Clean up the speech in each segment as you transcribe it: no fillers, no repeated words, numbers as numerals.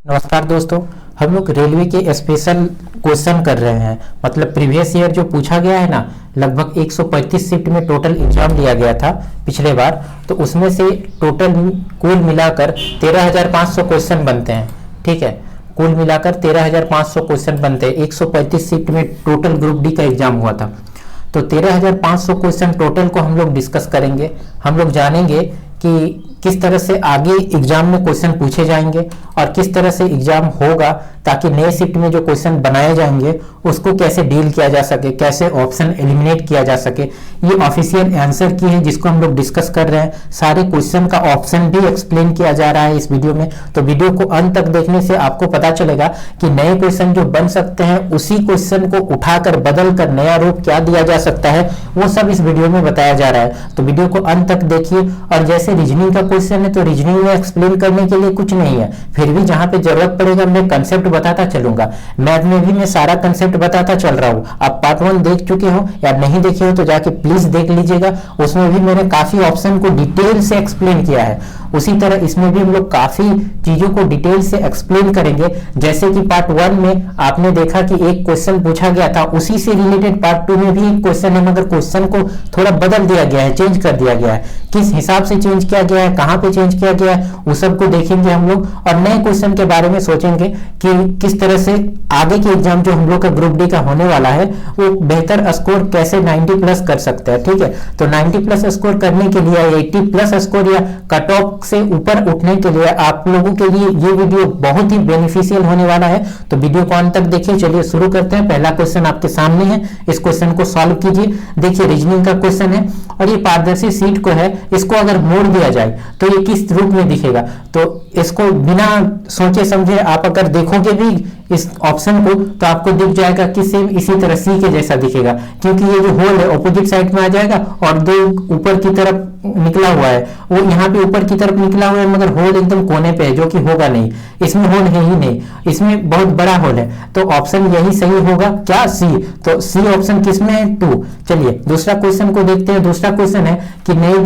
नमस्कार दोस्तों। हम लोग रेलवे के स्पेशल क्वेश्चन कर रहे हैं। मतलब प्रीवियस ईयर जो पूछा गया है ना, लगभग 135 शिफ्ट में टोटल एग्जाम लिया गया था पिछले बार। तो उसमें से टोटल कुल मिलाकर 13,500 क्वेश्चन बनते हैं। ठीक है, कुल मिलाकर 13,500 क्वेश्चन बनते हैं। 135 शिफ्ट में टोटल ग्रुप डी का एग्जाम हुआ था। तो 13,500 क्वेश्चन टोटल को हम लोग डिस्कस करेंगे। हम लोग जानेंगे कि किस तरह से आगे एग्जाम में क्वेश्चन पूछे जाएंगे और किस तरह से एग्जाम होगा, ताकि नए शिफ्ट में जो क्वेश्चन बनाए जाएंगे उसको कैसे डील किया जा सके, कैसे ऑप्शन एलिमिनेट किया जा सके। ये ऑफिशियल आंसर की है जिसको हम लोग डिस्कस कर रहे हैं। सारे क्वेश्चन का ऑप्शन भी एक्सप्लेन किया जा रहा है इस वीडियो में। तो वीडियो को अंत तक देखने से आपको पता चलेगा कि नए क्वेश्चन जो बन सकते हैं उसी क्वेश्चन को उठाकर बदल कर नया रूप क्या दिया जा सकता है, वो सब इस वीडियो में बताया जा रहा है। तो वीडियो को अंत तक देखिए। और जैसे रीजनिंग का क्वेश्चन है तो रीजनिंग में एक्सप्लेन करने के लिए कुछ नहीं है, फिर भी जहां पे जरूरत पड़ेगा मैं कंसेप्ट बताता चलूंगा। मैथ में भी मैं सारा कंसेप्ट बताता चल रहा हूं। आप पार्ट 1 देख चुके हो या नहीं देखे हो तो जाके प्लीज देख लीजिएगा। उसमें भी मैंने काफी ऑप्शन को डिटेल से एक्सप्लेन किया है। उसी तरह इसमें भी हम लोग काफी चीजों को डिटेल से एक्सप्लेन करेंगे। जैसे कि पार्ट 1 में आपने देखा कि एक क्वेश्चन पूछा गया था, उसी से रिलेटेड पार्ट 2 में भी एक क्वेश्चन है, मगर क्वेश्चन को थोड़ा बदल दिया गया है, चेंज कर दिया गया है। किस हिसाब से चेंज किया गया है, कहां पे चेंज किया गया है, वो सब को देखेंगे हम लोग। और नए क्वेश्चन के बारे में सोचेंगे कि किस तरह से आगे के एग्जाम जो हम लोग का ग्रुप डी का होने वाला है वो बेहतर स्कोर कैसे 90 प्लस कर सकते हैं। ठीक है, तो 90 प्लस स्कोर करने के लिए 80 प्लस स्कोर या कट ऑफ से ऊपर उठने के लिए आप लोगों के लिए ये वीडियो बहुत ही बेनिफिशियल होने वाला है। तो वीडियो को अंत तक देखिए। चलिए शुरू करते हैं। पहला क्वेश्चन आपके सामने है, इस क्वेश्चन को सॉल्व कीजिए। देखिए रीजनिंग का क्वेश्चन है और ये पारदर्शी शीट को है, इसको अगर मोड़ दिया जाए तो ये किस रूप में दिखेगा। तो इसको बिना सोचे समझे आप अगर देखोगे भी इस ऑप्शन को तो आपको दिख जाएगा कि सेम इसी तरह सी के जैसा दिखेगा, क्योंकि ये जो होल है ऑपोजिट साइड में आ जाएगा और दो ऊपर की तरफ निकला हुआ है, वो यहाँ पे ऊपर की तरफ निकला हुआ है, मगर होल एकदम कोने पे है जो कि होगा नहीं। इसमें होल है ही नहीं, इसमें बहुत बड़ा होल है। तो ऑप्शन यही सही होगा क्या, सी। तो सी ऑप्शन किसमें है, 2। चलिए दूसरा क्वेश्चन को देखते हैं। दूसरा क्वेश्चन है कि नई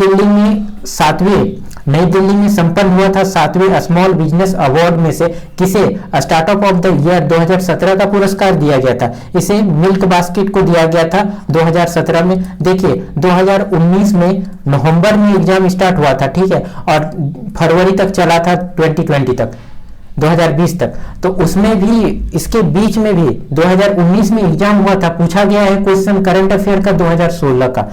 दिल्ली में संपन्न हुआ था 7वें स्मॉल बिजनेस अवार्ड में से किसे स्टार्टअप ऑफ द ईयर 2017 का पुरस्कार दिया गया था। इसे मिल्क बास्केट को दिया गया था 2017 में। देखिए 2019 में नवंबर में एग्जाम स्टार्ट हुआ था, ठीक है, और फरवरी तक चला था, 2020 तक, 2020 तक। तो उसमें भी इसके बीच में भी 2019 में एग्जाम हुआ था। पूछा गया है क्वेश्चन करंट अफेयर का 2016 का,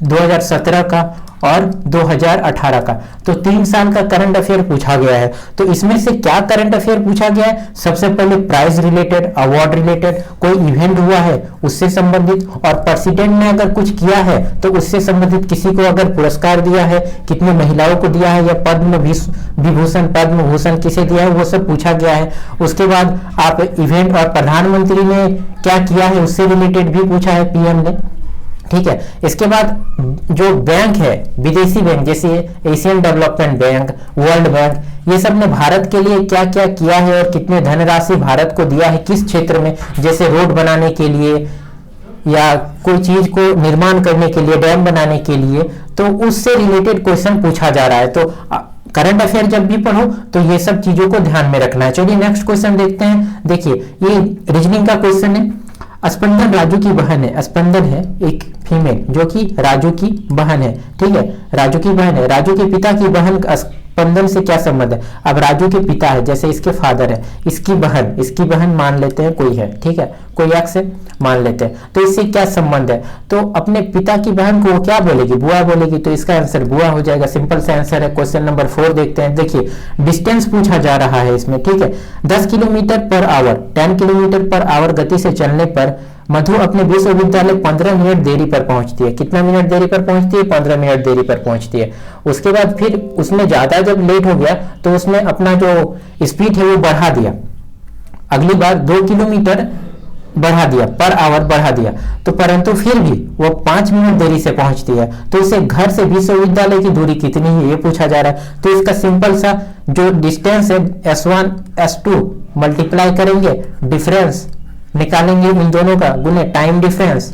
2017 का और 2018 का। तो 3 साल का करंट अफेयर पूछा गया है। तो इसमें से क्या करंट अफेयर पूछा गया है, सबसे पहले प्राइज रिलेटेड, अवार्ड रिलेटेड, कोई इवेंट हुआ है उससे संबंधित, और प्रेसिडेंट ने अगर कुछ किया है तो उससे संबंधित, किसी को अगर पुरस्कार दिया है, कितने महिलाओं को दिया है, या पद्म विभूषण, पद्म भूषण किसे दिया है, वो सब पूछा गया है। उसके बाद आप इवेंट और प्रधानमंत्री ने क्या किया है उससे रिलेटेड भी पूछा है, पीएम ने। ठीक है, इसके बाद जो बैंक है, विदेशी बैंक जैसे Asian development bank, world bank, ये सब ने भारत के लिए क्या क्या किया है और कितने धनराशि भारत को दिया है किस क्षेत्र में, जैसे रोड बनाने के लिए या कोई चीज को निर्माण करने के लिए, डैम बनाने के लिए। तो उससे रिलेटेड क्वेश्चन पूछा जा रहा है। तो करंट अफेयर जब भी पढ़ो तो ये सब चीजों को ध्यान में रखना है। चलिए नेक्स्ट क्वेश्चन देखते हैं। देखिए ये रीजनिंग का क्वेश्चन है। स्पंदन राजू की बहन है। स्पंदन है एक फीमेल जो कि राजू की बहन है। ठीक है, राजू की बहन है। राजू के पिता की बहन स्पंदन से क्या संबंध है। अब राजू के पिता है, जैसे इसके फादर है, इसकी बहन मान लेते हैं कोई है, ठीक है, कोई एक्स है मान लेते हैं। तो इससे क्या संबंध है, तो अपने पिता की बहन को वो क्या बोलेगी, बुआ बोलेगी। तो इसका आंसर बुआ हो जाएगा। सिंपल सा आंसर है। क्वेश्चन नंबर 4 देखते हैं। देखिए डिस्टेंस पूछा जा रहा है इसमें, ठीक है। 10 kilometre per hour, 10 kilometre per hour गति से चलने पर मधु अपने विश्वविद्यालय 15 मिनट देरी पर पहुंचती है। कितना मिनट देरी पर पहुंचती है, 15 मिनट देरी पर पहुंचती है। उसके बाद फिर उसमें ज्यादा जब लेट हो गया तो उसने अपना जो स्पीड है वो बढ़ा दिया। अगली बार 2 किलोमीटर बढ़ा दिया, पर आवर बढ़ा दिया। तो परंतु फिर भी वो 5 मिनट देरी से पहुंचती है। तो इसे घर से विश्वविद्यालय की दूरी कितनी है ये पूछा जा रहा है। तो इसका सिंपल सा जो डिस्टेंस है S1 S2 मल्टीप्लाई करेंगे, डिफरेंस निकालेंगे, इन दोनों का गुने टाइम डिफरेंस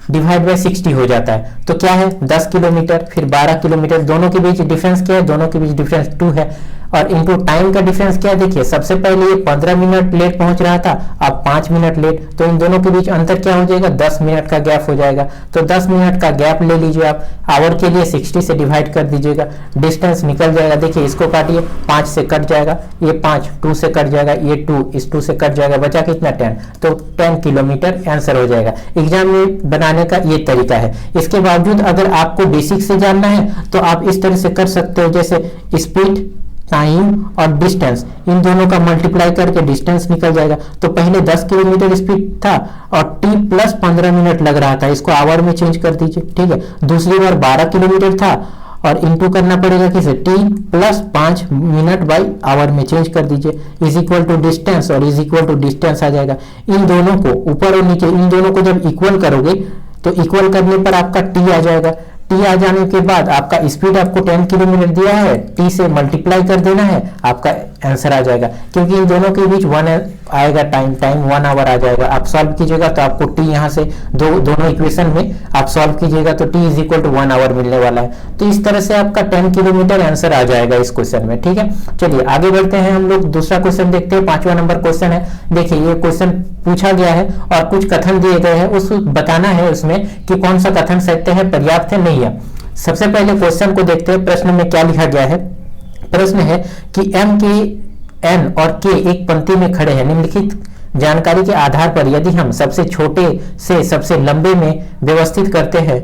डिवाइड बाय 60 हो जाता है। तो क्या है 10 किलोमीटर फिर 12 किलोमीटर, दोनों के बीच डिफरेंस क्या है, दोनों के बीच डिफरेंस 2 है। और इनटू टाइम का डिफरेंस क्या है, देखिए सबसे पहले ये 15 मिनट लेट पहुंच रहा था, अब 5 मिनट लेट, तो इन दोनों के बीच अंतर क्या हो जाएगा, 10 मिनट का गैप हो जाएगा। तो 10 मिनट का गैप ले लीजिए आप, आवर के लिए 60 से डिवाइड कर दीजिएगा, डिस्टेंस निकल जाएगा। देखिए इसको काटिए, 5 से कट जाएगा, ये 5 2 से कट जाएगा, ये 2 इस 2 से कट जाएगा, बचा कितना 10, तो 10 किलोमीटर आंसर हो जाएगा। एग्जाम में बनाने का ये तरीका है। इसके बावजूद अगर आपको बेसिक से जानना है तो आप इस तरह से कर सकते हो, जैसे स्पीड, टाइम और डिस्टेंस, इन दोनों का मल्टीप्लाई करके डिस्टेंस निकल जाएगा। तो पहले 10 किलोमीटर स्पीड था और टी प्लस 15 मिनट लग रहा था, इसको आवर में चेंज कर दीजिए, ठीक है। दूसरी बार 12 किलोमीटर था और इंटू करना पड़ेगा किसे, T plus 5 minute by hour में चेंज कर दीजिए, इज इक्वल टू डिस्टेंस, और इज इक्वल टू डिस्टेंस आ जाएगा। इन दोनों को ऊपर और नीचे, इन दोनों को जब इक्वल करोगे तो इक्वल करने पर आपका टी आ जाएगा। टी आ जाने के बाद आपका स्पीड आपको 10 किलोमीटर दिया है, टी से मल्टीप्लाई कर देना है, आपका आंसर आ जाएगा। क्योंकि इन दोनों के बीच 1 आएगा, टाइम 1 आवर आ जाएगा। आप सॉल्व कीजिएगा तो आपको टी यहाँ से दोनों इक्वेशन में आप सॉल्व कीजिएगा तो T is equal to 1 hour मिलने वाला है। तो इस तरह से आपका 10 किलोमीटर आंसर आ जाएगा इस क्वेश्चन में, ठीक है। चलिए आगे बढ़ते हैं, हम लोग दूसरा क्वेश्चन देखते हैं। 5वां नंबर क्वेश्चन है। देखिए ये क्वेश्चन पूछा गया है और कुछ कथन दिए गए हैं, उस बताना है उसमें कि कौन सा कथन सत्य है, पर्याप्त है, नहीं है। सबसे पहले क्वेश्चन को देखते हैं, प्रश्न में क्या लिखा गया है। प्रश्न है कि एम के एन और के एक पंक्ति में खड़े हैं, निम्नलिखित जानकारी के आधार पर यदि हम सबसे छोटे से सबसे लंबे में व्यवस्थित करते हैं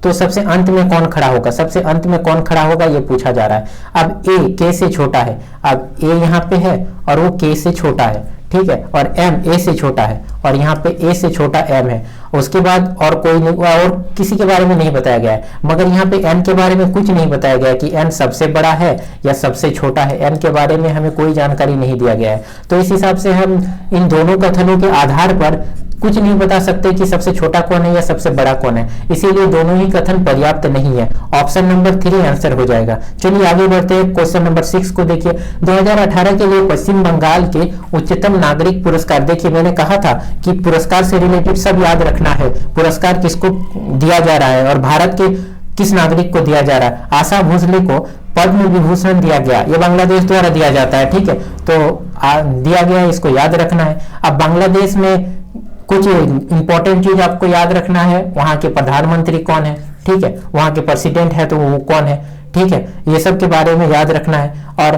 तो सबसे अंत में कौन खड़ा होगा, सबसे अंत में कौन खड़ा होगा ये पूछा जा रहा है। अब ए के से छोटा है, अब ए यहाँ पे है और वो के से छोटा है, ठीक है, और एम ए से छोटा है और यहाँ पे ए से छोटा एम है। उसके बाद और कोई नहीं, और किसी के बारे में नहीं बताया गया है, मगर यहाँ पे एन के बारे में कुछ नहीं बताया गया है कि एन सबसे बड़ा है या सबसे छोटा है, एन के बारे में हमें कोई जानकारी नहीं दिया गया है। तो इस हिसाब से हम इन दोनों कथनों के आधार पर कुछ नहीं बता सकते कि सबसे छोटा कौन है या सबसे बड़ा कौन है, इसीलिए दोनों ही कथन पर्याप्त नहीं है। ऑप्शन नंबर 3 आंसर हो जाएगा। चलिए आगे बढ़ते हैं, क्वेश्चन नंबर 6 को देखिए। 2018 के लिए पश्चिम बंगाल के उच्चतम नागरिक पुरस्कार, देखिए मैंने कहा था कि पुरस्कार से रिलेटेड सब याद रखना है, पुरस्कार किसको दिया जा रहा है और भारत के किस नागरिक को दिया जा रहा है। आशा भोसले को पद्म विभूषण दिया गया, ये बांग्लादेश द्वारा दिया जाता है, ठीक है, तो दिया गया, इसको याद रखना है। अब बांग्लादेश में कुछ इंपॉर्टेंट चीज आपको याद रखना है, वहां के प्रधानमंत्री कौन है, ठीक है, वहां के प्रेसिडेंट है तो वो कौन है, ठीक है, ये सब के बारे में याद रखना है। और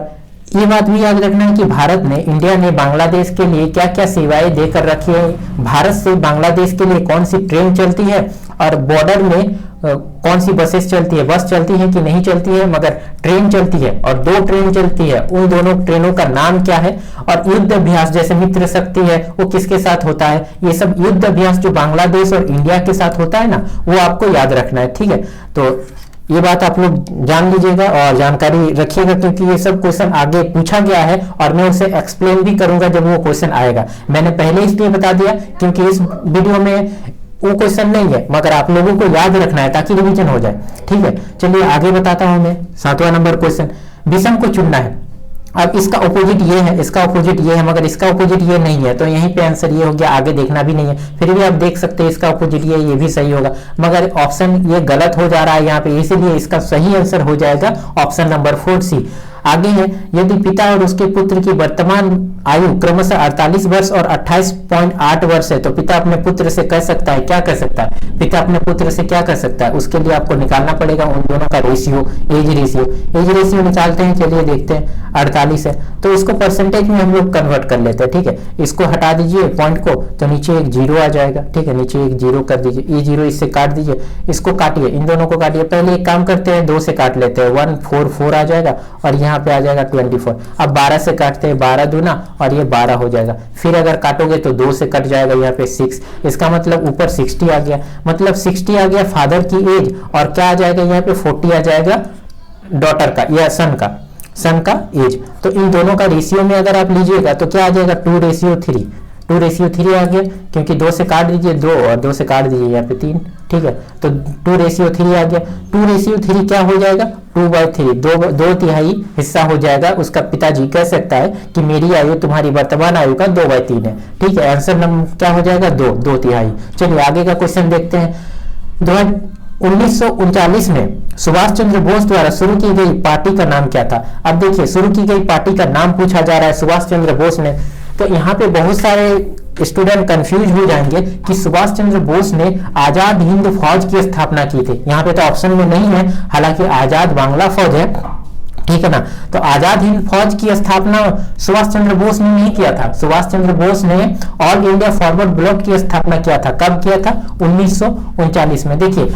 ये बात भी याद रखना है कि भारत ने, इंडिया ने बांग्लादेश के लिए क्या क्या सेवाएं देकर रखी है, भारत से बांग्लादेश के लिए कौन सी ट्रेन चलती है और बॉर्डर में कौन सी बसेस चलती है, बस चलती है कि नहीं चलती है, मगर ट्रेन चलती है और 2 ट्रेन चलती है, उन दोनों ट्रेनों का नाम क्या है, और युद्ध अभ्यास जैसे मित्र शक्ति है वो किसके साथ होता है, ये सब युद्ध अभ्यास जो बांग्लादेश और इंडिया के साथ होता है ना, वो आपको याद रखना है, ठीक है। तो ये बात आप लोग जान लीजिएगा और जानकारी रखिएगा, क्योंकि ये सब क्वेश्चन आगे पूछा गया है और मैं उसे एक्सप्लेन भी करूंगा जब वो क्वेश्चन आएगा। मैंने पहले इसलिए बता दिया क्योंकि इस वीडियो में वो क्वेश्चन नहीं है, मगर आप लोगों को याद रखना है ताकि रिवीजन हो जाए, ठीक है। चलिए आगे बताता हूं मैं। 7वां नंबर क्वेश्चन, विषम को चुनना है। अब इसका ऑपोजिट ये है, इसका ऑपोजिट ये है, मगर इसका ऑपोजिट ये नहीं है, तो यहीं पे आंसर ये हो गया, आगे देखना भी नहीं है। फिर भी आप देख सकते हैं इसका ऑपोजिट ये भी सही होगा, मगर ऑप्शन ये गलत हो जा रहा है यहाँ पे, इसीलिए इसका सही आंसर हो जाएगा ऑप्शन नंबर 4C। आगे है, यदि पिता और उसके पुत्र की वर्तमान आयु क्रमशः 48 वर्ष और 28.8 वर्ष है तो पिता अपने पुत्र से कह सकता है, क्या कह सकता है, पिता अपने पुत्र से क्या कह सकता है, उसके लिए आपको निकालना पड़ेगा उन दोनों का रेशियो, एज रेशियो निकालते हैं। चलिए देखते हैं, 48 है तो इसको परसेंटेज में हम लोग कन्वर्ट कर लेते हैं, ठीक है। इसको हटा दीजिए पॉइंट को, तो नीचे एक 0 आ जाएगा, ठीक है, नीचे एक 0 कर दीजिए, ये 0 इससे काट दीजिए, इसको काटिए, इन दोनों को काटिए। पहले एक काम करते हैं, 2 से काट लेते हैं, 144 आ जाएगा और यहाँ पे आ जाएगा 24। अब 12 से काटते हैं, 12 दूना और ये 12 हो जाएगा। फिर अगर काटोगे तो 2 से कट जाएगा, यहाँ पे 6, इसका मतलब ऊपर 60 आ गया, मतलब 60 आ गया फादर की एज, और क्या आ जाएगा यहाँ पे 40 आ जाएगा डॉटर का या सन का एज। तो इन दोनों का रेशियो में अगर आप लीजिएगा तो क्या आ जाएगा 2:3, 2:3 आ गया, क्योंकि 2 से काट दीजिए 2 और 2 से काट दीजिए यहाँ पे 3, ठीक है, तो 2:3 आ गया। 2:3 क्या हो जाएगा, 2/3, 2/3 हिस्सा हो जाएगा उसका। पिताजी कह सकता है कि मेरी आयु तुम्हारी वर्तमान आयु का 2/3 है, ठीक है, आंसर नंबर क्या हो जाएगा 2/3। चलिए आगे का क्वेश्चन देखते हैं। 1939 में सुभाष चंद्र बोस द्वारा शुरू की गई पार्टी का नाम क्या था? अब देखिए, शुरू की गई पार्टी का नाम पूछा जा रहा है सुभाष चंद्र बोस ने, तो यहाँ पे बहुत सारे स्टूडेंट कंफ्यूज हो जाएंगे कि सुभाष चंद्र बोस ने आजाद हिंद फौज की स्थापना की थी। यहाँ पे तो ऑप्शन में नहीं है, हालांकि आजाद बांग्ला फौज है, ठीक है ना। तो आजाद हिंद फौज की स्थापना सुभाष चंद्र बोस ने नहीं किया था। सुभाष चंद्र बोस ने ऑल इंडिया फॉरवर्ड ब्लॉक की स्थापना किया था। कब किया था? 1939 में। देखिए,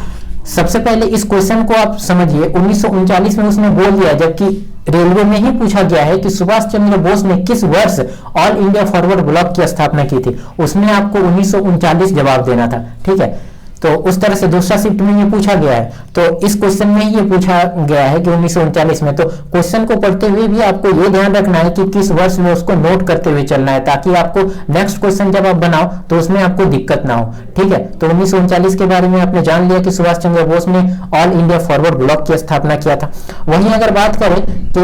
सबसे पहले इस क्वेश्चन को आप समझिए, 1939 में उसने बोल दिया, जबकि रेलवे में ही पूछा गया है कि सुभाष चंद्र बोस ने किस वर्ष ऑल इंडिया फॉरवर्ड ब्लॉक की स्थापना की थी। उसमें आपको 1939 जवाब देना था, ठीक है। तो उस तरह से दूसरा शिफ्ट में ये पूछा गया है, तो इस क्वेश्चन में ये पूछा गया है कि 1939 में। तो क्वेश्चन को पढ़ते हुए भी आपको ये ध्यान रखना है कि किस वर्ष में उसको नोट करते हुए चलना है, ताकि आपको नेक्स्ट क्वेश्चन जब आप बनाओ तो उसमें आपको दिक्कत ना हो, ठीक है। तो 1939 के बारे में आपने जान लिया कि सुभाष चंद्र बोस ने ऑल इंडिया फॉरवर्ड ब्लॉक की स्थापना किया था। वहीं अगर बात करें कि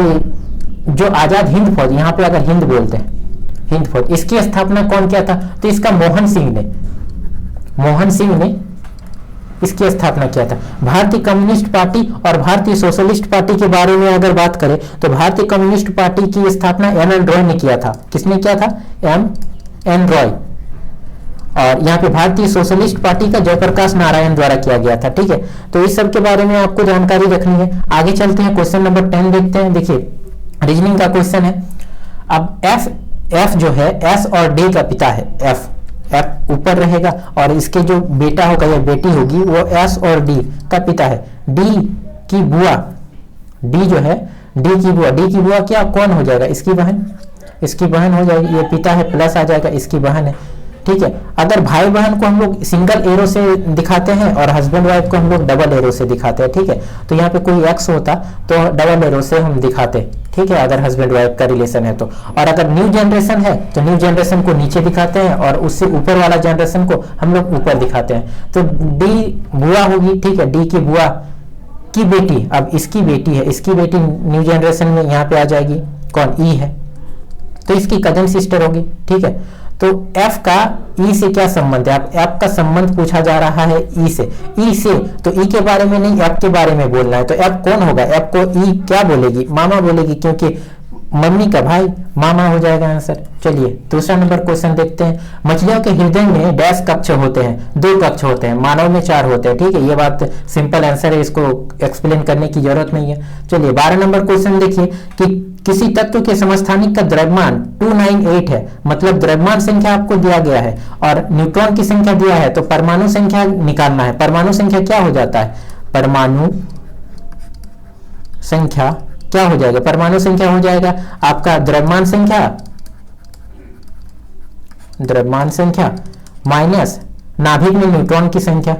जो आजाद हिंद फौज, यहाँ पे अगर हिंद बोलते हैं, हिंद फौज, इसकी स्थापना कौन किया था? तो इसका मोहन सिंह ने इसकी स्थापना किया था। भारतीय कम्युनिस्ट पार्टी और भारतीय सोशलिस्ट पार्टी के बारे में अगर बात करें तो भारतीय कम्युनिस्ट पार्टी की स्थापना एम.एन. रॉय ने किया था। किसने किया था? एम.एन. रॉय। और यहाँ पे भारतीय सोशलिस्ट पार्टी का जयप्रकाश नारायण द्वारा किया गया था, ठीक है। तो इस सब के बारे में आपको जानकारी रखनी है। आगे चलते हैं, क्वेश्चन नंबर 10 देखते हैं। देखिए, रीजनिंग का क्वेश्चन है। अब एफ जो है एस और डी का पिता है। एफ ऊपर रहेगा और इसके जो बेटा होगा या बेटी होगी वो एस और डी का पिता है। डी की बुआ क्या कौन हो जाएगा? इसकी बहन हो जाएगी। ये पिता है, प्लस आ जाएगा, इसकी बहन है, ठीक है। अगर भाई बहन को हम लोग सिंगल एरो से दिखाते हैं और हस्बैंड वाइफ को हम लोग डबल एरो से दिखाते हैं, ठीक है। तो यहाँ पे कोई एक्स होता तो डबल एरो से हम दिखाते, ठीक है, अगर हस्बैंड वाइफ का रिलेशन है तो। और अगर न्यू जनरेशन है तो न्यू जनरेशन को नीचे दिखाते हैं और उससे ऊपर वाला जनरेशन को हम लोग ऊपर दिखाते हैं। तो डी बुआ होगी, ठीक है, डी की बुआ की बेटी, अब इसकी बेटी है, इसकी बेटी न्यू जनरेशन में यहाँ पे आ जाएगी, कौन? ई है, तो इसकी कजन सिस्टर होगी, ठीक है। तो एफ का ई से क्या संबंध है? अब एफ का संबंध पूछा जा रहा है ई से, तो ई के बारे में नहीं, एफ के बारे में बोलना है। तो एफ कौन होगा? एफ को ई क्या बोलेगी? मामा बोलेगी, क्योंकि मम्मी का भाई मामा हो जाएगा आंसर। चलिए दूसरा नंबर क्वेश्चन देखते हैं। मछलियों के हृदय में डैश कक्ष होते हैं? 2 कक्ष होते हैं, मानव में 4 होते हैं, ठीक है। ये बात सिंपल आंसर है, इसको एक्सप्लेन करने की जरूरत नहीं है। चलिए 12 नंबर क्वेश्चन देखिए कि किसी तत्व के समस्थानिक का द्रव्यमान 298 है, मतलब द्रव्यमान संख्या आपको दिया गया है और न्यूट्रॉन की संख्या दिया है, तो परमाणु संख्या निकालना है। परमाणु संख्या क्या हो जाता है? परमाणु संख्या क्या हो जाएगा? परमाणु संख्या हो जाएगा आपका द्रव्यमान संख्या माइनस नाभिक में न्यूट्रॉन की संख्या।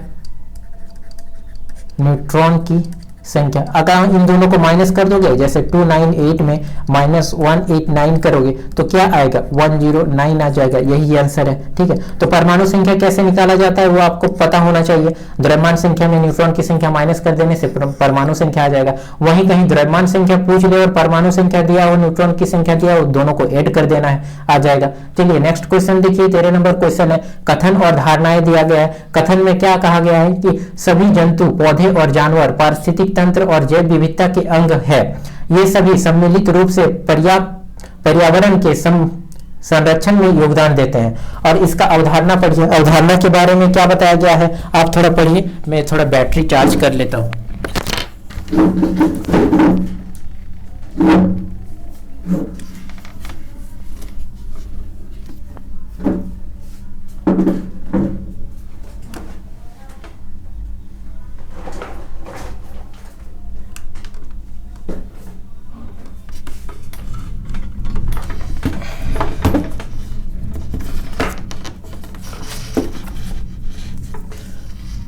अगर इन दोनों को माइनस कर दोगे, जैसे 298 में माइनस 189 करोगे तो क्या आएगा? 109 आ जाएगा। यही आंसर है, ठीक है। तो परमाणु संख्या कैसे निकाला जाता है वो आपको पता होना चाहिए। द्रव्यमान संख्या में न्यूट्रॉन की संख्या माइनस कर देने से परमाणु संख्या आ जाएगा। वहीं कहीं द्रव्यमान संख्या पूछ ले और परमाणु संख्या दिया हो, न्यूट्रॉन की संख्या दिया हो, दोनों को ऐड कर देना है, आ जाएगा। चलिए नेक्स्ट क्वेश्चन देखिए, 13 नंबर क्वेश्चन है। कथन और धारणाएं दिया गया है। कथन में क्या कहा गया है कि सभी जंतु, पौधे और जानवर पारिस्थितिक तंत्र और जैव विविधता के अंग है। ये सभी सम्मिलित रूप से पर्यावरण के संरक्षण में योगदान देते हैं। और इसका अवधारणा पढ़िए। अवधारणा के बारे में क्या बताया गया है आप थोड़ा पढ़िए, मैं थोड़ा बैटरी चार्ज कर लेता हूं।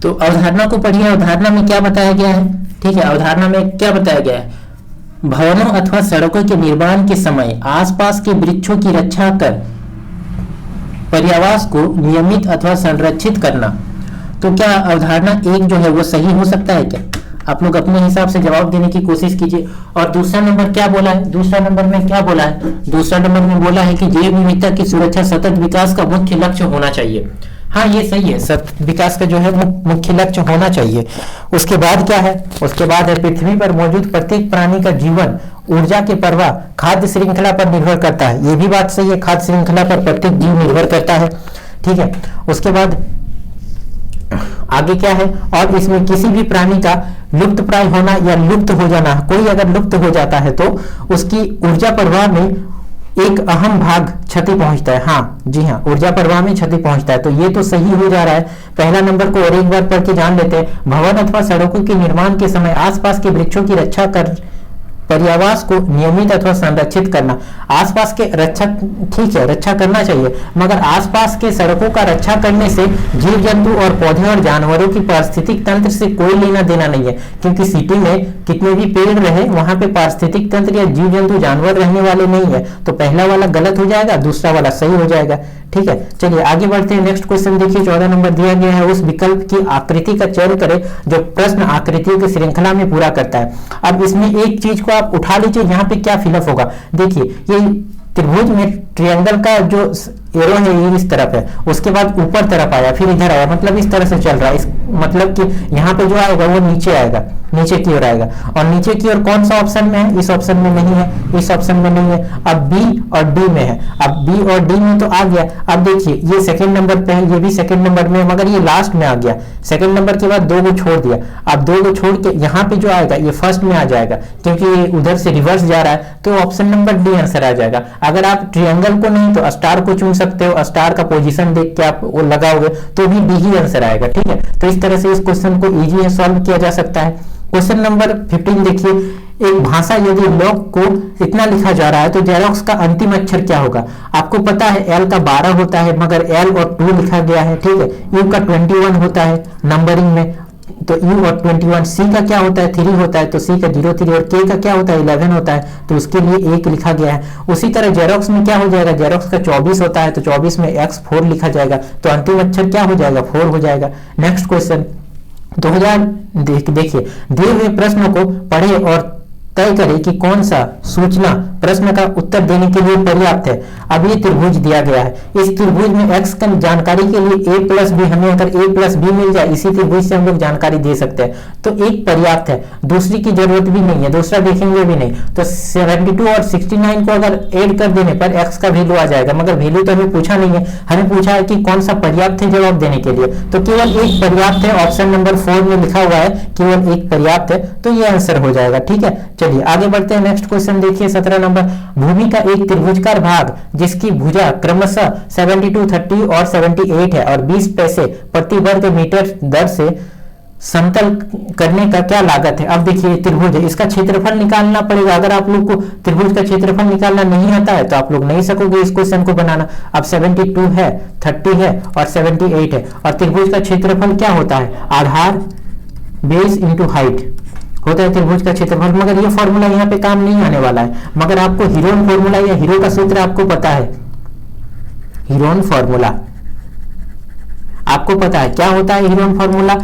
तो अवधारणा को पढ़िए। अवधारणा में क्या बताया गया है, ठीक है। अवधारणा में क्या बताया गया है? भवनों अथवा सड़कों के निर्माण के समय आसपास के वृक्षों की रक्षा कर पर्यावास को नियमित अथवा संरक्षित करना। तो क्या अवधारणा 1 जो है वो सही हो सकता है क्या? आप लोग अपने हिसाब से जवाब देने की कोशिश कीजिए। और दूसरा नंबर क्या बोला है? दूसरा नंबर में बोला है कि जैव विविधता की सुरक्षा सतत विकास का मुख्य लक्ष्य होना चाहिए। हाँ ये सही है, सब विकास का जो है मुख्य लक्ष्य होना चाहिए। उसके बाद क्या है, उसके बाद है पृथ्वी पर मौजूद प्रत्येक प्राणी का जीवन ऊर्जा के प्रवाह खाद्य श्रृंखला पर निर्भर करता है। ये भी बात सही है, खाद्य श्रृंखला पर प्रत्येक जीव निर्भर करता है, ठीक है। उसके बाद आगे क्या है, और इसमें किसी भी प्राणी का लुप्त प्राय होना या लुप्त हो जाना, कोई अगर लुप्त हो जाता है तो उसकी ऊर्जा प्रवाह में एक अहम भाग क्षति पहुंचता है। हाँ जी हाँ, ऊर्जा प्रवाह में क्षति पहुंचता है, तो ये तो सही हो जा रहा है। पहला नंबर को और एक बार पढ़ के जान लेते हैं। भवन अथवा सड़कों के निर्माण के समय आसपास के वृक्षों की रक्षा कर पर्यावास को नियमित अथवा संरक्षित करना। आसपास के रक्षा, ठीक है, रक्षा करना चाहिए, मगर आसपास के सड़कों का रक्षा करने से जीव जंतु और पौधे और जानवरों की पारिस्थितिक तंत्र से कोई लेना देना नहीं है, क्योंकि सिटी में कितने भी पेड़ रहे वहां पे पारिस्थितिक तंत्र या जीव जंतु जानवर रहने वाले नहीं है। तो पहला वाला गलत हो जाएगा, दूसरा वाला सही हो जाएगा, ठीक है। चलिए आगे बढ़ते हैं। नेक्स्ट क्वेश्चन देखिए, 14 नंबर दिया गया है, उस विकल्प की आकृति का चयन करें जो प्रश्न आकृतियों की श्रृंखला में पूरा करता है। अब इसमें एक चीज को आप उठा लीजिए, यहाँ पे क्या फिलअप होगा। देखिए ये त्रिभुज में ट्रायंगल का जो एरो है ये इस तरफ है, उसके बाद ऊपर तरफ आया, फिर इधर आया, मतलब इस तरह से चल रहा है। इस मतलब कि यहाँ पे जो आएगा वो नीचे आएगा, नीचे की ओर आएगा, और नीचे की ओर कौन सा ऑप्शन में है, इस ऑप्शन में नहीं है, इस ऑप्शन में नहीं है। अब बी और डी में है, अब बी और डी में तो आ गया। अब देखिए ये सेकंड नंबर पे है, ये भी सेकंड नंबर में, मगर ये लास्ट में आ गया। सेकंड नंबर के बाद दो को छोड़ दिया, अब दो को छोड़ के यहाँ पे जो आएगा ये फर्स्ट में आ जाएगा, क्योंकि ये उधर से रिवर्स जा रहा है, तो ऑप्शन नंबर डी आंसर आ जाएगा। अगर आप ट्रायंगल को नहीं तो स्टार को चुन सकते हो, स्टार का पोजीशन देख के आप वो लगाओगे तो भी डी ही आंसर आएगा, ठीक है। तो इस तरह से इस क्वेश्चन को इजी है, सॉल्व किया जा सकता है। क्वेश्चन नंबर 15 देखिए, एक भाषा यदि लॉग को इतना लिखा जा रहा है तो जेरोक्स का अंतिम अक्षर क्या होगा। आपको पता है एल का 12 होता है, मगर एल और 2 लिखा गया है, ठीक है। यू का 21 होता है नंबरिंग में, तो यू और 21। सी का क्या होता है, 3 होता है, तो सी का 03, और के का क्या होता है 11 होता है, तो उसके लिए 1 लिखा गया है। उसी तरह जेरोक्स में क्या हो जाएगा, जेरोक्स का 24 होता है, तो 24 में x 4 लिखा जाएगा, तो अंतिम अक्षर क्या हो जाएगा, 4 हो जाएगा। नेक्स्ट क्वेश्चन 2000 देखिए, दिए हुए प्रश्न को पढ़े और तय करें कि कौन सा सूचना प्रश्न का उत्तर देने के लिए पर्याप्त है। अब ये त्रिभुज दिया गया है, इस त्रिभुज में x का जानकारी के लिए a प्लस बी, हमें अगर a प्लस बी मिल जाए इसी त्रिभुज से हम लोग जानकारी दे सकते हैं, तो एक पर्याप्त है, दूसरी की जरूरत भी नहीं है, दूसरा देखेंगे भी नहीं। तो 72 और 69 को अगर ऐड कर देने पर x का वैल्यू आ जाएगा, मगर वैल्यू तो हमें पूछा नहीं है, हमें पूछा है कि कौन सा पर्याप्त है जवाब देने के लिए, तो केवल एक पर्याप्त है। ऑप्शन नंबर 4 में लिखा हुआ है केवल एक पर्याप्त है, तो ये आंसर हो जाएगा, ठीक है। चलिए आगे बढ़ते हैं। नेक्स्ट क्वेश्चन देखिए 17 नंबर, भूमि का एक त्रिभुजकार भाग जिसकी भुजा क्रमशः 72, 30 और 78 है और 20 पैसे प्रति वर्ग मीटर दर से समतल करने का क्या लागत है। अब देखिए त्रिभुज है, इसका क्षेत्रफल निकालना पड़ेगा। अगर आप लोग को त्रिभुज का क्षेत्रफल निकालना नहीं आता है तो आप लोग नहीं सकोगे इस क्वेश्चन को बनाना। अब 72 है, 30 है और 78 है, और त्रिभुज का क्षेत्रफल क्या होता है, आधार बेस इंटू हाइट होता है त्रिभुज का क्षेत्रफल। मगर ये फॉर्मूला यहाँ पे काम नहीं आने वाला है, मगर आपको हीरोन फॉर्मूला या हीरो का सूत्र आपको पता है। हीरोन फॉर्मूला आपको पता है क्या होता है, हीरोन फॉर्मूला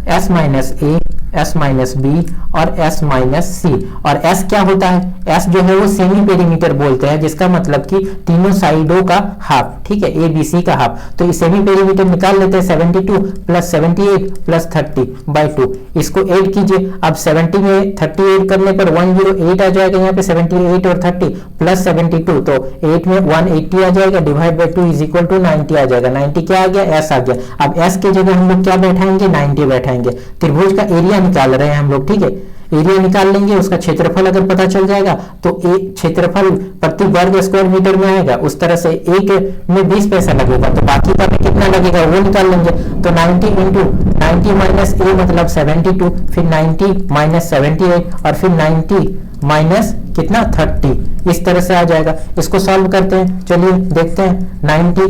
S माइनस ए, S माइनस बी और S माइनस सी। और S क्या होता है, S जो है वो सेमी पेरीमीटर बोलते हैं, जिसका मतलब कि तीनों साइडों का हाफ, ठीक है, ए बी सी का हाफ। तो ये सेमी पेरीमीटर निकाल लेते हैं, 72 प्लस 78 प्लस 30/2, इसको ऐड कीजिए। अब 70 में 30 ऐड करने पर 108 आ जाएगा, यहाँ पे 78 और 30 प्लस 72, तो 8 में 180 आ जाएगा, divide by 2 is equal to 90 आ जाएगा। 90 क्या आ गया, S आ गया। अब S की जगह हम लोग क्या बैठाएंगे, 90 बैठाएंगे। त्रिभुज का एरिया निकाल रहे हैं हम लोग, ठीक है, एरिया निकाल लेंगे, उसका क्षेत्रफल अगर पता चल जाएगा तो एक क्षेत्रफल प्रति वर्ग स्क्वायर मीटर में आएगा। उस तरह से एक में 20 पैसा लगेगा, तो बाकी का में कितना लगेगा वो निकाल लेंगे। तो 90 इंटू 90 माइनस ए मतलब 72, फिर 90 माइनस 78 और फिर 90 माइनस कितना 30, इस तरह से आ जाएगा। इसको सॉल्व करते हैं, चलिए देखते हैं। 90,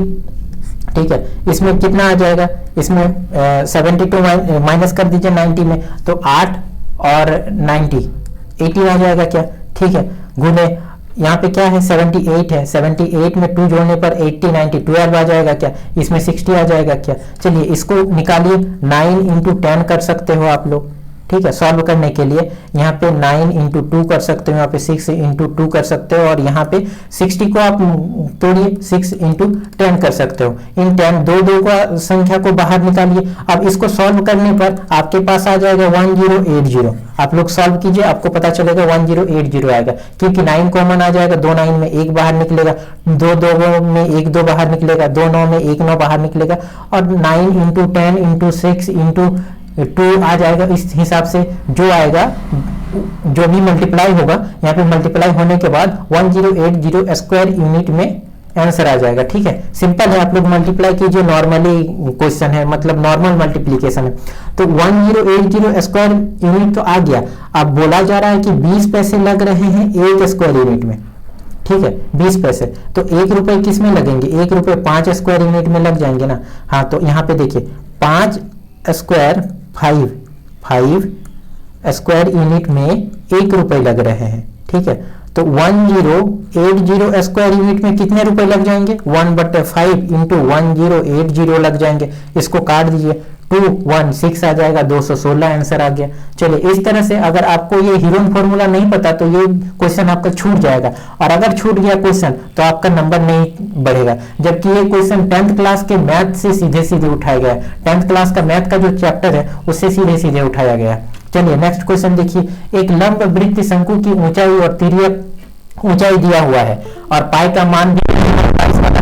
ठीक है, इसमें कितना आ जाएगा, इसमें 72 माइनस कर दीजिए 90 में, तो 8 और 90 80 आ जाएगा क्या, ठीक है। गुने यहाँ पे क्या है 78 है, 78 में 2 जोड़ने पर 80 90 12 आ जाएगा क्या, इसमें 60 आ जाएगा क्या। चलिए इसको निकालिए, 9 इंटू 10 कर सकते हो आप लोग, ठीक है। सॉल्व करने के लिए यहाँ पे 9 इंटू 2 कर सकते हो, यहाँ पे 6 इंटू 2 कर सकते हो, और यहाँ पे 60 को आप तोड़िए 6 इंटू 10 कर सकते हो। इन 10 दो का संख्या को बाहर निकालिए। अब इसको सॉल्व करने पर आपके पास आ जाएगा 1080। आप लोग सॉल्व कीजिए, आपको पता चलेगा 1080 आएगा, क्योंकि 9 कॉमन आ जाएगा, 2 9 में 1 बाहर निकलेगा, 2 2 में 1 2 बाहर निकलेगा, 2 9 में 1 9 बाहर निकलेगा, और 9 इंटू 10 इंटू 6 इंटू 2 आ जाएगा। इस हिसाब से जो आएगा, जो भी मल्टीप्लाई होगा, यहाँ पे मल्टीप्लाई होने के बाद 1080 स्क्वायर यूनिट में आंसर आ जाएगा। ठीक है, सिंपल है, आप लोग मल्टीप्लाई कीजिए, नॉर्मली क्वेश्चन है, मतलब नॉर्मल मल्टीप्लीकेशन है। तो 1080 स्क्वायर यूनिट तो आ गया। अब बोला जा रहा है कि 20 पैसे लग रहे हैं 1 स्क्वायर यूनिट में। ठीक है, 20 पैसे, तो 1 रुपए किस में लगेंगे? 1 रुपए 5 स्क्वायर यूनिट में लग जाएंगे ना। हाँ, तो यहाँ पे देखिए 5 स्क्वायर 5 स्क्वायर यूनिट में 1 रुपए लग रहे हैं। ठीक है, तो 1080 स्क्वायर यूनिट में कितने रुपए लग जाएंगे? 1/5 इंटू 1080 लग जाएंगे। इसको काट दीजिए, 216 आ जाएगा, 216 आंसर आ गया। चलिए, इस तरह से अगर आपको ये हीरोन फॉर्मूला नहीं पता तो ये क्वेश्चन आपका छूट जाएगा, और अगर छूट गया क्वेश्चन तो आपका नंबर नहीं बढ़ेगा। जबकि ये क्वेश्चन 10th क्लास के मैथ से सीधे सीधे उठाया गया है। 10th क्लास का मैथ का जो चैप्टर है उससे सीधे सीधे उठाया गया है। चलिए नेक्स्ट क्वेश्चन देखिए। एक लंब वृत्त शंकु की ऊंचाई और तिर्यक ऊंचाई दिया हुआ है और पाई का मान भी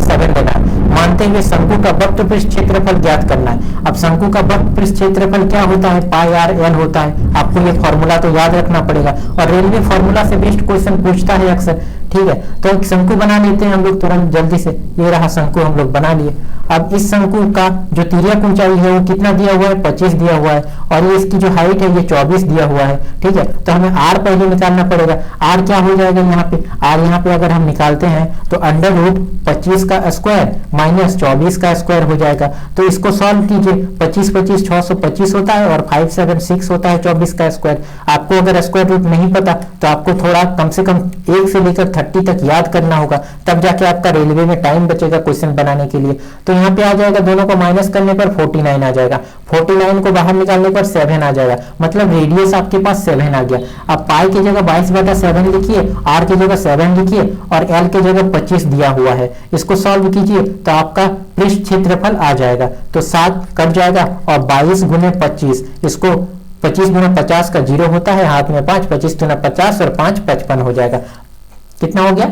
7 देना है। मानते हुए शंकु का वक्र पृष्ठ क्षेत्रफल ज्ञात करना है। अब शंकु का वक्र पृष्ठ क्षेत्रफल क्या होता है? पाई आर एल होता है। आपको ये फॉर्मूला तो याद रखना पड़ेगा, और रेलवे फॉर्मूला से बेस्ड क्वेश्चन पूछता है अक्सर। ठीक है, तो एक शंकु बना लेते हैं हम लोग तुरंत जल्दी से। ये रहा शंकु, हम लोग बना लिए। अब इस शंकु का जो तिर्यक ऊंचाई है वो कितना दिया हुआ है? 25 दिया हुआ है, और ये इसकी जो हाइट है ये 24 दिया हुआ है। ठीक है, तो हमें आर पहले निकालना पड़ेगा। आर क्या हो जाएगा यहाँ पे? आर यहाँ पे अगर हम निकालते हैं तो √25 का स्क्वायर माइनस 24 का स्क्वायर हो जाएगा। तो इसको सॉल्व कीजिए। 25 25 625 होता है, और 5 7 6 होता है 24 का स्क्वायर। आपको अगर स्क्वायर रूट नहीं पता तो आपको थोड़ा कम से कम 1 से लेकर 30 तक याद करना होगा, तब जाके आपका रेलवे में टाइम बचेगा क्वेश्चन बनाने के लिए। तो यहाँ पे आ जाएगा, दोनों को माइनस करने पर 49 आ जाएगा। 49 को बाहर निकालने पर 7 आ जाएगा, मतलब रेडियस आपके पास 7 आ गया। अब पाई की जगह 22/7 लिखिए, आर की जगह 7 लिखिए, और एल की जगह 25 दिया हुआ है। इसको सॉल्व कीजिए तो आपका पृष्ठ क्षेत्रफल आ जाएगा। तो 7 कट जाएगा, और 22 गुने 25, इसको 25 गुना 50 का 0 होता है, हाथ में 5, 25 गुना 50 और 5 55 हो जाएगा। कितना हो गया?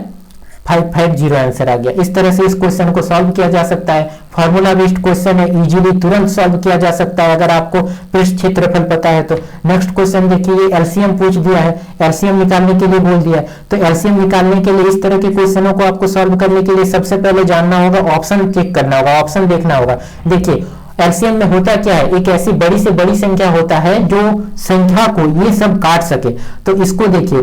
550 आंसर आ गया। इस तरह से इस क्वेश्चन को सॉल्व किया जा सकता है। फॉर्मूला बेस्ड क्वेश्चन है, इजीली तुरंत सॉल्व किया जा सकता है अगर आपको पृष्ठ क्षेत्रफल पता है तो। नेक्स्ट क्वेश्चन देखिए, एलसीएम पूछ दिया है, एलसीएम निकालने के लिए बोल दिया है। तो एलसीएम निकालने के लिए, इस तरह के क्वेश्चनों को आपको सॉल्व करने के लिए सबसे पहले जानना होगा, ऑप्शन चेक करना होगा, ऑप्शन देखना होगा। देखिए एलसीएम में होता क्या है, एक ऐसी बड़ी से बड़ी संख्या होता है जो संख्या को ये सब काट सके। तो इसको देखिए,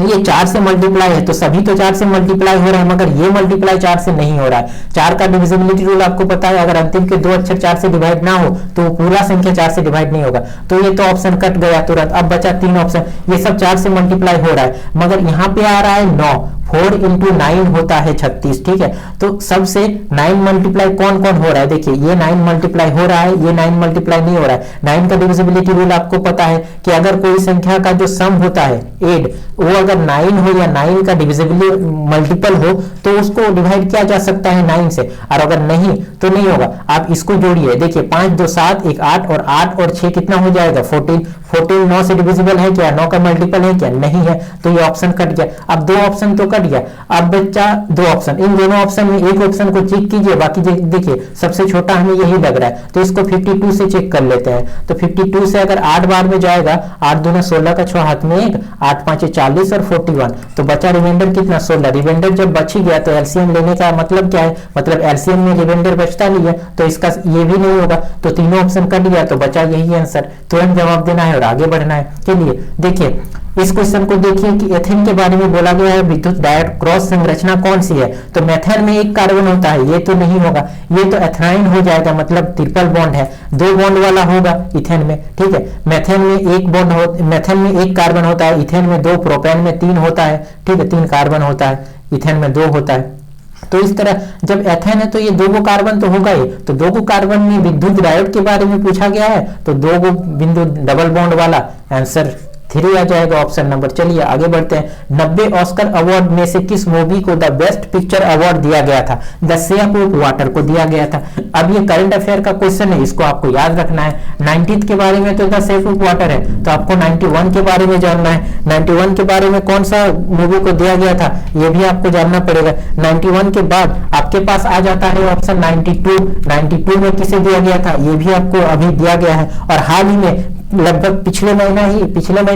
ये 4 से मल्टीप्लाई है तो सभी तो 4 से मल्टीप्लाई हो रहा है, मगर ये मल्टीप्लाई 4 से नहीं हो रहा है। 4 का डिविजिबिलिटी रूल आपको पता है, अगर अंतिम के 2 अक्षर 4 से डिवाइड ना हो तो पूरा संख्या 4 से डिवाइड नहीं होगा। तो ये तो ऑप्शन कट गया तुरंत। अब बचा 3 ऑप्शन, ये सब 4 से मल्टीप्लाई हो रहा है, मगर यहाँ पे आ रहा है 9। 4 इंटू 9 होता है 36। ठीक है, तो सबसे 9 मल्टीप्लाई कौन कौन हो रहा है? देखिए ये 9 मल्टीप्लाई हो रहा है, ये 9 मल्टीप्लाई नहीं हो रहा है। 9 का डिविजिबिलिटी रूल आपको पता है कि अगर कोई संख्या का जो सम होता है एड, वो अगर 9 हो या 9 का डिविजिबल मल्टीपल हो तो उसको डिवाइड किया जा सकता है 9 से, और अगर नहीं तो नहीं होगा। आप इसको जोड़िए, देखिए 5 2 7 1 8, और 8 और 6 कितना हो जाएगा? 14। 14 9 से डिविजिबल है क्या? 9 का मल्टीपल है क्या? नहीं है, तो ये ऑप्शन कट गया। अब 2 ऑप्शन तो कट गया, अब बच्चा 2 ऑप्शन। इन दोनों ऑप्शन में एक ऑप्शन को चेक कीजिए, बाकी देखिए सबसे छोटा हमें यही लग रहा है, तो इसको 52 से चेक कर लेते हैं। तो 52 से अगर 8 बार में जाएगा, 8 दूना 16 का 6 हाथ में 1, 8 5 40 और 41, तो बचा रिमाइंडर कितना? 16। रिमाइंडर जब बच ही गया तो एलसीएम लेने का मतलब क्या है? मतलब एलसीएम में रिमाइंडर बचता नहीं है, तो इसका ये भी नहीं होगा, तो तीनों ऑप्शन कट गया, तो बचा यही आंसर। तुरंत जवाब देना है और आगे बढ़ना है। चलिए देखिए इस क्वेश्चन को देखिए कि एथेन के बारे में बोला गया है, विद्युत डायट क्रॉस संरचना कौन सी है? तो मेथेन में एक कार्बन होता है, ये तो नहीं होगा, ये तो एथनाइन हो जाएगा, मतलब ट्रिपल बॉन्ड है, 2 बॉन्ड वाला होगा इथेन में। ठीक है, मेथेन में एक बॉन्ड हो, मेथेन में एक कार्बन होता है, इथेन में 2, प्रोपेन में 3 होता है। ठीक है, 3 कार्बन होता है, इथेन में 2 होता है। तो इस तरह जब एथेन है तो ये 2 गो कार्बन तो होगा ही, तो 2 गो कार्बन में विद्युत डायोड के बारे में पूछा गया है तो 2 गो बिंदु डबल बॉन्ड वाला, आंसर 3 आ जाएगा ऑप्शन नंबर। चलिए आगे बढ़ते हैं। 90 ऑस्कर अवार्ड में से किस मूवी को द बेस्ट पिक्चर अवार्ड दिया गया था? द शेप ऑफ वाटर को दिया गया था। अब ये करंट अफेयर का क्वेश्चन है, इसको आपको याद रखना है। 90 के बारे में तो द शेप ऑफ वाटर है, तो आपको 91 के बारे में जानना है। 91 के बारे में कौन सा मूवी को दिया गया था ये भी आपको जानना पड़ेगा। 91 के बाद आपके पास आ जाता है ऑप्शन 92। 92 में किसे दिया गया था ये भी आपको अभी दिया गया है। और हाल ही में लगभग पिछले महीना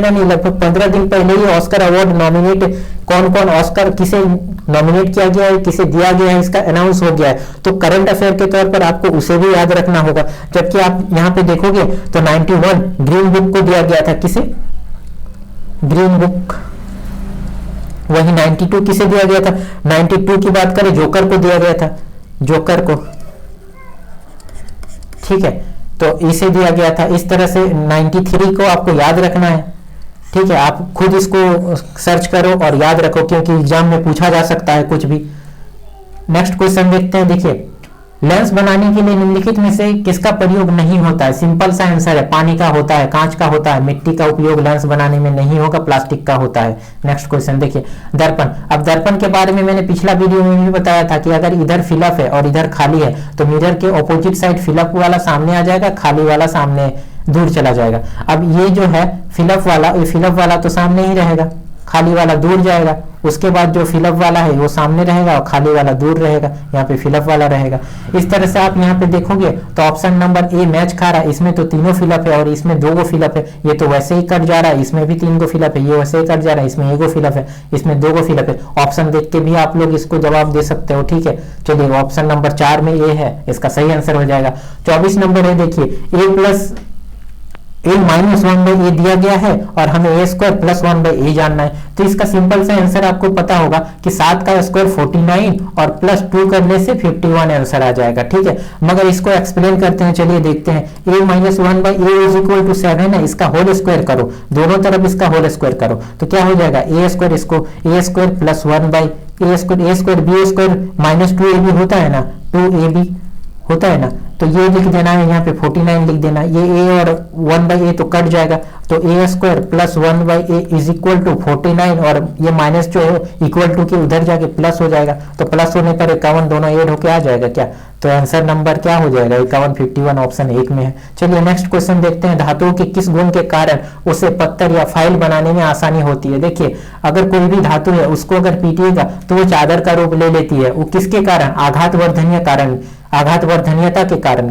नहीं, लगभग 15 दिन पहले ही ऑस्कर अवार्ड नॉमिनेट, कौन कौन ऑस्कर किसे नॉमिनेट किया गया है, किसे दिया गया है, इसका अनाउंस हो गया है। तो करंट अफेयर के तौर पर आपको उसे भी याद रखना होगा। जबकि आप यहाँ पे देखोगे तो 91 ग्रीन बुक को दिया गया था। किसे? Green book. वही 92 किसे दिया गया था? 92 की बात करें जोकर को दिया गया था, जोकर को, ठीक है, तो इसे दिया गया था। इस तरह से 93 को आपको याद रखना है, ठीक है। आप खुद इसको सर्च करो और याद रखो क्योंकि एग्जाम में पूछा जा सकता है कुछ भी। नेक्स्ट क्वेश्चन देखते हैं। देखिए, लेंस बनाने के लिए निम्नलिखित में से किसका प्रयोग नहीं होता है? सिंपल सा आंसर है, पानी का होता है, कांच का होता है, मिट्टी का उपयोग लेंस बनाने में नहीं होगा, प्लास्टिक का होता है। नेक्स्ट क्वेश्चन देखिए, दर्पण। अब दर्पण के बारे में मैंने पिछला वीडियो में भी बताया था कि अगर इधर फिलअप है और इधर खाली है तो मिरर के ऑपोजिट साइड फिलअप वाला सामने आ जाएगा, खाली वाला सामने दूर चला जाएगा। अब ये जो है फिलअप वाला, ये फिलअप वाला तो सामने ही रहेगा, खाली वाला दूर जाएगा। उसके बाद जो फिलअप वाला है वो सामने रहेगा और खाली वाला दूर रहेगा, यहाँ पे फिलअप वाला रहेगा। इस तरह से आप यहाँ पे देखोगे तो ऑप्शन नंबर ए मैच खा रहा है। इसमें तो तीनों फिलअप है और इसमें 2 गो फिलअप है। ये तो वैसे ही कट जा रहा है, इसमें भी 3 गो फिलअप है, ये वैसे ही कट जा रहा है, इसमें 1 गो फिलअप है, इसमें 2 गो फिलअप है। ऑप्शन देख के भी आप लोग इसको जवाब दे सकते हो, ठीक है। चलिए, ऑप्शन नंबर 4 में ए है, इसका सही आंसर हो जाएगा। 24 नंबर है, देखिए a माइनस 1/a दिया गया है और हमें a स्क्वायर प्लस 1/a जानना है। तो इसका सिंपल सा आंसर आपको पता होगा कि 7 का स्क्वायर 49 और प्लस 2 करने से 51 आंसर आ जाएगा, ठीक है। मगर इसको एक्सप्लेन करते हैं, चलिए देखते हैं। a minus 1/a is equal to 7 है, इसका होल स्क्वायर करो, दोनों तरफ इसका होल स्क्वायर करो तो क्या हो जाएगा? a स्क्वायर, इसको a square plus 1/a square b square minus 2ab होता है ना, 2ab होता है ना, तो ये लिख देना है, यहाँ पे 49 लिख देना। ये a और 1/a तो कट जाएगा, तो a square plus 1/a is equal to 49 और ये माइनस जो है इक्वल टू के उधर जाके प्लस हो जाएगा, तो प्लस होने पर 51 दोनों ऐड होके आ जाएगा क्या? तो आंसर नंबर क्या हो जाएगा? 51, 51 ऑप्शन 1 में है। चलिए नेक्स्ट क्वेश्चन देखते हैं। धातुओं के किस गुण के कारण उसे पत्थर या फाइल बनाने में आसानी होती है? देखिए, अगर कोई भी धातु है उसको अगर पीटिएगा तो वो चादर का रूप ले लेती है। वो किसके कारण? आघातवर्धनीयता के कारण,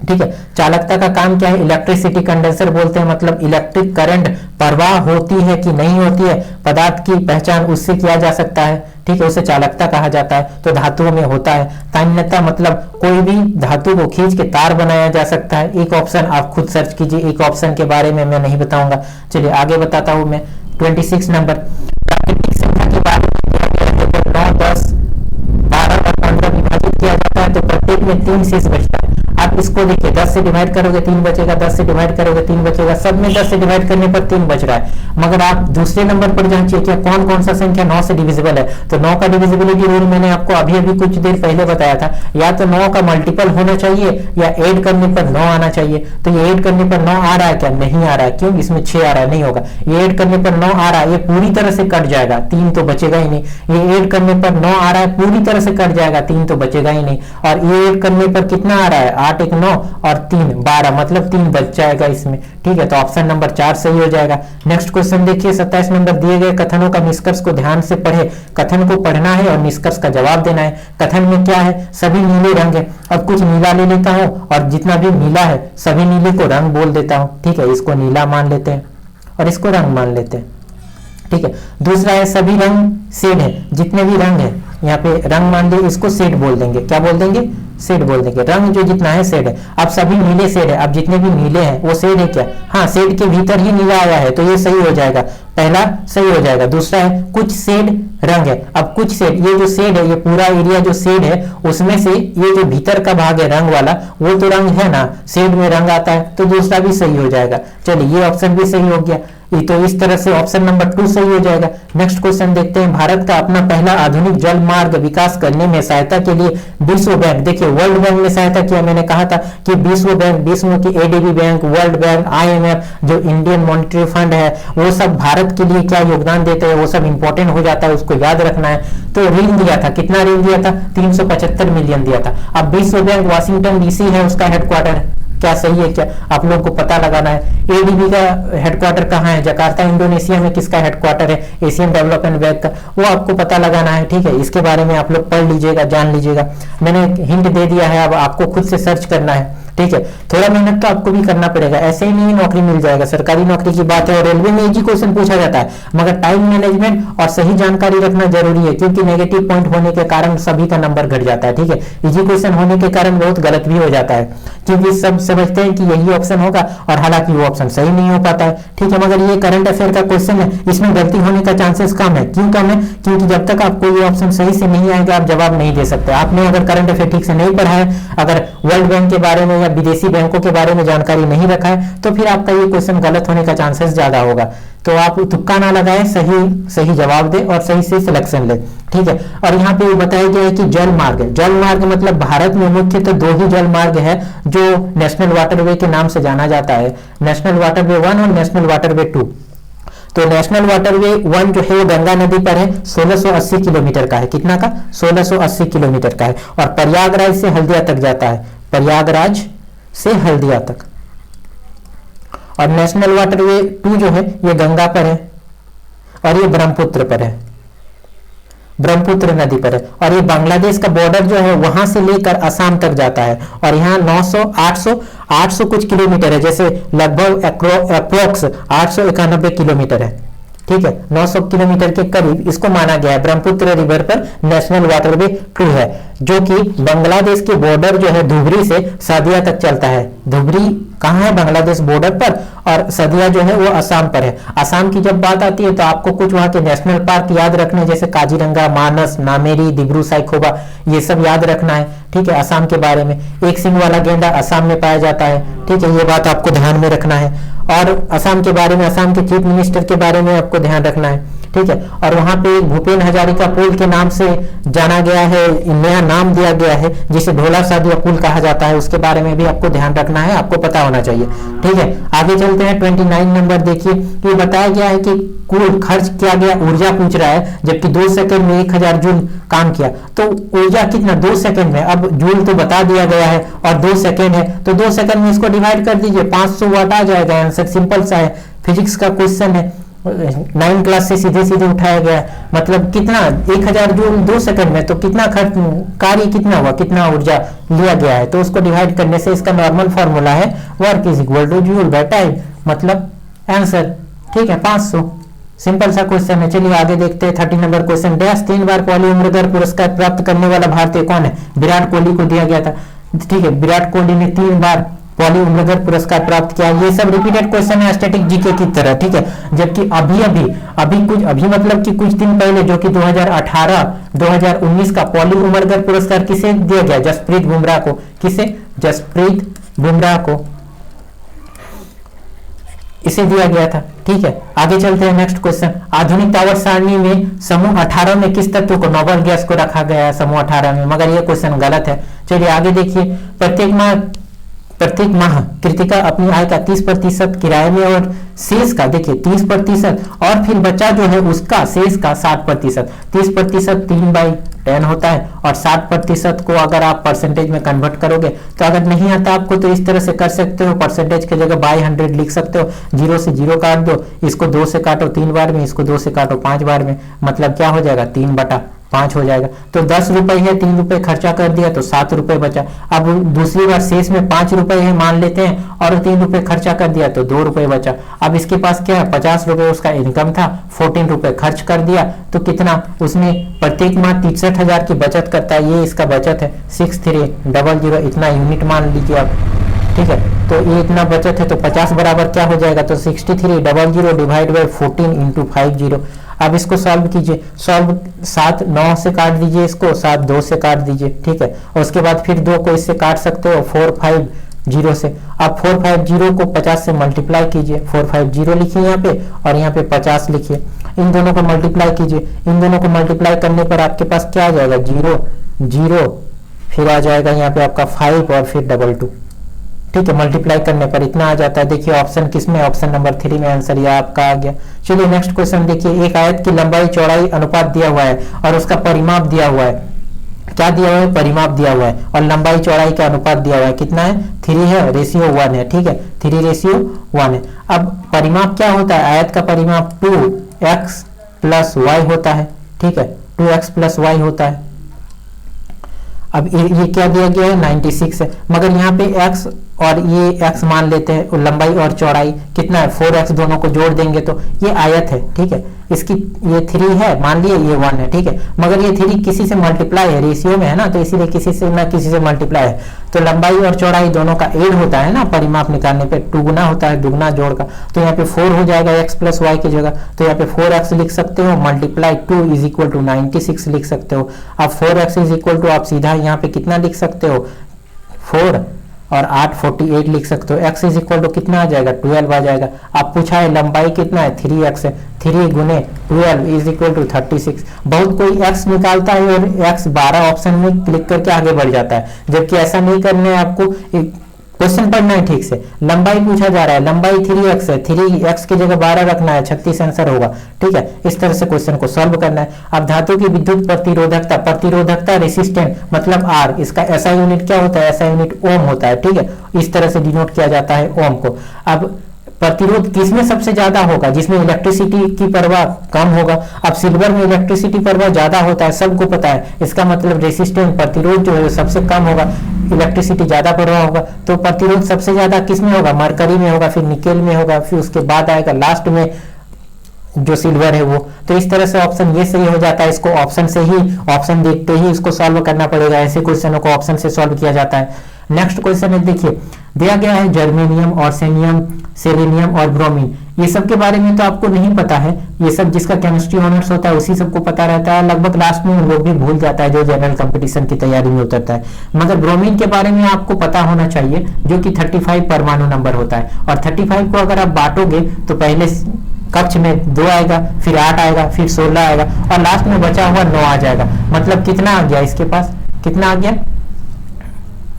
ठीक है। चालकता का काम क्या है? इलेक्ट्रिसिटी कंडेंसर बोलते हैं, मतलब इलेक्ट्रिक करंट प्रवाह होती है कि नहीं होती है, पदार्थ की पहचान उससे किया जा सकता है, ठीक है, उसे चालकता कहा जाता है। तो धातुओं में होता है। तन्यता मतलब कोई भी धातु को खींच के तार बनाया जा सकता है। एक ऑप्शन आप खुद सर्च कीजिए, एक ऑप्शन के बारे में मैं नहीं बताऊंगा। चलिए आगे बताता हूं मैं। 26 नंबर, प्राकृतिक संख्या के बारे में 9, 10, 12 और 15 विभाजित किया जाता है तो प्रत्येक में 3 शेष बचता है। आप इसको देखिए, 10 से डिवाइड करोगे 3 बचेगा, 10 से डिवाइड करोगे 3 बचेगा, सब में 10 से डिवाइड करने पर 3 बच रहा है। मगर आप दूसरे नंबर पर जांचिए क्या कौन कौन सा संख्या 9 से डिविजिबल है। तो 9 का डिविजिबिलिटी रूल मैंने आपको अभी अभी कुछ देर पहले बताया था, या तो 9 का मल्टीपल होना चाहिए या ऐड करने पर 9 आना चाहिए। तो ये ऐड करने पर 9 आ रहा है क्या? नहीं आ रहा है। क्यों? इसमें 6 आ रहा है, नहीं होगा। ये ऐड करने पर 9 आ रहा है, ये पूरी तरह से कट जाएगा, 3 तो बचेगा ही नहीं। ये ऐड करने पर 9 आ रहा है, पूरी तरह से कट जाएगा, 3 तो बचेगा ही नहीं। और ये ऐड करने पर कितना आ रहा है? 8 1 9 और 3 12, मतलब 3 बच जाएगा इसमें, ठीक है। तो ऑप्शन नंबर 4 सही हो जाएगा। नेक्स्ट क्वेश्चन देखिए, 27 नंबर, दिए गए कथनों का निष्कर्ष को ध्यान से पढ़े। कथन को पढ़ना है और निष्कर्ष का जवाब देना है। कथन में क्या है? सभी नीले रंग है। अब कुछ नीला ले लेता हूं और जितना भी नीला है सभी नीले को रंग बोल देता हूं, ठीक है। इसको नीला मान लेते हैं और इसको रंग मान लेते हैं, ठीक है। दूसरा है सभी रंग शेड है, जितने भी रंग है यहाँ पे रंग मान लिए, इसको शेड बोल देंगे। क्या बोल देंगे? शेड बोल देंगे। रंग जो जितना है शेड है। अब सभी नीले शेड है, अब जितने भी नीले हैं वो शेड है क्या? हाँ, शेड के भीतर ही नीला आया है तो ये सही हो जाएगा, पहला सही हो जाएगा। दूसरा है कुछ शेड रंग है। अब कुछ शेड, ये जो शेड है, ये पूरा एरिया जो शेड है उसमें से ये जो भीतर का भाग है रंग वाला, वो तो रंग है ना, शेड में रंग आता है, तो दूसरा भी सही हो जाएगा। चलिए ये ऑप्शन भी सही हो गया। तो इस तरह से ऑप्शन नंबर 2 सही हो जाएगा। नेक्स्ट क्वेश्चन देखते हैं, भारत का अपना पहला आधुनिक जल मार्ग विकास करने में सहायता के लिए विश्व बैंक, देखिए वर्ल्ड बैंक ने सहायता किया, मैंने कहा था कि विश्व बैंक, विश्व की ADB bank, world bank, IMF, जो इंडियन मॉनिटरी फंड है, वो सब भारत के लिए क्या योगदान देते हैं वो सब इंपॉर्टेंट हो जाता है, उसको याद रखना है। तो ऋण दिया था, कितना ऋण दिया था? 375 मिलियन दिया था। अब विश्व बैंक वाशिंगटन डीसी है उसका हेडक्वार्टर, क्या सही है क्या? आप लोगों को पता लगाना है। एडीबी का हेडक्वार्टर कहाँ है? जकार्ता इंडोनेशिया में। किसका हेडक्वार्टर है? एशियन डेवलपमेंट बैंक का, वो आपको पता लगाना है, ठीक है। इसके बारे में आप लोग पढ़ लीजिएगा, जान लीजिएगा, मैंने हिंट दे दिया है, अब आपको खुद से सर्च करना है, ठीक है। थोड़ा मेहनत तो आपको भी करना पड़ेगा, ऐसे ही नहीं नौकरी मिल जाएगा, सरकारी नौकरी की बात है। और रेलवे में इजी क्वेश्चन पूछा जाता है, मगर टाइम मैनेजमेंट और सही जानकारी रखना जरूरी है, क्योंकि नेगेटिव पॉइंट होने के कारण सभी का नंबर घट जाता है, ठीक है। इजी क्वेश्चन होने के कारण बहुत गलत भी हो जाता है, क्योंकि सब समझते हैं कि यही ऑप्शन होगा और हालांकि वो ऑप्शन सही नहीं हो पाता है, ठीक है। मगर ये करंट अफेयर का क्वेश्चन है, इसमें गलती होने का चांसेस कम है। क्यों कम है? क्योंकि जब तक आपको ये ऑप्शन सही से नहीं आएगा आप जवाब नहीं दे सकते। आपने अगर करंट अफेयर ठीक से नहीं पढ़ा है, अगर वर्ल्ड बैंक के बारे में या विदेशी बैंकों के बारे में जानकारी नहीं रखा है, तो फिर आपका ये क्वेश्चन गलत होने का चांसेस ज्यादा होगा। तो आप तुक्का ना लगाएं, सही सही जवाब दे और सही से सिलेक्शन ले, ठीक है। और यहाँ पे बताया गया है कि जल मार्ग, जल मार्ग मतलब भारत में मुख्यतः 2 ही जल मार्ग है जो नेशनल वाटरवे के नाम से जाना जाता है, नेशनल वाटरवे 1 और नेशनल वाटरवे 2। तो नेशनल वाटरवे 1 जो है वो गंगा नदी पर है, 1680 किलोमीटर का है। कितना का? 1680 किलोमीटर का है, और प्रयागराज से हल्दिया तक जाता है, प्रयागराज से हल्दिया तक। और नेशनल वाटरवे 2 जो है ये गंगा पर है और ये ब्रह्मपुत्र पर है, ब्रह्मपुत्र नदी पर है। और ये बांग्लादेश का बॉर्डर जो है वहां से लेकर असम तक जाता है, और यहाँ 900 800 कुछ किलोमीटर है, जैसे लगभग अप्रोक्स 891 किलोमीटर है, ठीक है। 900 किलोमीटर के करीब इसको माना गया है। ब्रह्मपुत्र रिवर पर नेशनल वाटरवे 2 है, जो कि बांग्लादेश के बॉर्डर जो है धुबरी से सदिया तक चलता है। धुबरी कहाँ है? बांग्लादेश बॉर्डर पर, और सदिया जो है वो असम पर है। असम की जब बात आती है तो आपको कुछ वहां के नेशनल पार्क याद रखने, जैसे काजीरंगा, मानस, नामेरी, दिब्रू साइखोवा, ये सब याद रखना है, ठीक है। असम के बारे में एक सिंह वाला गेंडा असम में पाया जाता है, ठीक है, ये बात आपको ध्यान में रखना है। और असम के बारे में, असम के चीफ मिनिस्टर के बारे में आपको ध्यान रखना है, ठीक है। और वहां पे भूपेन हजारिका पुल के नाम से जाना गया है, नया नाम दिया गया है जिसे ढोला सादिया पुल कहा जाता है, उसके बारे में भी आपको ध्यान रखना है, आपको पता होना चाहिए, ठीक है। आगे चलते हैं 29 नंबर देखिए, ये बताया गया है कि कुल खर्च किया गया ऊर्जा पूछ रहा है, जबकि 2 सेकंड में 1000 जूल काम किया, तो ऊर्जा कितना 2 सेकंड में? अब जूल तो बता दिया गया है और 2 सेकंड है, तो 2 सेकंड में इसको डिवाइड कर दीजिए, 500 वाट आ जाएगा आंसर। सिंपल सा है, फिजिक्स का क्वेश्चन है, 9 क्लास से सीधे सीधे उठाया गया। मतलब कितना 1000 जूल 2 सेकंड में, तो कितना खर्च, कार्य कितना हुआ, कितना ऊर्जा लिया गया है, तो उसको डिवाइड करने से इसका नॉर्मल फॉर्मूला है work is equal two joule by time, मतलब आंसर, ठीक है, 500। सिंपल सा क्वेश्चन है। चलिए आगे देखते हैं 30 नंबर क्वेश्चन। डैश 3 बार पॉली उम्रगर पुरस्कार प्राप्त करने वाला भारतीय कौन है? विराट कोहली को दिया गया था, ठीक है। विराट कोहली ने 3 बार पॉली उम्रगर पुरस्कार प्राप्त किया। ये सब रिपीटेड क्वेश्चन है स्टैटिक जीके की तरह, ठीक है। जबकि अभी मतलब कि कुछ दिन पहले, जो कि 2018-2019 का पॉली उम्रगर पुरस्कार किसे दिया गया? जसप्रीत बुमराह को। किसे? जसप्रीत बुमराह को इसे दिया गया था, ठीक है। आगे चलते हैं नेक्स्ट क्वेश्चन। आधुनिक पावर सारणी में समूह 18 में किस तत्व को, नोबल गैस को रखा गया है समूह 18 में, मगर यह क्वेश्चन गलत है। चलिए आगे देखिए। प्रत्येक माह कृतिका अपनी आय का 30% किराए में और शेष का, देखिए 30%, और फिर बचा जो है उसका शेष का 60%। 30% 3/10 होता है, और 60% को अगर आप परसेंटेज में कन्वर्ट करोगे, तो अगर नहीं आता आपको तो इस तरह से कर सकते हो, परसेंटेज की जगह बाय 100 लिख सकते हो। 0 से 0 काट दो, इसको 2 से काटो 3 बार में, इसको 2 से काटो 5 बार में, मतलब क्या हो जाएगा? 3/5 हो जाएगा। तो 10 रुपए है, 3 रुपए खर्चा कर दिया तो 7 रुपए बचा। अब दूसरी बार शेष में 5 रुपए है मान लेते हैं, और 3 रुपए खर्चा कर दिया तो 2 रुपए बचा। अब इसके पास क्या है? 50 रुपए उसका इनकम था, 14 रुपए खर्च कर दिया, तो कितना उसमें प्रत्येक माह 63,000 की बचत करता है। ये इसका बचत है 6300, इतना यूनिट मान लीजिए आप, ठीक है। तो ये इतना बचत है, तो 50 बराबर क्या हो जाएगा? तो 6300 डिवाइड बाई 14 इंटू 50। अब इसको सॉल्व कीजिए। सॉल्व 7 9 से काट दीजिए, इसको 7 2 से काट दीजिए, ठीक है। और उसके बाद फिर 2 को इससे काट सकते हो, 4 5 जीरो से। आप 450 को 50 से मल्टीप्लाई कीजिए, 450 लिखिए यहाँ पे और यहाँ पे 50 लिखिए, इन दोनों को मल्टीप्लाई कीजिए। इन दोनों को मल्टीप्लाई करने पर आपके पास क्या आ जाएगा, 0 0, फिर आ जाएगा यहाँ पे आपका 5 और फिर 22। ठीक है, मल्टीप्लाई करने पर इतना आ जाता है। देखिए ऑप्शन किसमें, ऑप्शन नंबर 3 में आंसर ये आपका आ गया। चलिए नेक्स्ट क्वेश्चन देखिए, एक आयत की लंबाई चौड़ाई अनुपात दिया हुआ है और उसका परिमाप दिया हुआ है। क्या दिया हुआ है, परिमाप दिया हुआ है और लंबाई चौड़ाई का अनुपात दिया हुआ है, कितना है, 3 है, रेशियो 1 है। ठीक है, 3 रेशियो 1 है। अब परिमाप क्या होता है, आयत का परिमाप 2x प्लस वाई होता है। ठीक है, 2x प्लस वाई होता है। अब ये क्या दिया गया है, 96 है, मगर यहाँ पे x और ये x मान लेते हैं, लंबाई और चौड़ाई कितना है, 4x, दोनों को जोड़ देंगे तो ये आयत है। ठीक है, इसकी ये 3 है, मान लिए ये 1 है। ठीक है, मगर ये 3 किसी से मल्टीप्लाई है, रेशियो में है ना, तो इसीलिए किसी से ना किसी से मल्टीप्लाई है, तो लंबाई और चौड़ाई दोनों का एड होता है ना, परिमाप निकालने पे 2 गुना होता है, दुगना जोड़ का, तो यहाँ पे 4 हो जाएगा x प्लस वाई की जगह, तो यहाँ पे 4x लिख सकते हो, मल्टीप्लाई 2 इज इक्वल टू 96 लिख सकते हो। अब 4x इज इक्वल टू आप सीधा यहाँ पे कितना लिख सकते हो, 4 और 8 48 लिख सकते हो। x इज इक्वल टू कितना आ जाएगा, 12 आ जाएगा। आप पूछा है लंबाई कितना है, 3x है, 3 गुने 12 इज इक्वल टू 36। बहुत कोई x निकालता है और x 12 ऑप्शन में क्लिक करके आगे बढ़ जाता है, जबकि ऐसा नहीं करना है आपको, क्वेश्चन पढ़ना है ठीक से। लंबाई पूछा जा रहा है, लंबाई 3x है, 3x की जगह 12 रखना है, 36 आंसर होगा। ठीक है, इस तरह से क्वेश्चन को सॉल्व करना है। अब धातु की विद्युत प्रतिरोधकता, प्रतिरोधकता रेसिस्टेंट मतलब R, इसका ऐसा यूनिट क्या होता है, ऐसा यूनिट ओम होता है। ठीक है, इस तरह से डिनोट किया जाता है ओम को। अब प्रतिरोध किसमें सबसे ज्यादा होगा, जिसमें इलेक्ट्रिसिटी की प्रवाह कम होगा। अब सिल्वर में इलेक्ट्रिसिटी प्रवाह ज्यादा होता है, सबको पता है, इसका मतलब रेसिस्टेंस प्रतिरोध जो है सबसे कम होगा, इलेक्ट्रिसिटी ज्यादा प्रवाह होगा। तो प्रतिरोध सबसे ज्यादा किसमें होगा, मरकरी में होगा, फिर निकेल में होगा, फिर उसके बाद आएगा लास्ट में जो सिल्वर है वो। तो इस तरह से ऑप्शन ये सही हो जाता है। इसको ऑप्शन से ही, ऑप्शन देखते ही इसको सॉल्व करना पड़ेगा, ऐसे क्वेश्चनों को ऑप्शन से सॉल्व किया जाता है। नेक्स्ट क्वेश्चन है, देखिए दिया गया है जर्मेनियम और सेलेनियम और ब्रोमीन, ये सब के बारे में तो आपको नहीं पता है, ये सब जिसका केमिस्ट्री ऑनर्स होता है उसी सबको पता रहता है, लगभग लास्ट में लोग भी भूल जाता है जो जनरल कंपटीशन की तैयारी में उतरता है। मगर ब्रोमीन के बारे में आपको पता होना चाहिए, जो कि 35 परमाणु नंबर होता है, और 35 को अगर आप बांटोगे तो पहले कक्ष में 2 आएगा, फिर 8 आएगा, फिर 16 आएगा और लास्ट में बचा हुआ 9 आ जाएगा। मतलब कितना आ गया इसके पास, कितना आ गया,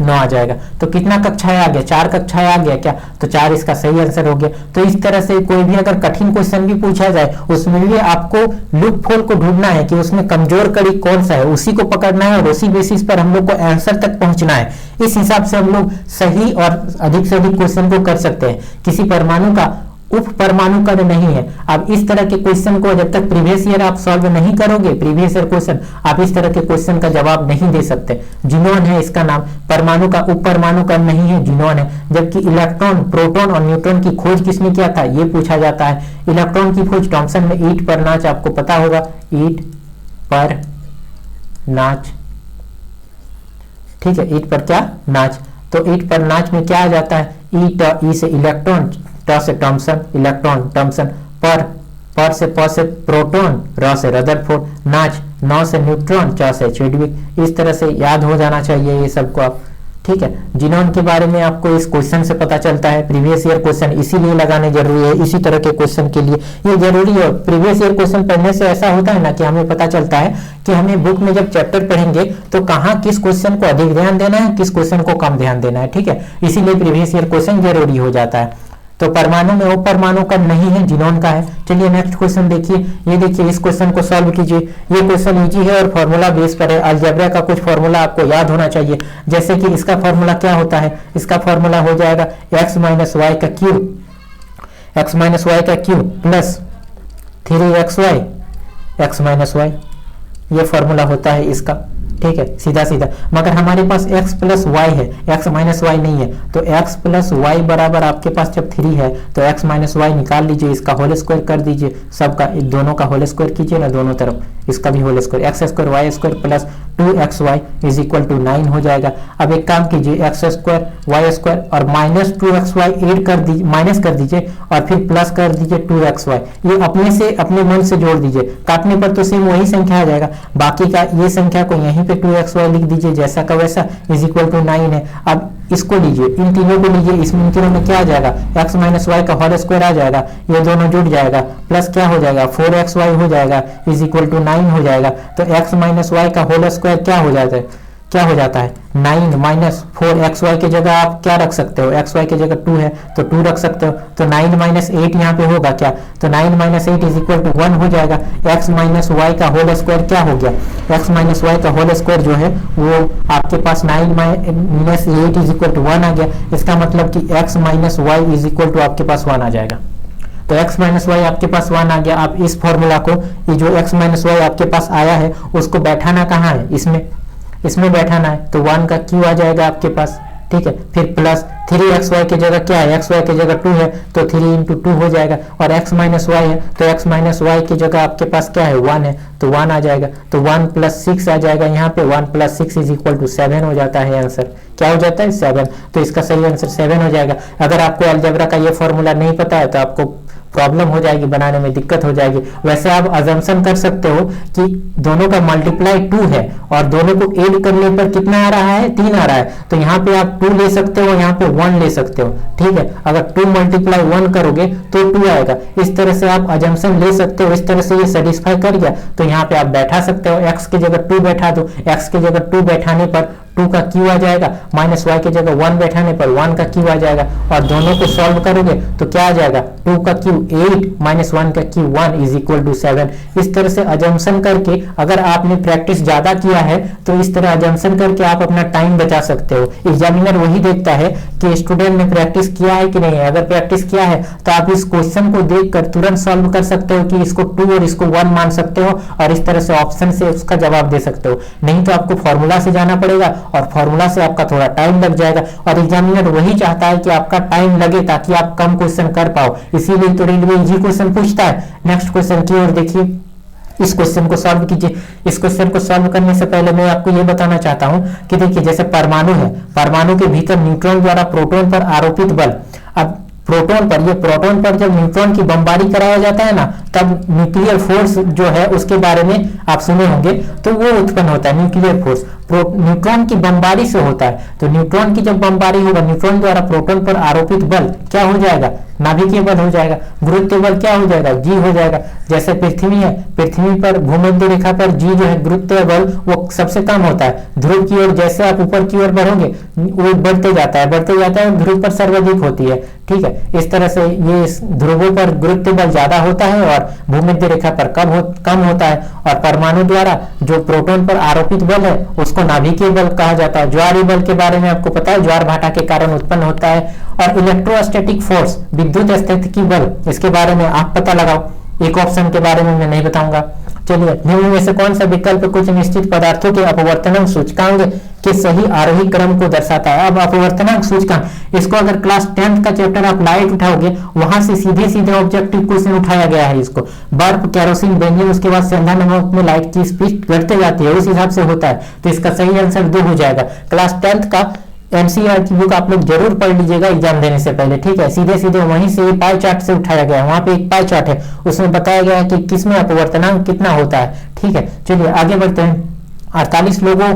9 आ जाएगा। तो कितना कक्षाएं आ गया, 4 कक्षाएं आ गया क्या, तो 4 इसका सही आंसर हो गया। तो इस तरह से कोई भी अगर कठिन क्वेश्चन भी पूछा जाए उसमें भी आपको लूप होल को ढूंढना है कि उसमें कमजोर कड़ी कौन सा है, उसी को पकड़ना है और उसी बेसिस पर हम लोग को आंसर तक पहुंचना है। इस हिसाब से हम लोग सही और अधिक से अधिक क्वेश्चन को कर सकते हैं। किसी परमाणु का उप परमाणु कण नहीं है। अब इस तरह के क्वेश्चन को जब तक प्रीवियस ईयर आप सॉल्व नहीं करोगे, प्रीवियस ईयर क्वेश्चन, आप इस तरह के क्वेश्चन का जवाब नहीं दे सकते। जिनोन है इसका नाम, परमाणु का उप परमाणु कण नहीं है, जिनोन है। जबकि इलेक्ट्रॉन, प्रोटॉन और न्यूट्रॉन की खोज किसने किया था, ये पूछा जाता है। इलेक्ट्रॉन की खोज थॉमसन में ईंट पर नाच, आपको पता होगा, ईंट पर नाच। ठीक है, ईंट पर क्या, नाच। तो ईंट पर नाच में क्या आ जाता है, ई से इलेक्ट्रॉन, ट से थॉमसन, इलेक्ट्रॉन थॉमसन, पर से प से प्रोटॉन, र से रदरफोर्ड, नाच, नौ से न्यूट्रॉन, च से चेडविक। इस तरह से याद हो जाना चाहिए ये सबको आप। ठीक है, जिनोन के बारे में आपको इस क्वेश्चन से पता चलता है। प्रीवियस ईयर क्वेश्चन इसीलिए लगाने जरूरी है, इसी तरह के क्वेश्चन के लिए ये जरूरी है। प्रीवियस ईयर क्वेश्चन पढ़ने से ऐसा होता है ना कि हमें पता चलता है कि हमें बुक में जब चैप्टर पढ़ेंगे तो कहाँ किस क्वेश्चन को अधिक ध्यान देना है, किस क्वेश्चन को कम ध्यान देना है। ठीक है, इसीलिए प्रीवियस ईयर क्वेश्चन जरूरी हो जाता है। तो परमाणु में उप परमाणु का नहीं है, जिनोन का है। चलिए नेक्स्ट क्वेश्चन देखिए, ये देखिए इस क्वेश्चन को सॉल्व कीजिए। ये क्वेश्चन इजी है और फॉर्मूला बेस पर है। अलजेब्रा का कुछ फॉर्मूला आपको याद होना चाहिए, जैसे कि इसका फॉर्मूला क्या होता है, इसका फॉर्मूला हो जाएगा x माइनस वाई का क्यूब, x माइनस वाई का cube plus 3xy x minus Y, ये फॉर्मूला होता है इसका। ठीक है, सीधा सीधा। मगर हमारे पास x प्लस वाई है, x माइनस वाई नहीं है, तो x प्लस वाई बराबर आपके पास जब 3 है तो x माइनस वाई निकाल लीजिए, इसका होल स्क्वायर कर दीजिए, सबका दोनों का होल स्क्वायर कीजिए ना दोनों तरफ, इसका भी whole square, X square Y square plus 2xy is equal to 9 हो जाएगा। अब एक काम कीजिए, एक्स स्क्वायर वाई स्क्वायर और माइनस 2xy ऐड कर दीजिए, माइनस कर दीजिए और फिर प्लस कर दीजिए 2xy। ये अपने से, अपने मन से जोड़ दीजिए, काटने पर तो सेम वही संख्या आ जाएगा। बाकी का ये संख्या को यहीं पे रिस्पेक्ट टू एक्स वाई लिख दीजिए जैसा का वैसा, इज इक्वल टू 9 है। अब इसको लीजिए, इन तीनों को लीजिए, इसमें इन तीनों में क्या आ जाएगा, एक्स माइनस वाई का होल स्क्वायर आ जाएगा, ये दोनों जुड़ जाएगा, प्लस क्या हो जाएगा 4xy हो जाएगा, इज इक्वल टू 9 हो जाएगा। तो x माइनस वाई का होल स्क्वायर क्या हो जाता है, 9 माइनस 4xy की जगह आप क्या रख सकते हो, xy की जगह 2 है तो 2 रख सकते हो, तो 9 माइनस 8 यहाँ पे होगा क्या, तो 9 माइनस 8 इज इक्वल टू 1 हो जाएगा। x माइनस वाई का होल स्क्वायर क्या हो गया, x माइनस वाई का होल स्क्वायर जो है वो आपके पास 9 माइनस 8 इज इक्वल टू 1 आ गया। इसका मतलब कि x minus Y is equal to आपके पास 1 आ जाएगा। तो x माइनस वाई आपके पास 1 आ गया। आप इस फॉर्मूला को, ये जो x माइनस वाई आपके पास आया है उसको बैठाना कहाँ है, इसमें बैठाना है, तो 1 का q आ जाएगा आपके पास, ठीक है। फिर प्लस 3xy की जगह क्या है, xy की जगह 2 है तो 3 इंटू 2 हो जाएगा, और x माइनस वाई है तो x माइनस वाई की जगह आपके पास क्या है 1 है तो 1 आ जाएगा, तो 1 प्लस 6 आ जाएगा यहाँ पे, 1 प्लस 6 इज इक्वल टू 7 हो जाता है आंसर। क्या हो जाता है 7, तो इसका सही आंसर 7 हो जाएगा। अगर आपको अलजेब्रा का ये फॉर्मूला नहीं पता है तो आपको प्रॉब्लम हो जाएगी, बनाने में दिक्कत हो जाएगी। वैसे आप अजम्पशन कर सकते हो कि दोनों का मल्टीप्लाई 2 है और दोनों को ऐड करने पर कितना आ रहा है, 3 आ रहा है, तो यहाँ पे आप 2 ले सकते हो, यहाँ पे 1 ले सकते हो, ठीक है। अगर 2 मल्टीप्लाई 1 करोगे तो 2 आएगा। इस तरह से आप अजम्पशन ले सकते हो। इस तरह से ये सेटिस्फाई कर गया तो यहाँ पे आप बैठा सकते हो, x की जगह 2 बैठा दो, x की जगह 2 बैठाने पर 2 का q आ जाएगा, माइनस वाई की जगह 1 बैठाने पर 1 का q आ जाएगा, और दोनों को सॉल्व करोगे तो क्या आ जाएगा, 2 का q 8 माइनस 1 का q 1 इज इक्वल टू 7। इस तरह से अजम्पशन करके, अगर आपने प्रैक्टिस ज्यादा किया है तो इस तरह अजम्पशन करके आप अपना टाइम बचा सकते हो। एग्जामिनर वही देखता है कि स्टूडेंट ने प्रैक्टिस किया है कि नहीं है। अगर प्रैक्टिस किया है तो आप इस क्वेश्चन को देखकर तुरंत सॉल्व कर सकते हो कि इसको 2 और इसको 1 मान सकते हो, और इस तरह से ऑप्शन से उसका जवाब दे सकते हो। नहीं तो आपको फॉर्मूला से जाना पड़ेगा और फॉर्मूला से आपका थोड़ा टाइम लग जाएगा, और एग्जामिनर वही चाहता है कि आपका टाइम लगे ताकि आप कम क्वेश्चन कर पाओ, इसीलिए तो रेलवे इजी क्वेश्चन पूछता है। नेक्स्ट क्वेश्चन की ओर देखिए, इस क्वेश्चन को सॉल्व कीजिए। इस क्वेश्चन को सॉल्व करने से पहले मैं आपको ये बताना चाहता हूं कि देखिए, जैसे परमाणु है, परमाणु के भीतर न्यूट्रॉन द्वारा प्रोटॉन पर आरोपित बल, अब प्रोटॉन पर जब न्यूट्रॉन की बमबारी कराया जाता है ना, तब न्यूक्लियर फोर्स जो है उसके बारे में आप सुने होंगे, तो वो उत्पन्न होता है न्यूक्लियर फोर्स न्यूट्रॉन की बमबारी से होता है। तो न्यूट्रॉन की जब बमबारी होगा, न्यूट्रॉन द्वारा प्रोटॉन पर आरोपित बल क्या हो जाएगा, नाभिकीय बल हो जाएगा। गुरुत्व बल क्या हो जाएगा, जी हो जाएगा। जैसे पृथ्वी है, पृथ्वी पर भूमध्य रेखा पर जी जो है गुरुत्व बल वो सबसे कम होता है। ध्रुव की ओर जैसे आप ऊपर की ओर बढ़ोगे वो बढ़ते जाता है और ध्रुव पर सर्वाधिक होती है, ठीक है। इस तरह से ये ध्रुवों पर गुरुत्व बल ज्यादा होता है और भूमध्य रेखा पर कम होता है। और परमाणु द्वारा जो प्रोटॉन पर आरोपित बल है उसको नाभिकीय बल कहा जाता है। ज्वारीय बल के बारे में आपको पता है, ज्वार भाटा के कारण उत्पन्न होता है। और इलेक्ट्रोस्टैटिक फोर्स, विद्युत स्थितिकी बल, इसके बारे में आप पता लगाओ। एक ऑप्शन के बारे में मैं नहीं बताऊंगा। चलिए, निम्न में से कौन सा विकल्प कुछ निश्चित पदार्थों के अपवर्तनांक सूचकांक के सही आरोही क्रम को दर्शाता है। अब अपवर्तनांक सूचकांक, इसको अगर क्लास 10th का चैप्टर आप लाइट उठाओगे, वहां से सीधे सीधे ऑब्जेक्टिव क्वेश्चन उठाया गया है। इसको बर्फ, केरोसिन, बेंजीन, उसके बाद सेंधा नमक में लाइट की स्पीड घटते जाती है, उस हिसाब से होता है। तो इसका सही आंसर 2 हो जाएगा। क्लास 10th का एनसीईआरटी की बुक आप लोग जरूर पढ़ लीजिएगा एग्जाम देने से पहले, ठीक है। सीधे सीधे वहीं से पाई चार्ट से उठाया गया है, वहां पे एक पाई चार्ट है, उसमें बताया गया है कि किसमें अपवर्तनांक कितना होता है, ठीक है। चलिए आगे बढ़ते हैं। 48 लोगों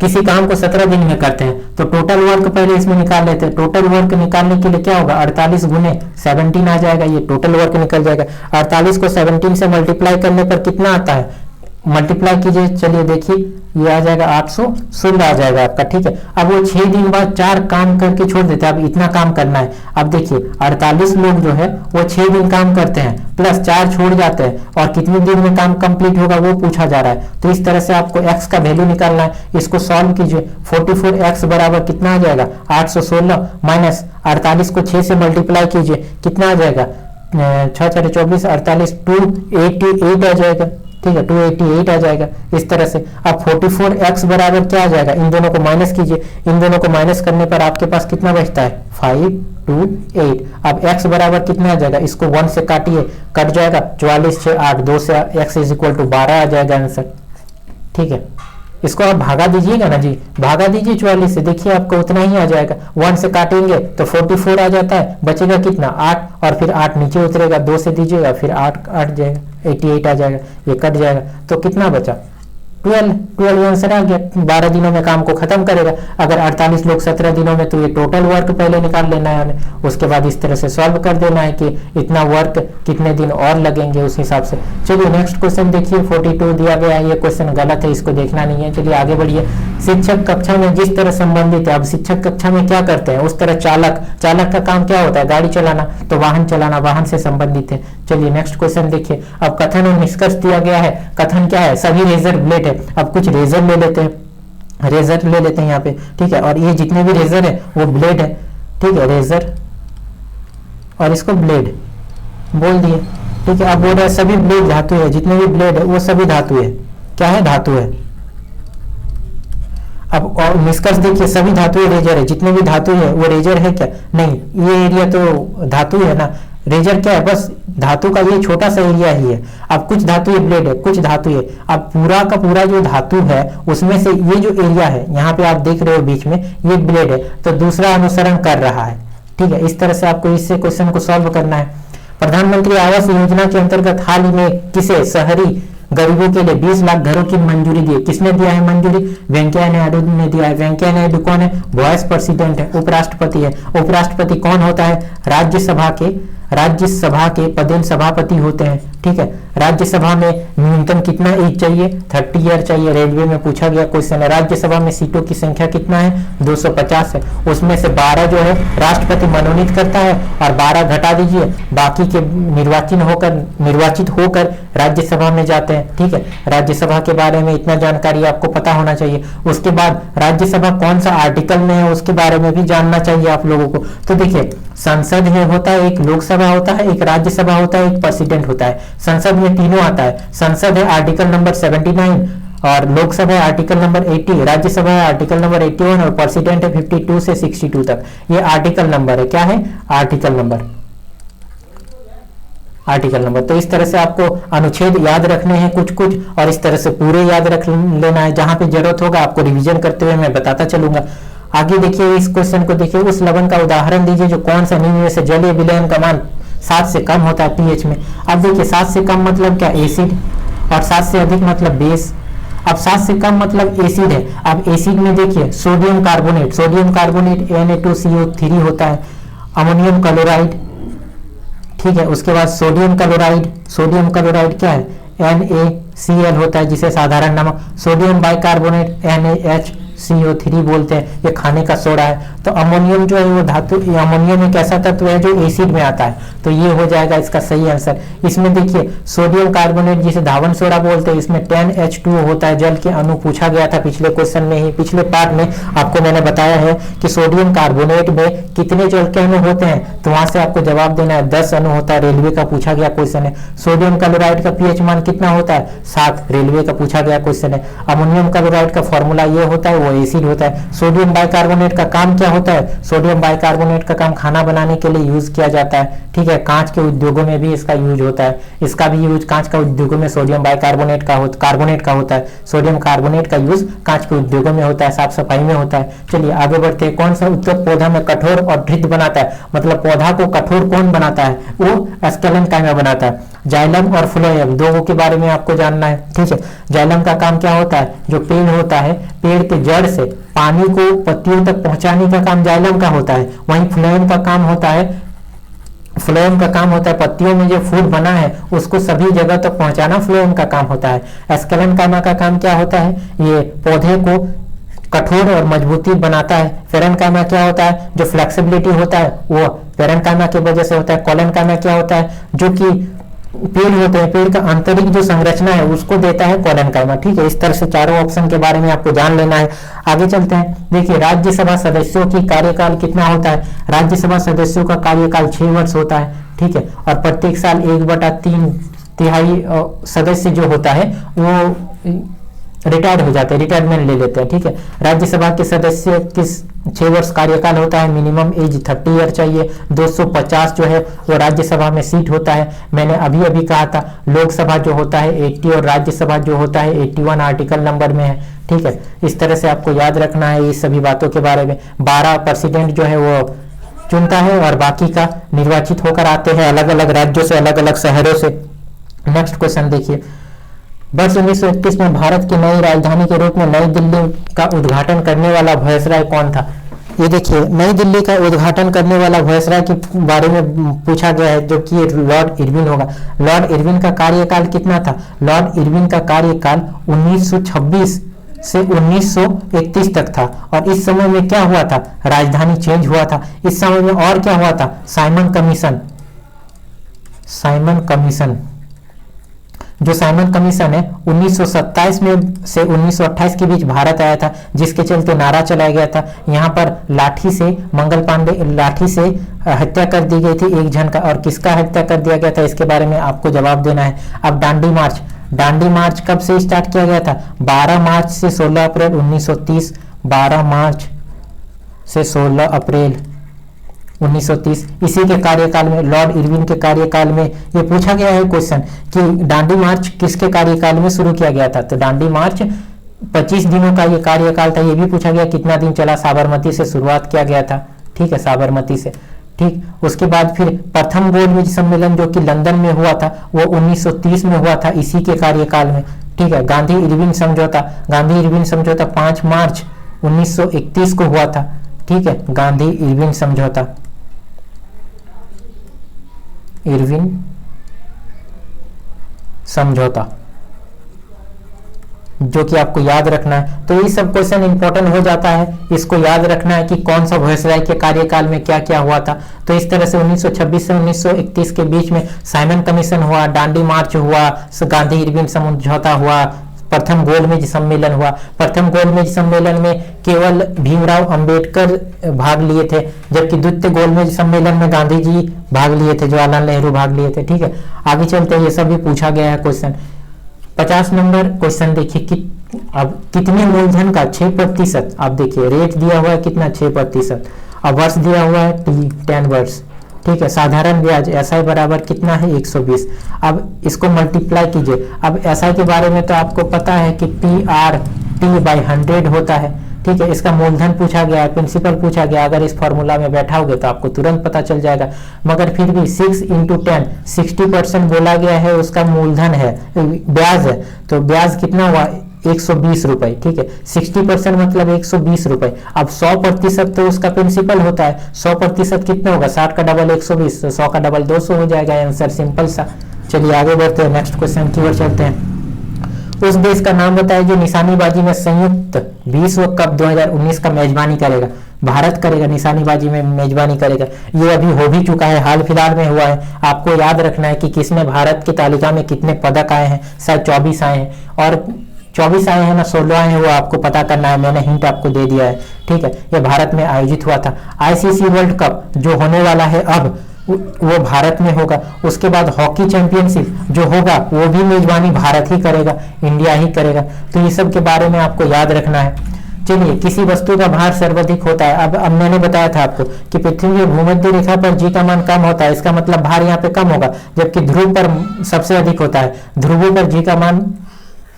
किसी काम को 17 दिन में करते हैं, तो टोटल वर्क पहले इसमें निकाल लेते हैं। टोटल वर्क निकालने के लिए क्या होगा, 48 गुने 17 आ जाएगा, ये टोटल वर्क निकल जाएगा। 48 को 17 से मल्टीप्लाई करने पर कितना आता है, मल्टीप्लाई कीजिए। चलिए देखिए, ये आ जाएगा 816 आ जाएगा आपका, ठीक है। अब वो 6 दिन बाद 4 काम करके छोड़ देते हैं, अब इतना काम करना है। अब देखिए 48 लोग जो है वो 6 दिन काम करते हैं प्लस 4 छोड़ जाते हैं, और कितने दिन में काम कंप्लीट होगा वो पूछा जा रहा है। तो इस तरह से आपको x का वैल्यू निकालना है। इसको सॉल्व कीजिए। 44x बराबर कितना आ जाएगा, 816 माइनस 48 को 6 से मल्टीप्लाई कीजिए, कितना आ जाएगा, 6 4 24, 48 288 आ जाएगा, ठीक है, 288 आ जाएगा। इस तरह से अब 44x बराबर क्या आ जाएगा, इन दोनों को माइनस कीजिए। इन दोनों को माइनस करने पर आपके पास कितना बचता है, 528। अब x बराबर कितना आ जाएगा, इसको 1 से काटिए, कट जाएगा 44 6 8, 2 से x इज इक्वल टू 12 आ जाएगा आंसर, ठीक है। इसको आप भागा दीजिएगा ना जी, भागा दीजिए 44 से, देखिए आपको उतना ही आ जाएगा। 1 से काटेंगे तो 44 आ जाता है, बचेगा कितना 8, और फिर 8 नीचे उतरेगा, 2 से दीजिएगा, फिर 8 जाएगा, 88 आ जाएगा, ये कट जाएगा, तो कितना बचा 12 आंसर आ गया। 12 दिनों में काम को खत्म करेगा। अगर 48 लोग 17 दिनों में, तो ये टोटल वर्क पहले निकाल लेना है हमें, उसके बाद इस तरह से सॉल्व कर देना है कि इतना वर्क कितने दिन और लगेंगे उस हिसाब से। चलिए नेक्स्ट क्वेश्चन देखिए, 42 दिया गया है, ये क्वेश्चन गलत है, इसको देखना नहीं है। चलिए आगे बढ़िए। शिक्षक कक्षा में जिस तरह संबंधित है, अब शिक्षक कक्षा में क्या करते हैं उस तरह चालक का काम क्या होता है, गाड़ी चलाना, तो वाहन चलाना वाहन से संबंधित है। चलिए नेक्स्ट क्वेश्चन देखिए। अब कथन और निष्कर्ष दिया गया है। कथन क्या है, सभी रेजर ब्लेड है। अब कुछ रेजर ले लेते हैं, रेजर ले लेते हैं यहाँ पे, ठीक है, और ये जितने भी रेजर है वो ब्लेड है, ठीक है, रेजर और इसको ब्लेड बोल दिए, ठीक है। अब बोल रहा है सभी ब्लेड धातु है, जितने भी ब्लेड है वो सभी धातु है, क्या है, धातु है। अब और निष्कर्ष देखिए, सभी धातु रेजर है, जितने भी धातु है वो रेजर है क्या, नहीं, ये एरिया तो धातु है ना, रेजर क्या है, बस धातु का ये छोटा सा एरिया ही है। अब कुछ धातु ये ब्लेड है, कुछ धातु है, अब पूरा का पूरा जो धातु है उसमें से ये जो एरिया है यहाँ पे आप देख रहे हो बीच में ये ब्लेड है, तो दूसरा अनुसरण कर रहा है, ठीक है। इस तरह से आपको इससे क्वेश्चन को सॉल्व करना है। प्रधानमंत्री आवास योजना के अंतर्गत हाल ही में किसे शहरी गरीबों के लिए 20 लाख घरों की मंजूरी दी है, किसने दिया है मंजूरी, वेंकैया नायडू ने दिया है। वेंकैया नायडू कौन है, वाइस प्रेसिडेंट है, उपराष्ट्रपति है। उपराष्ट्रपति कौन होता है, राज्यसभा के पदेन सभापति होते हैं, ठीक है। राज्यसभा में न्यूनतम कितना एज चाहिए, 30 ईयर चाहिए। रेलवे में पूछा गया क्वेश्चन है। राज्यसभा में सीटों की संख्या कितना है, 250 है। उसमें से 12 जो है राष्ट्रपति मनोनीत करता है और 12 घटा दीजिए, बाकी के निर्वाचित होकर राज्यसभा में जाते हैं, ठीक है। राज्यसभा के बारे में इतना जानकारी आपको पता होना चाहिए। उसके बाद राज्यसभा कौन सा आर्टिकल में है उसके बारे में भी जानना चाहिए आप लोगों को। तो देखिए संसद है होता है, एक लोकसभा होता है, एक राज्यसभा होता है, एक प्रेसिडेंट होता है। संसद में तीनों आता है। संसद है आर्टिकल नंबर 79 और लोकसभा है आर्टिकल नंबर 80, राज्यसभा है आर्टिकल नंबर 81 और प्रेसिडेंट है 52 से 62 तक। ये आर्टिकल नंबर है, क्या है, आर्टिकल नंबर। तो इस तरह से आपको अनुच्छेद याद रखने हैं कुछ कुछ, और इस तरह से पूरे याद रख लेना है। जहां पे जरूरत होगा आपको रिवीजन करते हुए मैं बताता चलूंगा। आगे देखिए, इस क्वेश्चन को देखिए, उस लवण का उदाहरण दीजिए जो कौन सा निम्न में से जलीय विलयन का मान 7 से कम होता है पीएच में। अब देखिए 7 से कम मतलब क्या, एसिड, और 7 से अधिक मतलब बेस। अब 7 से कम मतलब एसिड है। अब एसिड में देखिए सोडियम कार्बोनेट Na2CO3 होता है, अमोनियम क्लोराइड, ठीक है। उसके बाद सोडियम क्लोराइड क्या है, NaCl होता है जिसे साधारण नमक। सोडियम बाइकार्बोनेट NaHCO3 बोलते हैं, ये खाने का सोडा है। तो अमोनियम जो है वो धातु, अमोनियम एक ऐसा तत्व है जो एसिड में आता है, तो ये हो जाएगा इसका सही आंसर। इसमें देखिए सोडियम कार्बोनेट जिसे धावन सोडा बोलते हैं, इसमें 10H2O होता है, जल के अणु पूछा गया था पिछले क्वेश्चन में ही, पिछले पार्ट में आपको मैंने बताया है कि सोडियम कार्बोनेट में कितने जल के अणु होते हैं, तो वहां से आपको जवाब देना है 10 अणु होता है। रेलवे का पूछा गया क्वेश्चन है। सोडियम क्लोराइड का पीएच मान कितना होता है, 7, रेलवे का पूछा गया क्वेश्चन है। अमोनियम क्लोराइड का फॉर्मूला ये होता है, वो एसिड होता है। सोडियम बाइकार्बोनेट का काम क्या होता है, सोडियम बाइकार्बोनेट का काम खाना बनाने के लिए यूज किया जाता है, ठीक है। कांच के उद्योगों में भी इसका यूज होता है, इसका भी यूज कांच का उद्योगों में सोडियम बाइकार्बोनेट का होता है। सोडियम कार्बोनेट का यूज कांच के उद्योगों में होता है, साफ सफाई में होता है। चलिए आगे बढ़ते हैं। कौन सा उत्तक पौधा में कठोर और दृढ़ बनाता है, मतलब पौधा को कठोर कौन बनाता है, वो स्केलेंकाइमा बनाता है। जाइलम और फ्लोएम दोनों के बारे में आपको जानना है, ठीक है। जाइलम का काम क्या होता है, जो पेड़ होता है, पेड़ के जड़ से पानी को पत्तियों तक पहुंचाने का काम जाइलम का होता है। वहीं फ्लोएम का काम होता है पत्तियों में जो फूड बना है उसको सभी जगह तक पहुंचाना, फ्लोएम का काम होता है। स्केलेंकाइमा का काम क्या होता है, ये पौधे को कठोर और मजबूती बनाता है। पेरेन्काइमा क्या होता है, जो फ्लेक्सिबिलिटी होता है वो पेरेन्काइमा की वजह से होता है। कोलेन्काइमा क्या होता है, जो कि पेड़ होते हैं, पेड़ का आंतरिक जो संरचना है उसको देता है कोलेन्काइमा, ठीक है। इस तरह से चारों ऑप्शन के बारे में आपको जान लेना है। आगे चलते हैं। देखिए राज्यसभा सदस्यों की कार्यकाल कितना होता है, राज्यसभा सदस्यों का कार्यकाल 6 वर्ष होता है, ठीक है। और प्रत्येक साल 1/3 सदस्य जो होता है वो रिटायर्ड हो जाते हैं, रिटायरमेंट ले लेते हैं, ठीक है। राज्यसभा के सदस्य किस 6 वर्ष कार्यकाल होता है, मिनिमम एज 30 ईयर चाहिए। 250 जो है वो राज्यसभा में सीट होता है। मैंने अभी अभी कहा था लोकसभा जो होता है 80 और राज्यसभा जो होता है 81 आर्टिकल नंबर में है, ठीक है। इस तरह से आपको याद रखना है इस सभी बातों के बारे में। 12 प्रेसिडेंट जो है वो चुनता है और बाकी का निर्वाचित होकर आते हैं अलग अलग राज्यों से, अलग अलग शहरों से। नेक्स्ट क्वेश्चन देखिए, वर्ष 1931 में भारत की नई राजधानी के रूप में नई दिल्ली का उद्घाटन करने वाला वायसराय कौन था? ये देखिए, नई दिल्ली का उद्घाटन करने वाला वायसराय के बारे में पूछा गया है, जो कि लॉर्ड इरविन होगा। लॉर्ड इरविन का कार्यकाल कितना था? लॉर्ड इरविन का कार्यकाल 1926 से 1931 तक था। और इस समय में क्या हुआ था? राजधानी चेंज हुआ था। इस समय में और क्या हुआ था? Simon commission. साइमन कमीशन, जो साइमन कमीशन है 1927 में से 1928 के बीच भारत आया था, जिसके चलते नारा चलाया गया था। यहाँ पर लाठी से मंगल पांडे लाठी से हत्या कर दी गई थी एक जन का। और किसका हत्या कर दिया गया था, इसके बारे में आपको जवाब देना है। अब दांडी मार्च, दांडी मार्च कब से स्टार्ट किया गया था? 12 मार्च से 16 अप्रैल 1930। 12 मार्च से 16 अप्रैल 1930। इसी के कार्यकाल में, लॉर्ड इरविन के कार्यकाल में ये पूछा गया है क्वेश्चन कि दांडी मार्च किसके कार्यकाल में शुरू किया गया था? तो दांडी मार्च 25 दिनों का ये कार्यकाल था। ये भी पूछा गया कितना दिन चला? साबरमती से शुरुआत किया गया था, ठीक है, साबरमती से। ठीक, उसके बाद फिर प्रथम गोलमेज सम्मेलन जो कि लंदन में हुआ था, वो 1930 में हुआ था, इसी के कार्यकाल में। ठीक है, गांधी इरविन समझौता, गांधी इरविन समझौता 5 मार्च 1931 को हुआ था। ठीक है, गांधी इरविन समझौता, इरविन समझौता, जो कि आपको याद रखना है। तो ये सब क्वेश्चन इंपॉर्टेंट हो जाता है, इसको याद रखना है कि कौन सा वायसराय के कार्यकाल में क्या क्या हुआ था। तो इस तरह से 1926 से 1931 के बीच में साइमन कमीशन हुआ, दांडी मार्च हुआ, गांधी इरविन समझौता हुआ, प्रथम गोलमेज सम्मेलन हुआ। प्रथम गोलमेज सम्मेलन में केवल भीमराव अंबेडकर भाग लिए थे, जबकि द्वितीय गोलमेज सम्मेलन में गांधी जी भाग लिए थे, जवाहरलाल नेहरू भाग लिए थे। ठीक है, आगे चलते हैं, ये सब भी पूछा गया है क्वेश्चन। 50 नंबर क्वेश्चन देखिए कि अब कितने मूलधन का 6%, आप देखिए रेट दिया हुआ है कितना, 6%। अब वर्ष दिया हुआ है 10 वर्ष। ठीक है, साधारण ब्याज एसआई बराबर कितना है? 120। अब इसको मल्टीप्लाई कीजिए। अब एसआई के बारे में तो आपको पता है कि TRT/100 होता है। ठीक है, इसका मूलधन पूछा गया है, प्रिंसिपल पूछा गया। अगर इस फॉर्मूला में बैठाओगे तो आपको तुरंत पता चल जाएगा, मगर फिर भी 6 × 10 60% बोला गया है, उसका मूलधन है, ब्याज है। तो ब्याज कितना हुआ? 120 रुपए। ठीक है, 60% मतलब 120 रुपए। अब 100% तो उसका प्रिंसिपल होता है, 100% कितना होगा? 60 का डबल 120, तो 100 का डबल 200 हो जाएगा आंसर, सिंपल सा। चलिए आगे बढ़ते हैं, नेक्स्ट क्वेश्चन की ओर चलते हैं। उस देश का नाम बताइए जो निशानेबाजी में संयुक्त विश्व कप 2019 का मेजबानी करेगा। भारत करेगा, निशानेबाजी में मेजबानी करेगा। ये अभी हो भी चुका है, हाल फिलहाल में हुआ है। आपको याद रखना है कि किसमें भारत की तालिका में कितने पदक आए हैं, शायद 24 आए हैं, और 24 आए हैं ना 16 आए हैं, वो आपको पता करना है, मैंने हिंट आपको दे दिया है। ठीक है, ये भारत में आयोजित हुआ था। आईसीसी वर्ल्ड कप जो होने वाला है अब, वो भारत में होगा। उसके बाद हॉकी चैंपियनशिप जो होगा वो भी मेजबानी भारत ही करेगा, इंडिया ही करेगा। तो ये सब के बारे में आपको याद रखना है। चलिए, किसी वस्तु का भार सर्वाधिक होता है। अब मैंने बताया था आपको कि पृथ्वी की भूमध्य रेखा पर जी का मान कम होता है, इसका मतलब भार यहाँ पे कम होगा, जबकि ध्रुव पर सबसे अधिक होता है। ध्रुवों पर जी का मान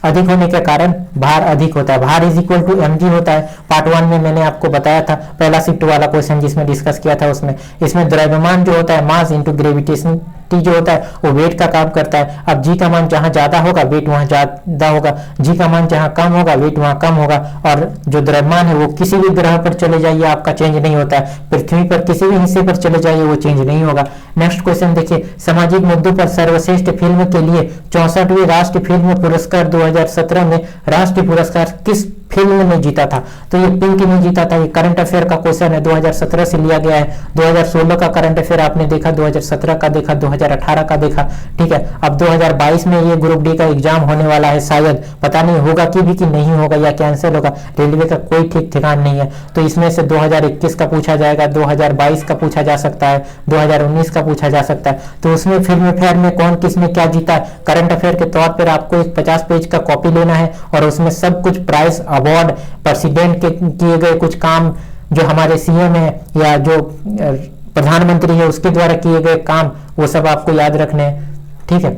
अधिक होने के कारण भार अधिक होता है। भार = mg होता है। पार्ट 1 में मैंने आपको बताया था, पहला शिफ्ट वाला क्वेश्चन जिसमें डिस्कस किया था उसमें। इसमें द्रव्यमान जो होता है, मास × ग्रेविटेशन जो होता है, वो वेट का काम करता है। अब जी का मान जहां ज्यादा होगा वेट वहां ज्यादा होगा, जी का मान जहां कम होगा वेट वहां कम होगा। और जो द्रव्यमान है वो किसी भी ग्रह पर चले जाइए आपका चेंज नहीं होता है, पृथ्वी पर किसी भी हिस्से पर चले जाइए वो चेंज नहीं होगा। नेक्स्ट क्वेश्चन देखिए, सामाजिक मुद्दों पर सर्वश्रेष्ठ फिल्म के लिए 64वें राष्ट्रीय फिल्म पुरस्कार 2017 में राष्ट्रीय पुरस्कार किस फिल्म ने जीता था? तो ये पिंक ने जीता था। ये करंट अफेयर का क्वेश्चन है, 2017 से लिया गया है। 2016 का करंट अफेयर आपने देखा, 2017 का देखा, 2018 का देखा। ठीक है, अब 2022 में ये ग्रुप डी का एग्जाम होने वाला है, शायद पता नहीं होगा कि भी कि नहीं होगा या कैंसिल होगा, रेलवे का कोई ठीक ठिकाना नहीं है। तो इसमें से 2021 का पूछा जाएगा, 2022 का पूछा जा सकता है, 2019 का पूछा जा सकता है। तो उसमें फिल्म फेयर में कौन किसने क्या जीता है, करंट अफेयर के तौर पर आपको एक 50 पेज का कॉपी लेना है, और उसमें सब कुछ प्राइस, अवार्ड, प्रेसिडेंट के किए गए कुछ काम, जो हमारे सीएम है या जो प्रधानमंत्री है उसके द्वारा किए गए काम, वो सब आपको याद रखने हैं। ठीक है,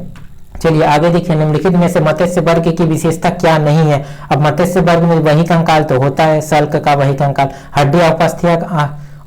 चलिए आगे देखिए, निम्नलिखित में से मत्स्य वर्ग की विशेषता क्या नहीं है? अब मत्स्य वर्ग में वही कंकाल तो होता है, सल्क का वही कंकाल, हड्डी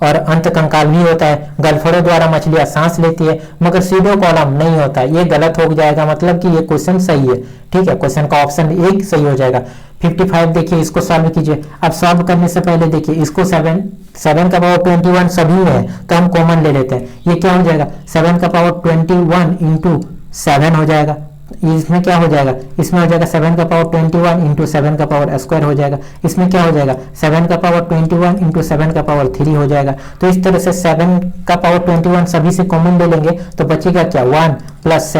और अंत कंकाल भी होता है। गलफड़ों द्वारा मछलियां सांस लेती है मगर सीडो कॉलम नहीं होता, ये गलत हो जाएगा, मतलब कि ये क्वेश्चन सही है। ठीक है, क्वेश्चन का ऑप्शन 1 सही हो जाएगा। 55 देखिए, इसको सॉल्व कीजिए। अब सॉल्व करने से पहले देखिए, इसको 7 का पावर 21 सभी में है तो हम कॉमन ले लेते हैं। ये क्या हो जाएगा, 7 का पावर 21 इंटू 7 हो जाएगा। इसमें क्या हो जाएगा, इसमें हो जाएगा 7 का पावर 21 इंटू 7 का पावर स्क्वायर हो जाएगा। इसमें क्या हो जाएगा, 7 का पावर 21 इंटू 7 का पावर 3 हो जाएगा। तो इस तरह से 7 का पावर 21 सभी से कॉमन ले लेंगे तो बचेगा क्या, 1 प्लस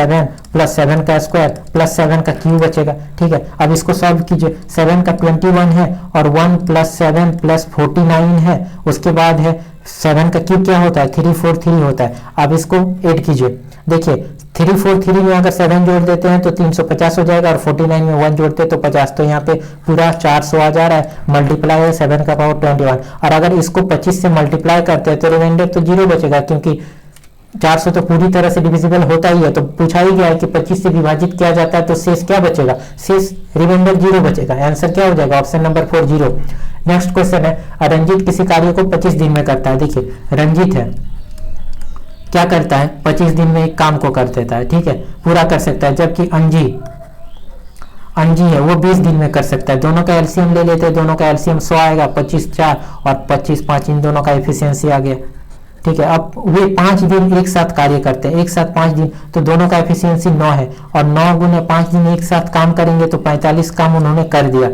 7 का स्क्वायर प्लस 7 का क्यूब बचेगा। ठीक है, अब इसको सॉल्व कीजिए। 7 का 21 है और 1 प्लस 7 प्लस 49 है। उसके बाद है 7 का क्यूब क्या होता है, 343 होता है। अब इसको ऐड कीजिए। देखिए 343 में अगर 7 जोड़ देते हैं तो 350 हो जाएगा और 49 में 1 जोड़ते हैं तो 50। तो यहाँ पे पूरा 400 आ जा रहा है। मल्टीप्लाई है 7 का पावर 21 और अगर इसको 25 से मल्टीप्लाई करते हैं तो रिमाइंडर तो 0 बचेगा, क्योंकि 400 तो पूरी तरह से डिविजिबल होता ही है। तो पूछा ही गया है कि 25 से विभाजित किया जाता है तो शेष क्या बचेगा, शेष रिमाइंडर 0 बचेगा। आंसर क्या हो जाएगा, ऑप्शन नंबर 4 0। नेक्स्ट क्वेश्चन है, रंजीत किसी कार्य को 25 दिन में करता है। देखिए रंजीत है, क्या करता है, 25 दिन में एक काम को कर देता है। ठीक है, पूरा कर सकता है। जबकि अंजी है वो 20 दिन में कर सकता है। दोनों का एलसीएम ले लेते हैं, दोनों का एलसीएम 100 आएगा, 25 4 और 25 5, इन दोनों का एफिशिएंसी आ गया। ठीक है, अब वे 5 दिन एक साथ कार्य करते हैं, एक साथ 5 दिन, तो दोनों का एफिशिएंसी 9 है और 9 गुने 5 दिन एक साथ काम करेंगे तो 45 काम उन्होंने कर दिया।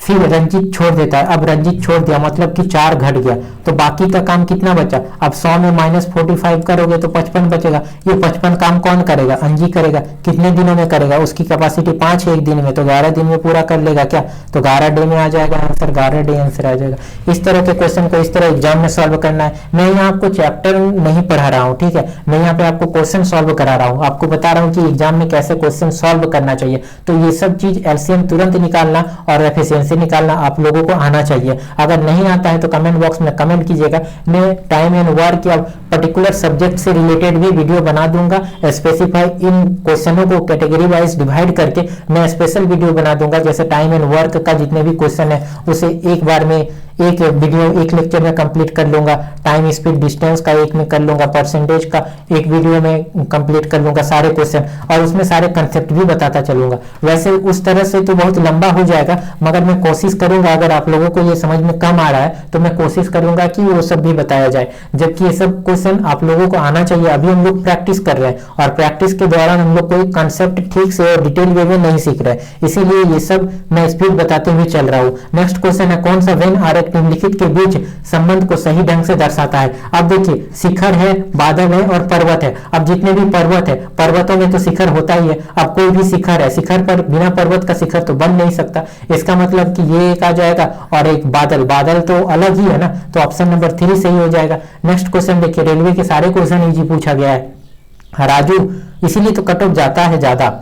फिर रंजीत छोड़ देता है। अब रंजीत छोड़ दिया मतलब कि 4 घट गया, तो बाकी का काम कितना बचा। अब 100 में -45 करोगे तो 55 बचेगा। ये 55 काम कौन करेगा, अंजी करेगा। कितने दिनों में करेगा, उसकी कैपेसिटी 5 है एक दिन में, तो 11 दिन में पूरा कर लेगा क्या, तो 11 डे में आ जाएगा आंसर, 11 डे आंसर आ जाएगा। इस तरह के क्वेश्चन को इस तरह एग्जाम में सॉल्व करना है। मैं यहाँ आपको चैप्टर नहीं पढ़ा रहा हूँ, ठीक है, मैं यहाँ पे आपको क्वेश्चन सॉल्व करा रहा हूँ, आपको बता रहा हूँ कि एग्जाम में कैसे क्वेश्चन सॉल्व करना चाहिए। तो ये सब चीज एलसीएम तुरंत निकालना और एफिशिएंसी निकालना आप लोगों को आना चाहिए। अगर नहीं आता है तो कमेंट बॉक्स में कमेंट कीजिएगा। मैं टाइम एंड वर्क या पर्टिकुलर सब्जेक्ट से रिलेटेड भी वीडियो बना दूंगा। स्पेसिफाई इन क्वेश्चनों को कैटेगरी वाइज डिवाइड करके मैं स्पेशल वीडियो बना दूंगा। जैसे टाइम एंड वर्क का जितने भी क्वेश्चन है उसे एक बार में एक वीडियो एक लेक्चर में कंप्लीट कर लूंगा। टाइम स्पीड डिस्टेंस का एक में कर लूंगा, परसेंटेज का एक वीडियो में कंप्लीट कर लूंगा सारे क्वेश्चन, और उसमें सारे कंसेप्ट भी बताता चलूंगा। वैसे उस तरह से तो बहुत लंबा हो जाएगा, मगर मैं कोशिश करूंगा अगर आप लोगों को ये समझ में कम आ रहा है तो मैं कोशिश करूंगा कि वो सब भी बताया जाए। जबकि ये सब क्वेश्चन आप लोगों को आना चाहिए। अभी हम लोग प्रैक्टिस कर रहे हैं और प्रैक्टिस के दौरान हम लोग कोई कंसेप्ट ठीक से और डिटेल वे में नहीं सीख रहे, इसीलिए ये सब मैं स्पीड बताते हुए चल रहा हूँ। नेक्स्ट क्वेश्चन है, कौन सा वेन आरेख निम्नलिखित के बीच संबंध को सही ढंग से दर्शाता है। अब देखिए शिखर है, बादल है और पर्वत है। अब जितने भी पर्वत है, पर्वतों में तो शिखर होता ही है। अब कोई भी शिखर है, शिखर पर बिना पर्वत का शिखर तो बन नहीं सकता। इसका मतलब कि ये एक आ जाएगा और एक बादल, बादल तो अलग ही है ना, तो ऑप्शन नंबर 3 सही हो जाएगा। नेक्स्ट क्वेश्चन देखिए, रेलवे के सारे क्वेश्चन इजी पूछा गया है। राजू, इसीलिए तो कट ऑफ जाता है ज्यादा।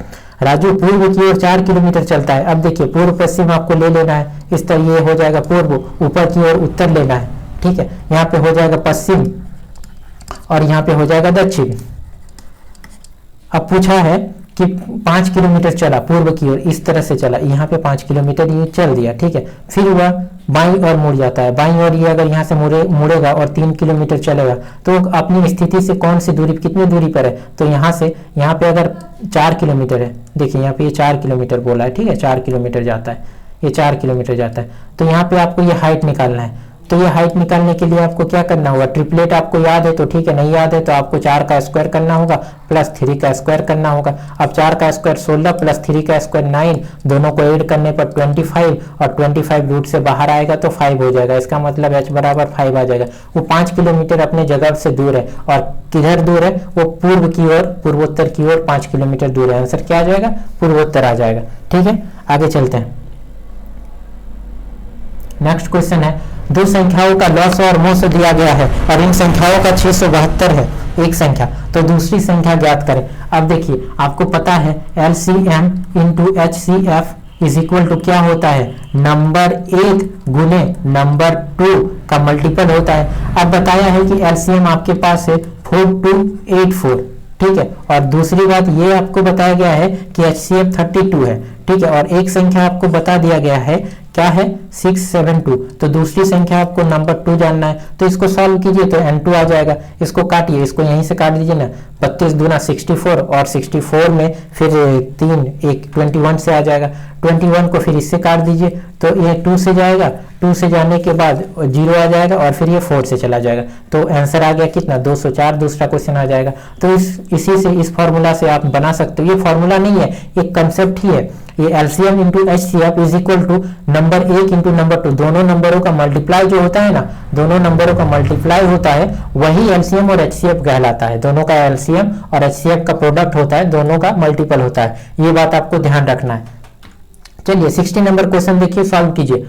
राजू पूर्व की ओर 4 किलोमीटर चलता है। अब देखिए पूर्व पश्चिम आपको ले लेना है, इस तरह ये हो जाएगा पूर्व, ऊपर की ओर उत्तर लेना है। ठीक है, यहाँ पे हो जाएगा पश्चिम और यहाँ पे हो जाएगा दक्षिण। अब पूछा है कि 5 किलोमीटर चला पूर्व की ओर, इस तरह से चला, यहाँ पे 5 किलोमीटर ये चल दिया। ठीक है, फिर वह बाईं ओर मुड़ जाता है। बाईं ओर ये अगर यहाँ से मुड़ेगा और 3 किलोमीटर चलेगा तो अपनी स्थिति से कौन सी दूरी, कितनी दूरी पर है, तो यहाँ से यहाँ पे अगर 4 किलोमीटर है, देखिए यहाँ पे ये 4 किलोमीटर बोला है। ठीक है, 4 किलोमीटर जाता है, ये 4 किलोमीटर जाता है। तो यहाँ पे आपको ये हाइट निकालना है। तो ये हाइट निकालने के लिए आपको क्या करना होगा, ट्रिपलेट आपको याद है तो ठीक है, नहीं याद है तो आपको 4 का स्क्वायर करना होगा प्लस 3 का स्क्वायर करना होगा। अब 4 का स्क्वायर 16 प्लस 3 का स्क्वायर 9, दोनों को ऐड करने पर 25 और 25 रूट से बाहर आएगा तो 5 हो जाएगा। इसका मतलब h बराबर 5 आ जाएगा। वो 5 किलोमीटर अपने जगह से दूर है और किधर दूर है, वो पूर्व की ओर, पूर्वोत्तर की ओर 5 किलोमीटर दूर है। आंसर क्या आ जाएगा, पूर्वोत्तर आ जाएगा। ठीक है, आगे चलते हैं। नेक्स्ट क्वेश्चन है, दो संख्याओं का लॉस और मोस दिया गया है और इन संख्याओं का 672 है एक संख्या, तो दूसरी संख्या ज्ञात करें। अब देखिए आपको पता है LCM into HCF is equal to क्या होता है, नंबर 1 गुने नंबर 2 का मल्टीपल होता है। अब बताया है कि LCM आपके पास है 4284। ठीक है, और दूसरी बात ये आपको बताया गया है कि HCF 32 है। ठीक है, और एक संख्या आपको बता दिया गया है, क्या है 672, तो दूसरी संख्या आपको नंबर 2 जानना है, तो इसको सॉल्व कीजिए तो n2 आ जाएगा। इसको काटिए, इसको यहीं से काट दीजिए ना, 32 दूना 64 और 64 में फिर 3 एक 21 से आ जाएगा, 21 को फिर इससे काट दीजिए तो ये 2 से जाएगा, 2 से जाने के बाद 0 आ जाएगा और फिर ये 4 से चला जाएगा, तो आंसर आ गया कितना 204, दूसरा क्वेश्चन आ जाएगा। तो इसी से इस फॉर्मूला से आप बना सकते हो, ये फॉर्मूला नहीं है, एक कंसेप्ट ही है, ये LCM into HCF is equal to number 1 into number 2, दोनों नंबरों का मल्टीप्लाई जो होता है ना, दोनों नंबरों का मल्टीप्लाई होता है, वही एलसीएम और एचसीएफ कहलाता है। दोनों का एलसीएम और एचसीएफ का प्रोडक्ट होता है, दोनों का मल्टीपल होता है, ये बात आपको ध्यान रखना है। चलिए 60 नंबर क्वेश्चन देखिए, सॉल्व कीजिए।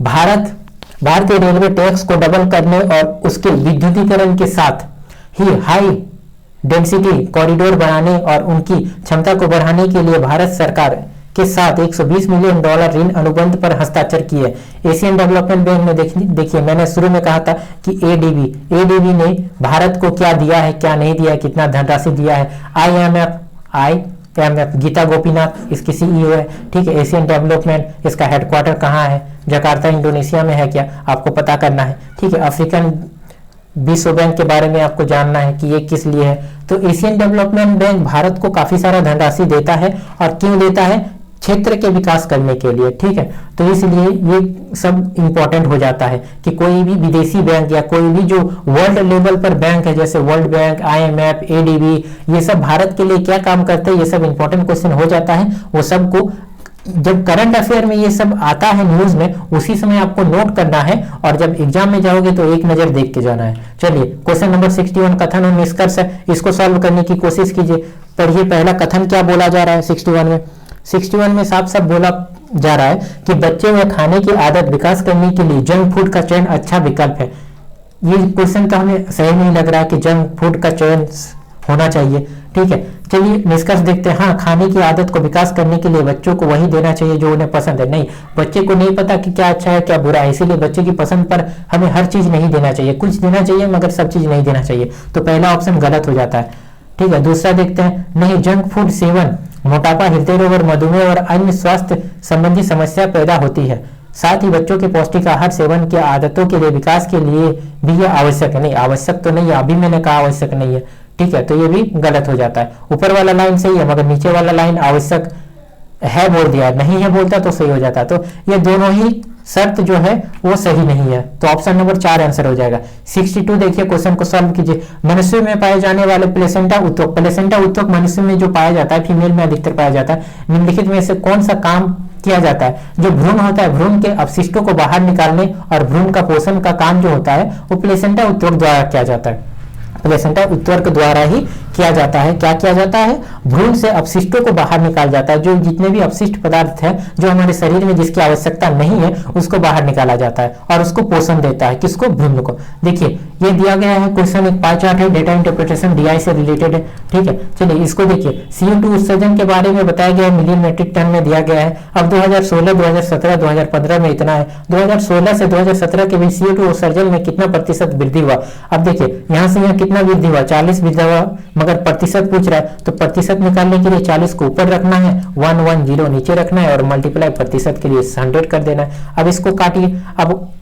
भारतीय रेलवे टैक्स को डबल करने और उसके विद्युतीकरण के साथ ही हाई डेंसिटी कॉरिडोर बनाने और उनकी क्षमता को बढ़ाने के लिए भारत सरकार के साथ $120 मिलियन ऋण अनुबंध पर हस्ताक्षर किए। एशियन डेवलपमेंट बैंक ने देखिए मैंने शुरू में कहा था कि एडीबी ने भारत को क्या दिया है, क्या नहीं दिया है, कितना धनराशि दिया है। IMF गीता गोपीनाथ इसकी सीईओ है, ठीक है। एशियन डेवलपमेंट, इसका हेडक्वार्टर कहाँ है, जकार्ता इंडोनेशिया में है, क्या आपको पता करना है, ठीक है। अफ्रीकन विश्व बैंक के बारे में आपको जानना है कि ये किस लिए है। तो एशियन डेवलपमेंट बैंक भारत को काफी सारा धनराशि देता है, और क्यों देता है, क्षेत्र के विकास करने के लिए, ठीक है। तो इसलिए ये सब इंपॉर्टेंट हो जाता है कि कोई भी विदेशी बैंक या कोई भी जो वर्ल्ड लेवल पर बैंक है, जैसे वर्ल्ड बैंक, IMF, एडीबी, ये सब भारत के लिए क्या काम करते हैं, ये सब इंपॉर्टेंट क्वेश्चन हो जाता है। वो सबको जब करंट अफेयर में ये सब आता है न्यूज में, उसी समय आपको नोट करना है, और जब एग्जाम में जाओगे तो एक नजर देख के जाना है। चलिए क्वेश्चन नंबर 61 कथन और निष्कर्ष है, इसको सॉल्व करने की कोशिश कीजिए। पढ़िए पहला कथन क्या बोला जा रहा है 61 में साफ साफ बोला जा रहा है कि बच्चे में खाने की आदत विकास करने के लिए जंक फूड का चयन अच्छा विकल्प है। ये क्वेश्चन तो हमें सही नहीं लग रहा है कि जंक फूड का चयन होना चाहिए, ठीक है। चलिए निष्कर्ष देखते हैं। हाँ, खाने की आदत को विकास करने के लिए बच्चों को वही देना चाहिए जो उन्हें पसंद है। नहीं, बच्चे को नहीं पता कि क्या अच्छा है क्या बुरा है, इसीलिए बच्चे की पसंद पर हमें हर चीज नहीं देना चाहिए, कुछ देना चाहिए मगर सब चीज नहीं देना चाहिए। तो पहला ऑप्शन गलत हो जाता है, ठीक है। दूसरा देखते हैं, नहीं, जंक फूड सेवन मोटापा, हृदय रोग और मधुमेह और अन्य स्वास्थ्य संबंधी समस्या पैदा होती है। साथ ही बच्चों के पौष्टिक आहार सेवन की आदतों के लिए विकास के लिए भी यह आवश्यक है। नहीं, आवश्यक तो नहीं है, अभी मैंने कहा आवश्यक नहीं है, ठीक है। तो ये भी गलत हो जाता है। ऊपर वाला लाइन सही है मगर नीचे वाला लाइन आवश्यक है बोल दिया, नहीं है बोलता तो सही हो जाता। तो ये दोनों ही शर्त जो है वो सही नहीं है, तो ऑप्शन नंबर 4 आंसर हो जाएगा। 62 देखिए, क्वेश्चन को सॉल्व कीजिए। मनुष्य में पाए जाने वाले प्लेसेंटा उत्तक मनुष्य में जो पाया जाता है, फीमेल में अधिकतर पाया जाता है, निम्नलिखित में से कौन सा काम किया जाता है। जो भ्रूण होता है, भ्रूण के अपशिष्टों को बाहर निकालने और भ्रूण का पोषण का काम जो होता है वो प्लेसेंटा उत्तक द्वारा किया जाता है। प्लेसेंटा उत्तक द्वारा ही किया जाता है। क्या किया जाता है, भ्रूण से अपशिष्टों को बाहर निकाल जाता है। जो जितने भी अपशिष्ट पदार्थ हैं जो हमारे शरीर में जिसकी आवश्यकता नहीं है उसको बाहर निकाला जाता है और उसको पोषण देता है, किसको, भ्रूण को। देखिए ये दिया गया है क्वेश्चन, एक पाई चार्ट है, डेटा इंटरप्रिटेशन DI से रिलेटेड है, ठीक है। चलिए इसको देखिए, CO2 उत्सर्जन के बारे में बताया गया है, मिलियन मेट्रिक टन में दिया गया है। अब 2016, 2017, 2015 में इतना है, 2016 से 2017 के बीच CO2 उत्सर्जन में कितना प्रतिशत वृद्धि हुआ। अब देखिए यहाँ से यहाँ कितना वृद्धि हुआ, 40 वृद्धि हुआ, मगर प्रतिशत पूछ रहा है तो प्रतिशत निकालने के लिए 40 को ऊपर रखना है, 110 नीचे रखना है और मल्टीप्लाई प्रतिशत के लिए 100 कर देना है। अब इसको काटिए, अब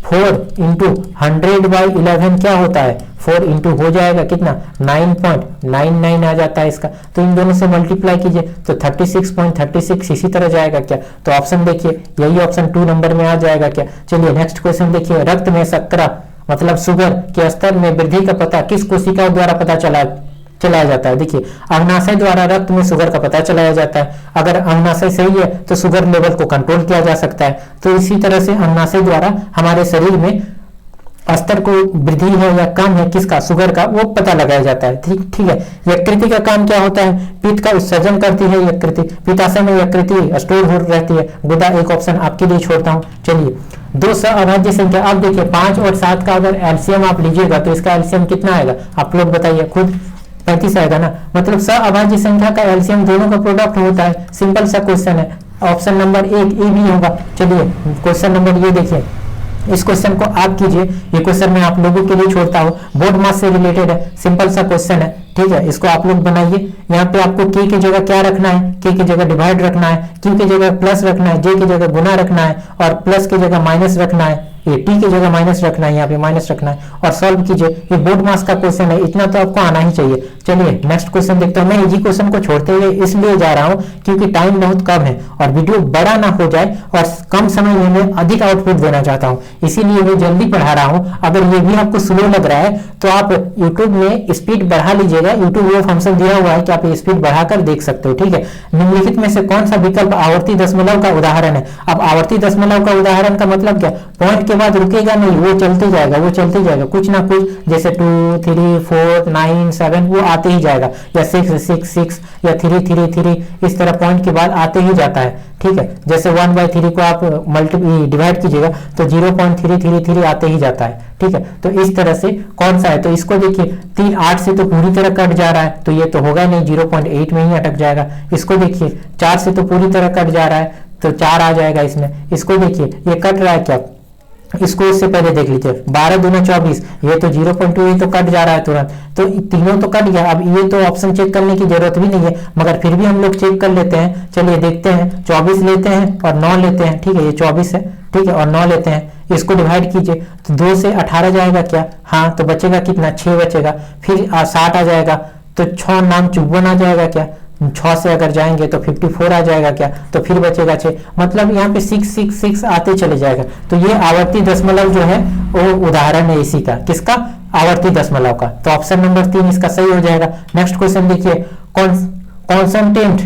4 इंटू 100/11 क्या होता है, 4 इंटू हो जाएगा कितना, 9.99 आ जाता है इसका। तो इन दोनों से मल्टीप्लाई कीजिए तो 36.36 इसी तरह जाएगा क्या। तो ऑप्शन देखिए यही ऑप्शन 2 नंबर में आ जाएगा क्या। चलिए नेक्स्ट क्वेश्चन देखिए, रक्त में शर्करा मतलब शुगर के स्तर में वृद्धि का पता किस कोशिकाओं द्वारा पता चलाया जाता है। देखिए अग्नाशय द्वारा रक्त में शुगर का पता चलाया जाता है। अगर अग्नाशय सही है तो शुगर लेवल को कंट्रोल किया जा सकता है। तो इसी तरह से अग्नाशय द्वारा हमारे शरीर में स्तर को वृद्धि है या कम है किसका, शुगर का, वो पता लगाया जाता है, ठीक है। यकृति का काम क्या होता है, पित्त का उत्सर्जन करती है यकृति, पित्ताशय में यकृति स्टोर हो रहती है। गुदा एक ऑप्शन आपके लिए छोड़ता हूँ। चलिए 2 अभाज्य संख्या, अब देखिए 5 और 7 का अगर एलसीएम आप लीजिएगा तो इसका एलसीएम कितना आएगा, आप लोग बताइए खुद, 35 आएगा ना। मतलब अभाज्य संख्या का एलसीएम दोनों का प्रोडक्ट होता है। सिंपल सा क्वेश्चन है, ऑप्शन नंबर 1 ए भी होगा। चलिए क्वेश्चन नंबर ये देखिए, इस क्वेश्चन को आप कीजिए, ये क्वेश्चन मैं आप लोगों के लिए छोड़ता हूँ, बोर्ड मास से रिलेटेड है, सिंपल सा क्वेश्चन है, ठीक है, इसको आप लोग बनाइए। यहाँ पे आपको k की जगह क्या रखना है, k की जगह डिवाइड रखना है, q की जगह प्लस रखना है, j की जगह गुना रखना है और प्लस की जगह माइनस रखना है, ये t की जगह माइनस रखना है, यहाँ पे माइनस रखना है और सॉल्व कीजिए। ये बोर्ड मास का क्वेश्चन है, इतना तो आपको आना ही चाहिए। चलिए नेक्स्ट क्वेश्चन देखते हैं। मैं इजी क्वेश्चन को छोड़ते हुए इसलिए जा रहा हूँ क्योंकि टाइम बहुत कम है और वीडियो बड़ा ना हो जाए और कम समय में मैं अधिक आउटपुट देना चाहता हूँ, इसीलिए मैं जल्दी पढ़ा रहा हूँ। अगर ये भी आपको स्लो लग रहा है तो आप यूट्यूब में स्पीड बढ़ा लीजिएगा, यूट्यूब वो फंक्शन दिया हुआ है कि आप स्पीड बढ़ाकर देख सकते हो। ठीक है, निम्नलिखित में से कौन सा विकल्प आवर्ती दशमलव का उदाहरण है। अब आवर्ती दशमलव का उदाहरण का मतलब क्या, पॉइंट के बाद रुकेगा नहीं, वो चलते जाएगा, वो चलते जाएगा, कुछ ना कुछ जैसे 2 3 4 9 7 वो आते ही जाएगा, या 6 6 6 या 3 3 3 इस तरह पॉइंट के बाद आते ही जाता है। ठीक है, जैसे 1/3 को आप डिवाइड कीजिएगा तो 0.333 आते ही जाता है। ठीक है, तो इस तरह से कौन सा है, तो इसको देखिए 3 8 से तो पूरी तरह कट जा रहा है तो ये तो होगा नहीं, 0.8 में ही अटक जाएगा। इसको देखिए 4 से तो पूरी तरह कट जा रहा है तो 4 आ जाएगा इसमें। इसको देखिए ये कट रहा है क्या, इसको इससे पहले देख लीजिए 12 दूना 24, ये तो 0.2 ये तो कट जा रहा है तुरंत, तो तीनों तो कट गया। अब ये तो ऑप्शन चेक करने की जरूरत भी नहीं है, मगर फिर भी हम लोग चेक कर लेते हैं। चलिए देखते हैं, 24 लेते हैं और 9 लेते हैं। ठीक है, ये 24 है, ठीक है, और 9 लेते हैं, इसको डिवाइड कीजिए तो 2 से 18 जाएगा क्या, हाँ, तो बचेगा कितना, 6 बचेगा। फिर 60 आ जाएगा तो 6 नाम 54 आ जाएगा क्या, 6 से अगर जाएंगे तो 54 आ जाएगा क्या, तो फिर बचेगा 6, मतलब यहाँ पे 6 6 6 आते चले जाएगा। तो ये आवर्ती दशमलव जो है वो उदाहरण है इसी का, किसका, आवर्ती दशमलव का। तो ऑप्शन नंबर 3 इसका सही हो जाएगा। नेक्स्ट क्वेश्चन देखिए, कॉन्स्टेंटेंट,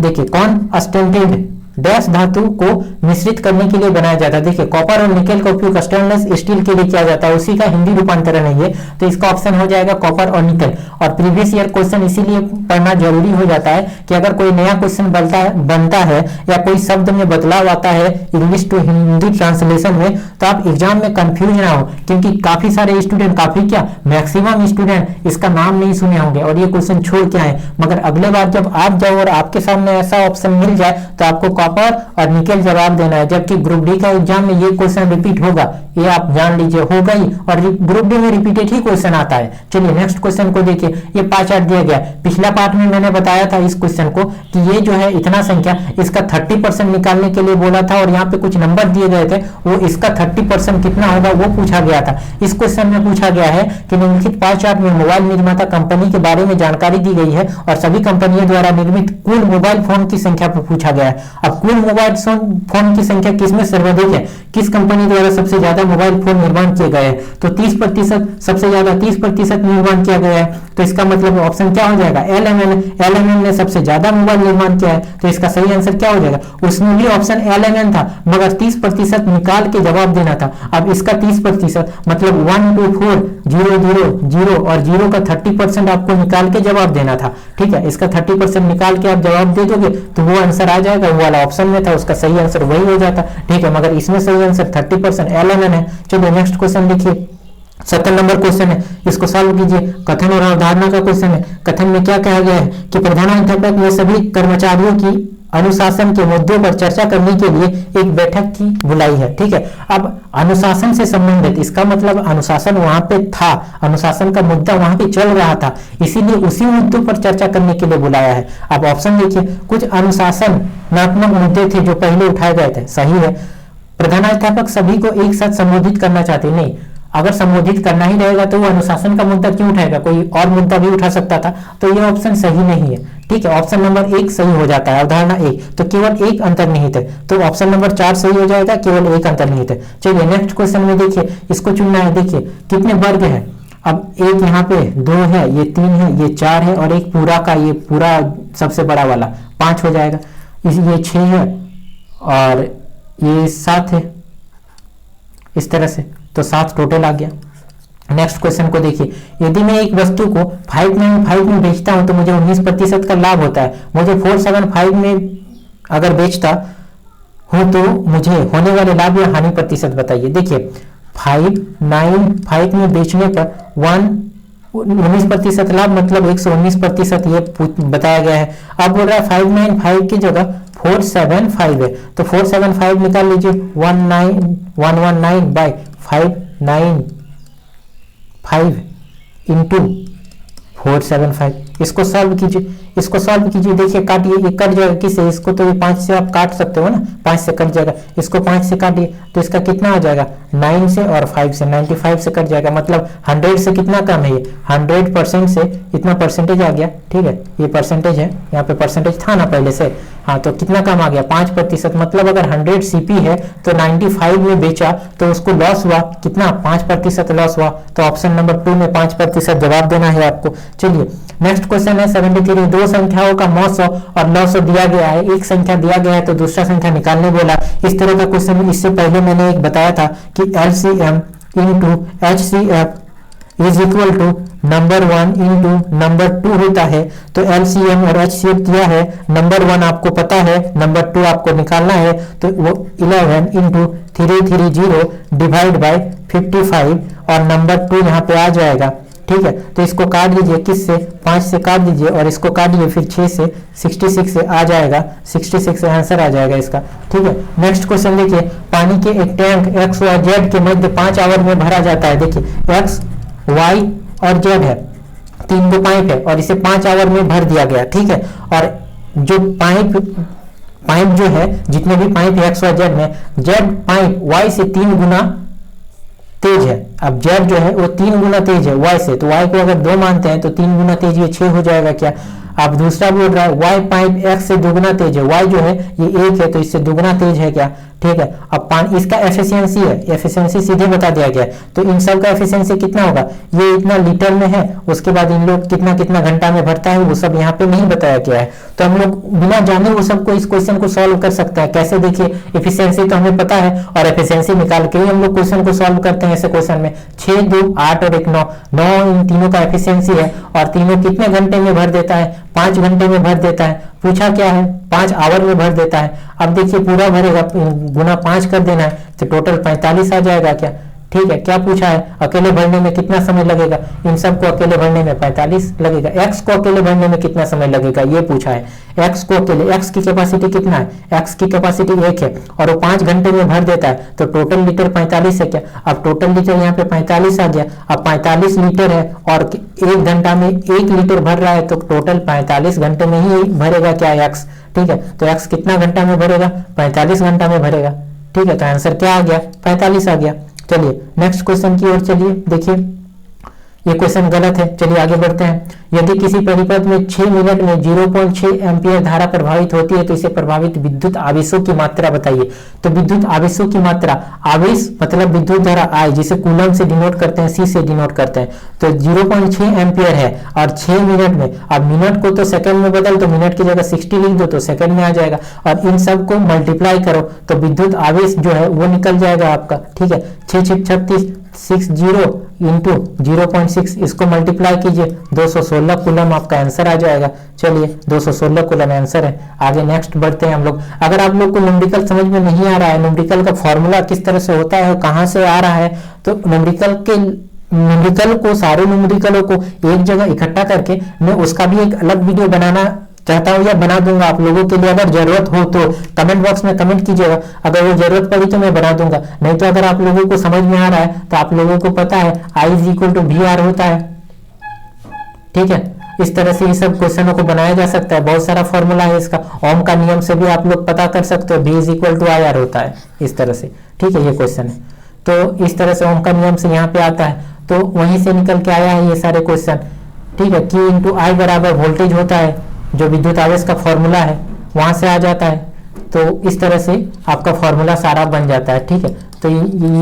देखिए कॉन्स्टेंटेंट डैश धातु को मिश्रित करने के लिए बनाया जाता है। देखिए कॉपर और निकेल का उपयोग स्टेनलेस स्टील के लिए किया जाता है, उसी का हिंदी रूपांतरण है ये, तो इसका ऑप्शन हो जाएगा कॉपर और निकेल। और प्रीवियस ईयर क्वेश्चन इसीलिए पढ़ना जरूरी हो जाता है कि अगर कोई नया क्वेश्चन बनता है या कोई शब्द में बदलाव आता है इंग्लिश टू हिंदी ट्रांसलेशन में, तो आप एग्जाम में कंफ्यूज ना हो, क्योंकि काफी सारे स्टूडेंट, काफी क्या मैक्सिमम स्टूडेंट इसका नाम नहीं सुने होंगे और ये क्वेश्चन छोड़ के आए, मगर अगले बार जब आप जाओ और आपके सामने ऐसा ऑप्शन मिल जाए तो आपको कॉपर और निकेल जवाब देना है। जबकि ग्रुप डी का एग्जाम में ये क्वेश्चन रिपीट होगा, ये आप जान लीजिए, होगा ही, और ग्रुप डी में रिपीटेड ही क्वेश्चन आता है। चलिए नेक्स्ट क्वेश्चन को देखिए, ये पाई चार्ट दिया गया। पिछला पार्ट में मैंने बताया था इस क्वेश्चन को कि ये जो है इतना संख्या, इसका 30% निकालने के लिए बोला था और यहाँ पे कुछ नंबर दिए गए थे, वो इसका 30% कितना होगा वो पूछा गया था। इस क्वेश्चन में पूछा गया है कि निम्नलिखित पाई चार्ट में मोबाइल निर्माता कंपनी के बारे में जानकारी दी गई है और सभी कंपनियों द्वारा निर्मित कुल मोबाइल फोन की संख्या पर पूछा गया है। अब कुल मोबाइल फोन की संख्या किसमें सर्वाधिक है, किस कंपनी द्वारा सबसे ज्यादा मोबाइल फोन निर्माण किए गए हैं, तो 30%, सबसे ज्यादा 30% निर्माण किया गया है। तो इसका मतलब ऑप्शन क्या हो जाएगा, एलएमएन ने सबसे ज्यादा मोबाइल निर्माण किया है, तो इसका सही आंसर क्या हो जाएगा। उसमें भी ऑप्शन एलएमएन था मगर 30% निकाल के जवाब देना था। अब इसका 30% मतलब 1 2 4 0 0 0 और 0 का 30% आपको निकाल के जवाब देना था। ठीक है, इसका 30% निकाल के आप जवाब दे दोगे तो वो आंसर आ जाएगा, वो वाला ऑप्शन में था, उसका सही आंसर वही हो जाता। ठीक है, मगर इसमें सही आंसर 30% एलएमएन है। चलिए नेक्स्ट क्वेश्चन देखिए, 70 नंबर क्वेश्चन है, इसको सॉल्व कीजिए। कथन और अवधारणा का क्वेश्चन है। कथन में क्या कहा गया है कि प्रधानाध्यापक ने सभी कर्मचारियों की अनुशासन के मुद्दों पर चर्चा करने के लिए एक बैठक की बुलाई है। ठीक है, अब अनुशासन से संबंधित, इसका मतलब अनुशासन वहां पे था, अनुशासन का मुद्दा वहां पे चल रहा था, इसीलिए उसी मुद्दों पर चर्चा करने के लिए बुलाया है। अब ऑप्शन देखिए, कुछ अनुशासनात्मक मुद्दे थे जो पहले उठाए गए थे, सही है। प्रधानाध्यापक सभी को एक साथ संबोधित करना चाहते, नहीं, अगर संबोधित करना ही रहेगा तो वो अनुशासन का मुद्दा क्यों उठाएगा, कोई और मुद्दा भी उठा सकता था, तो ये ऑप्शन सही नहीं है। ठीक है, ऑप्शन नंबर 1 सही हो जाता है, अवधारणा 1, तो केवल एक अंतर्निहित है, तो ऑप्शन नंबर 4 सही हो जाएगा, केवल एक अंतर्निहित है। चलिए नेक्स्ट क्वेश्चन में देखिए, इसको चुनना है। देखिए कितने वर्ग है, अब एक यहाँ पे 2 है, ये 3 है, ये 4 है और एक पूरा का, ये पूरा सबसे बड़ा वाला 5 हो जाएगा, ये 6 है और ये 7 है, इस तरह से, तो 7 टोटल आ गया। नेक्स्ट क्वेश्चन को देखिए, यदि मैं एक वस्तु को 595 में बेचता हूं तो मुझे 19% का लाभ होता है, मुझे 475 में अगर बेचता हूं तो मुझे होने वाले लाभ या हानि प्रतिशत बताइए। देखिए 595 में बेचने पर 19% लाभ, मतलब 119% ये बताया गया है। अब बोल रहा है 595 की जगह 475 है, तो 475 निकाल लीजिए, 119 बाय 595 इंटू 475। इसको सॉल्व कीजिए, इसको सॉल्व कीजिए, देखिए काटिए, ये कट जाएगा किससे, इसको तो ये 5 से आप काट सकते हो ना, 5 से कट जाएगा, इसको 5 से काटिए तो इसका कितना हो जाएगा 9 से, और 5 से 95 से कट जाएगा, मतलब 100 से कितना कम है ये, 100% से इतना परसेंटेज आ गया। ठीक है, ये परसेंटेज है, यहाँ पे परसेंटेज था ना पहले से, हाँ तो कितना कम आ गया 5%, मतलब अगर 100 सीपी है तो 95 में बेचा तो उसको लॉस हुआ कितना, 5% लॉस हुआ। तो ऑप्शन नंबर 2 में 5% जवाब देना है आपको। चलिए नेक्स्ट क्वेश्चन है 73। दो संख्याओं का 900 और 900 दिया गया है, एक संख्या दिया गया है तो दूसरा संख्या निकालने बोला। इस तरह का क्वेश्चन इससे पहले मैंने एक बताया था कि LCM into HCF is equal to number 1 into number 2 होता है। तो LCM और HCF दिया है, नंबर 1 आपको पता है, नंबर 2 आपको निकालना है, तो वो 11 इंटू 330 डिवाइड बाय 55 और नंबर 2 यहाँ पे आ जाएगा। ठीक है, तो इसको काट दीजिए, किससे 5 से काट दीजिए और इसको काटिए फिर 6 से, 66 से आ जाएगा, 66 से आंसर आ जाएगा इसका। ठीक है, नेक्स्ट क्वेश्चन देखिए, पानी के एक टैंक X और Z के मध्य 5 आवर में भरा जाता है। देखिए X, Y और Z है, 3 गो पाइप है और इसे 5 आवर में भर दिया गया। ठीक है, और जो पाइप जो है, जितने भी पाइप X और Z में, Z पाइप Y से 3 गुना तेज है। अब Z जो है वो 3 गुना तेज है Y से, तो Y को अगर 2 मानते हैं तो 3 गुना तेज, ये 6 हो जाएगा क्या। अब दूसरा बोल रहा है Y पाइप X से 2 गुना तेज है, Y जो है ये 1 है तो इससे 2 गुना तेज है क्या। ठीक है, अब इसका एफिशिएंसी है, एफिशिएंसी सीधे बता दिया गया है, तो इन सब का एफिशिएंसी कितना होगा, ये इतना लीटर में है, उसके बाद इन लोग कितना कितना घंटा में भरता है वो सब यहाँ पे नहीं बताया गया है। तो हम लोग बिना जाने वो सब को इस क्वेश्चन को सॉल्व कर सकते हैं। कैसे, देखिए एफिशिएंसी तो हमें पता है और एफिशिएंसी निकाल के ही हम लोग क्वेश्चन को सॉल्व करते हैं। ऐसे क्वेश्चन में 6, 2, 8 और 1, 9 इन तीनों का एफिशिएंसी है और तीनों कितने घंटे में भर देता है, 5 घंटे में भर देता है। पूछा क्या है, 5 आवर में भर देता है। अब देखिए पूरा भरेगा, गुना 5 कर देना है तो टोटल 45 आ जाएगा क्या। ठीक है, क्या पूछा है, अकेले भरने में कितना समय लगेगा, इन सबको अकेले भरने में 45 लगेगा। X को अकेले भरने में कितना समय लगेगा ये पूछा है। X को अकेले, X की कैपेसिटी कितना है, X की कैपेसिटी 1 है और वो 5 घंटे में भर देता है, तो टोटल लीटर 45 है क्या। अब टोटल लीटर यहाँ पे 45 आ गया। अब 45 लीटर है और 1 घंटा में 1 लीटर भर रहा है, तो टोटल 45 घंटे में ही भरेगा क्या X। ठीक है, तो X कितना घंटा में भरेगा, 45 घंटा में भरेगा। ठीक है, तो आंसर क्या आ गया, 45 आ गया। चलिए नेक्स्ट क्वेश्चन की ओर चलिए, देखिए ये क्वेश्चन गलत है। चलिए आगे बढ़ते हैं। यदि किसी परिपथ में 6 मिनट में 0.6 एम्पियर धारा प्रभावित होती है तो इसे प्रभावित विद्युत आवेशों की मात्रा बताइए। तो विद्युत आवेशों की मात्रा, आवेश मतलब विद्युत धारा I, जिसे कूलम से डिनोट करते हैं, C से डिनोट करते हैं, तो 0.6 एम्पियर है और 6 मिनट में। अब मिनट को तो सेकंड में बदल, तो मिनट की जगह 60 लिख दो तो सेकंड में आ जाएगा और इन सब को मल्टीप्लाई करो तो विद्युत आवेश जो है वो निकल जाएगा आपका। ठीक है, 6 6 36, 60 इंटू 0.6, इसको मल्टीप्लाई कीजिए, 216 कूलम आपका आंसर आ जाएगा। चलिए 216 कूलम आंसर है। आगे नेक्स्ट बढ़ते हैं हम लोग। अगर आप लोग को न्यूमेरिकल समझ में नहीं आ रहा है, न्यूमेरिकल का फॉर्मूला किस तरह से होता है, कहाँ से आ रहा है, तो न्यूमेरिकल को, सारे न्यूमेरिकलों को एक जगह इकट्ठा करके मैं उसका भी एक अलग वीडियो बनाना चाहता हूँ या बना दूंगा आप लोगों के लिए। अगर जरूरत हो तो कमेंट बॉक्स में कमेंट कीजिएगा, अगर वो जरूरत पड़ी तो मैं बना दूंगा। नहीं तो अगर आप लोगों को समझ में आ रहा है तो आप लोगों को पता है I = VR होता है। ठीक है, इस तरह से ये सब क्वेश्चनों को बनाया जा सकता है। बहुत सारा फॉर्मूला है इसका, ओम का नियम से भी आप लोग पता कर सकते हो, V = IR होता है इस तरह से। ठीक है, ये क्वेश्चन है तो इस तरह से ओम का नियम से यहाँ पे आता है, तो वहीं से निकल के आया है ये सारे क्वेश्चन। ठीक है, Q × I बराबर वोल्टेज होता है, जो विद्युत आवेश का फॉर्मूला है वहां से आ जाता है। तो इस तरह से आपका फॉर्मूला सारा बन जाता है। ठीक है, तो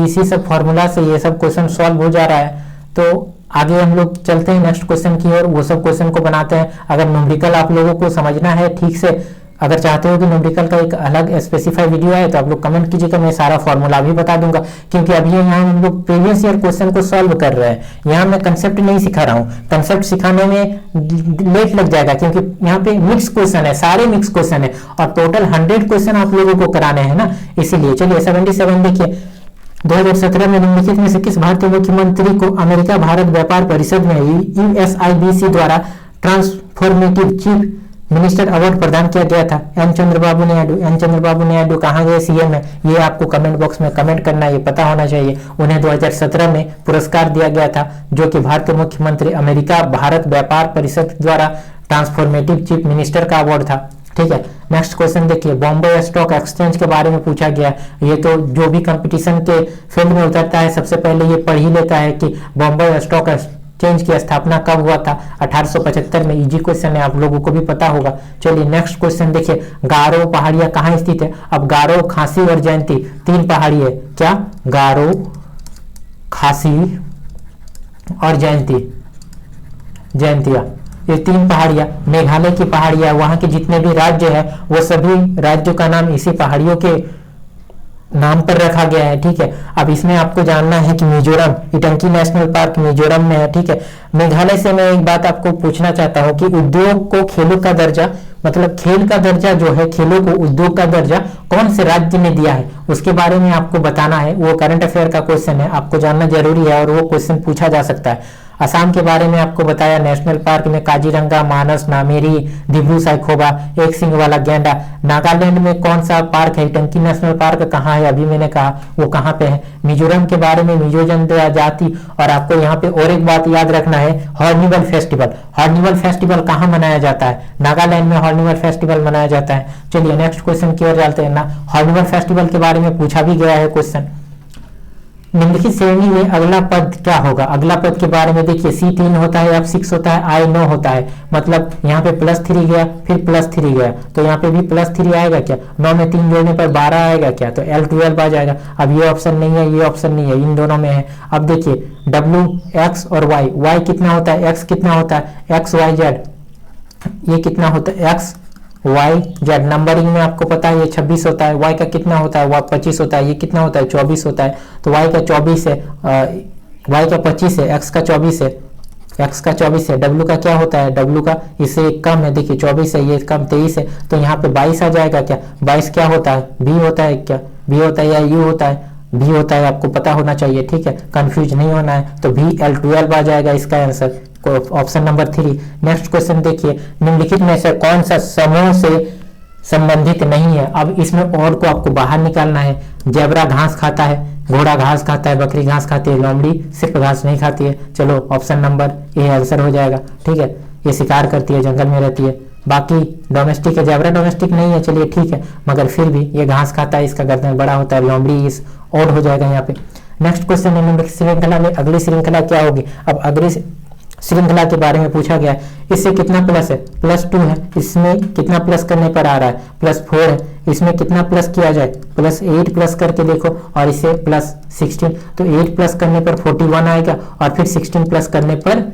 इसी सब फॉर्मूला से ये सब क्वेश्चन सॉल्व हो जा रहा है। तो आगे हम लोग चलते हैं नेक्स्ट क्वेश्चन की ओर, वो सब क्वेश्चन को बनाते हैं। अगर न्यूमेरिकल आप लोगों को समझना है ठीक से, अगर चाहते हो कि न्यूमेरिकल का एक अलग स्पेसिफाई वीडियो है तो आप लोग कमेंट कीजिएगा, मैं सारा फॉर्मूला भी बता दूंगा। क्योंकि अभी यहाँ हम लोग प्रीवियस ईयर क्वेश्चन को सॉल्व कर रहे हैं, यहाँ मैं कंसेप्ट नहीं सिखा रहा हूँ। कंसेप्ट सिखाने में लेट लग जाएगा क्योंकि यहाँ पे मिक्स क्वेश्चन है, सारे मिक्स क्वेश्चन है और टोटल 100 क्वेश्चन आप लोगों को कराने हैं ना, इसीलिए। चलिए 77 देखिए, 2017 में निम्नलिखित में से किस भारतीय मुख्यमंत्री को अमेरिका भारत व्यापार परिषद में USIBC द्वारा ट्रांसफॉर्मेटिव चीफ मिनिस्टर अवार्ड प्रदान किया गया था? एन चंद्रबाबू नायडू। एन चंद्रबाबू नायडू कहाँ गए सीएम है, ये आपको कमेंट बॉक्स में कमेंट करना है, ये पता होना चाहिए। उन्हें 2017 में पुरस्कार दिया गया था, जो कि भारत के मुख्यमंत्री अमेरिका भारत व्यापार परिषद द्वारा ट्रांसफॉर्मेटिव चीफ मिनिस्टर का अवार्ड था। ठीक है, नेक्स्ट क्वेश्चन देखिए, बॉम्बे स्टॉक एक्सचेंज के बारे में पूछा गया। ये तो जो भी कंपटीशन के फील्ड में उतरता है सबसे पहले ये पढ़ ही लेता है कि बॉम्बे स्टॉक एक्सचेंज की स्थापना कब हुआ था, 1875 में। इजी क्वेश्चन है, आप लोगों को भी पता होगा। चलिए नेक्स्ट क्वेश्चन देखिए, गारो पहाड़ियां कहाँ स्थित है? अब गारो, खासी और जयंती तीन पहाड़ी है। क्या? गारो, खासी और जयंतिया, ये तीन पहाड़ियां मेघालय की पहाड़ियां, वहां के जितने भी राज्य है वो सभी राज्यों का नाम इसी पहाड़ियों के नाम पर रखा गया है। ठीक है, अब इसमें आपको जानना है कि मिजोरम, इटंकी नेशनल पार्क मिजोरम में है। ठीक है, मेघालय से मैं एक बात आपको पूछना चाहता हूं कि उद्योग को खेलों का दर्जा, मतलब खेल का दर्जा जो है, खेलों को उद्योग का दर्जा कौन से राज्य ने दिया है, उसके बारे में आपको बताना है। वो करंट अफेयर का क्वेश्चन है, आपको जानना जरूरी है और वो क्वेश्चन पूछा जा सकता है। असम के बारे में आपको बताया, नेशनल पार्क में काजीरंगा, मानस, नामेरी, दिब्रू साइखोवा, एक सिंह वाला गैंडा। नागालैंड में कौन सा पार्क है? टंकी नेशनल पार्क कहाँ है? अभी मैंने कहा वो कहाँ पे है। मिजोरम के बारे में मिजो जनजाति, और आपको यहाँ पे और एक बात याद रखना है, हॉर्निवल फेस्टिवल। हॉर्निवल फेस्टिवल कहाँ मनाया जाता है? नागालैंड में हॉर्निवल फेस्टिवल मनाया जाता है। चलिए नेक्स्ट क्वेश्चन की ओर चलते हैं ना। हॉर्निवल फेस्टिवल के बारे में पूछा भी गया है क्वेश्चन। निम्नलिखित श्रेणी में अगला पद क्या होगा? अगला पद के बारे में देखिए, C3 होता है, F6 होता है, I9 होता है। मतलब यहाँ पे +3 गया, फिर +3 गया, तो यहाँ पे भी +3 आएगा क्या? 9 में 3 जोड़ने पर 12 आएगा क्या? तो L12 आ जाएगा। अब ये ऑप्शन नहीं है, ये ऑप्शन नहीं है, इन दोनों में है। अब देखिए W, X और Y। Y कितना होता है, X कितना होता है, X Y Z, ये कितना होता है, X Y Z। नंबरिंग में आपको पता है ये 26 होता है। Y का कितना होता है, 25 होता है। ये कितना होता है, 24 होता है। तो Y का 24 है, Y का 25 है, X का 24 है, X का 24 है। W का क्या होता है, W का इससे कम है, देखिए 24 है, ये कम 23 है, तो यहाँ पे 22 आ जाएगा क्या? 22 क्या होता है, B होता है क्या? B होता है या U होता है? B होता है, आपको पता होना चाहिए। ठीक है, कंफ्यूज नहीं होना है। तो B L12 आ जाएगा इसका answer, option number 3। Next question देखिए, निम्नलिखित में से कौन सा समूह से संबंधित नहीं है? अब इसमें और को आपको बाहर निकालना है। जेब्रा घास खाता है, घोड़ा घास खाता है, बकरी घास खाती है, लोमड़ी सिर्फ घास नहीं खाती है। चलो ऑप्शन नंबर ए आंसर हो जाएगा। ठीक है, ये शिकार करती है, जंगल में रहती है। बाकी डोमेस्टिक है, जेब्रा डोमेस्टिक नहीं है, चलिए ठीक है, मगर फिर भी ये घास खाता है, इसका गर्दन बड़ा होता है। लोमड़ी इस और हो जाएगा यहाँ पे। नेक्स्ट क्वेश्चन है, निम्नलिखित श्रृंखला में अगली श्रृंखला क्या होगी? अब अगली श्रृंखला के बारे में पूछा गया है। इससे कितना प्लस है, +2 है। इसमें कितना प्लस करने पर आ रहा है, +4 है। इसमें कितना प्लस किया जाए, +8 प्लस करके देखो, और इसे +16, तो 8 प्लस करने पर 41 आएगा, और फिर 16 प्लस करने पर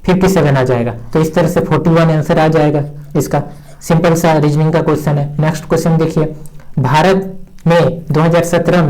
57 आ जाएगा। तो इस तरह से 41 आंसर आ जाएगा इसका। सिंपल सा रीजनिंग का क्वेश्चन है। नेक्स्ट क्वेश्चन देखिए, भारत में 2017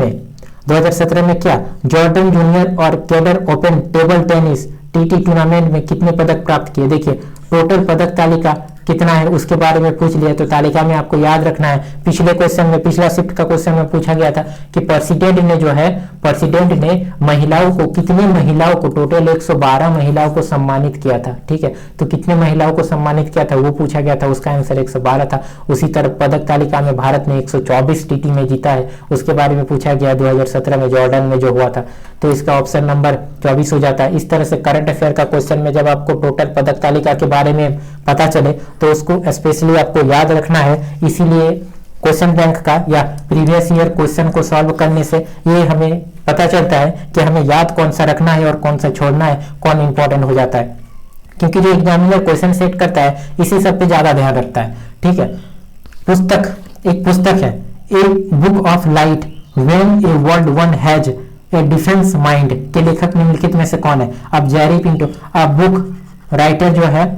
में क्या जॉर्डन जूनियर और cadre open table tennis TT tournament में कितने पदक प्राप्त किए? देखिए टोटल पदक तालिका कितना है उसके बारे में पूछ लिया, तो तालिका में आपको याद रखना है। पिछले क्वेश्चन में, पिछला शिफ्ट का क्वेश्चन में पूछा गया था कि प्रेसिडेंट ने जो है, प्रेसिडेंट ने महिलाओं को, कितने महिलाओं को, टोटल 112 महिलाओं को सम्मानित किया था। ठीक है, तो कितने महिलाओं को सम्मानित किया था वो पूछा गया था, उसका आंसर 112 था। उसी तरह पदक तालिका में भारत ने 124 TT में जीता है, उसके बारे में पूछा गया 2017 में जॉर्डन में जो हुआ था, तो इसका ऑप्शन नंबर 24 हो जाता है। इस तरह से करंट अफेयर का क्वेश्चन में जब आपको टोटल पदक तालिका के बारे में पता चले तो उसको स्पेशली आपको याद रखना है। इसीलिए क्वेश्चन बैंक का या प्रीवियस ईयर क्वेश्चन को सॉल्व करने से ये हमें पता चलता है कि हमें याद कौन सा रखना है और कौन सा छोड़ना है, कौन इंपॉर्टेंट हो जाता है, क्योंकि जो एग्जामिनर क्वेश्चन सेट करता है इसी सब पे ज्यादा ध्यान रखता है। ठीक है, पुस्तक, एक पुस्तक है a book of light when a world one has a defence mind के लेखक निम्नलिखित में से कौन है? अब जेरी पिंटो, अब बुक राइटर जो है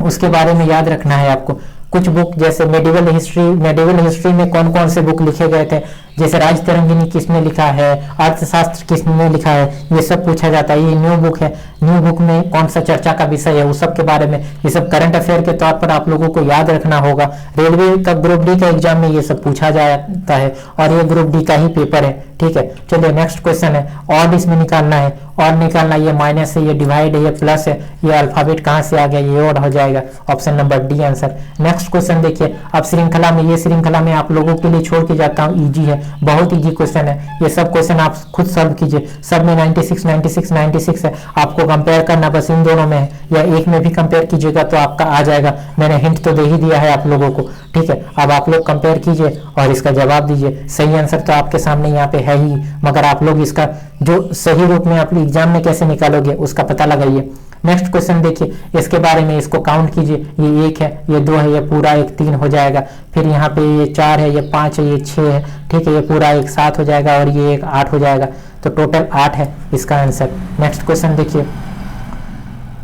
उसके बारे में याद रखना है आपको। कुछ बुक जैसे मेडिवल हिस्ट्री में कौन कौन से बुक लिखे गए थे, जैसे राज तरंगिणी किसने लिखा है, अर्थशास्त्र किसने लिखा है, ये सब पूछा जाता है। ये न्यू बुक है, न्यू बुक में कौन सा चर्चा का विषय है, उस सब के बारे में, ये सब करंट अफेयर के तौर पर आप लोगों को याद रखना होगा। रेलवे का ग्रुप डी का एग्जाम में ये सब पूछा जाता है और ये ग्रुप डी का ही पेपर है, ठीक है। चलिए नेक्स्ट क्वेश्चन है, और इसमें निकालना है, और निकालना, ये माइनस है, ये डिवाइड है, ये प्लस है, ये अल्फाबेट कहाँ से आ गया, ये और हो जाएगा, option number D answer. Next question देखिए, अब श्रृंखला में, ये श्रृंखला में आप लोगों के लिए छोड़ के जाता हूँ, इजी है, बहुत इजी क्वेश्चन है, ये सब क्वेश्चन आप खुद सॉल्व कीजिए, सब में 96 96 96 है, आपको कंपेयर करना बस इन दोनों में है, या एक में भी कंपेयर कीजिएगा तो आपका आ जाएगा। मैंने हिंट तो दे ही दिया है आप लोगों को, ठीक है। अब आप लोग कंपेयर कीजिए और इसका जवाब दीजिए। सही आंसर तो आपके सामने यहाँ पे है ही, मगर आप लोग इसका जो सही रूप में आप एग्जाम में कैसे निकालोगे उसका पता लगाइए। नेक्स्ट क्वेश्चन देखिए, इसके बारे में, इसको काउंट कीजिए, ये 1 है, ये 2 है, ये पूरा एक 3 हो जाएगा, फिर यहाँ पे ये 4 है, ये 5 है, ये 6 है, ठीक है, ये पूरा एक 7 हो जाएगा और ये एक 8 हो जाएगा, तो टोटल 8 है इसका आंसर। नेक्स्ट क्वेश्चन देखिए,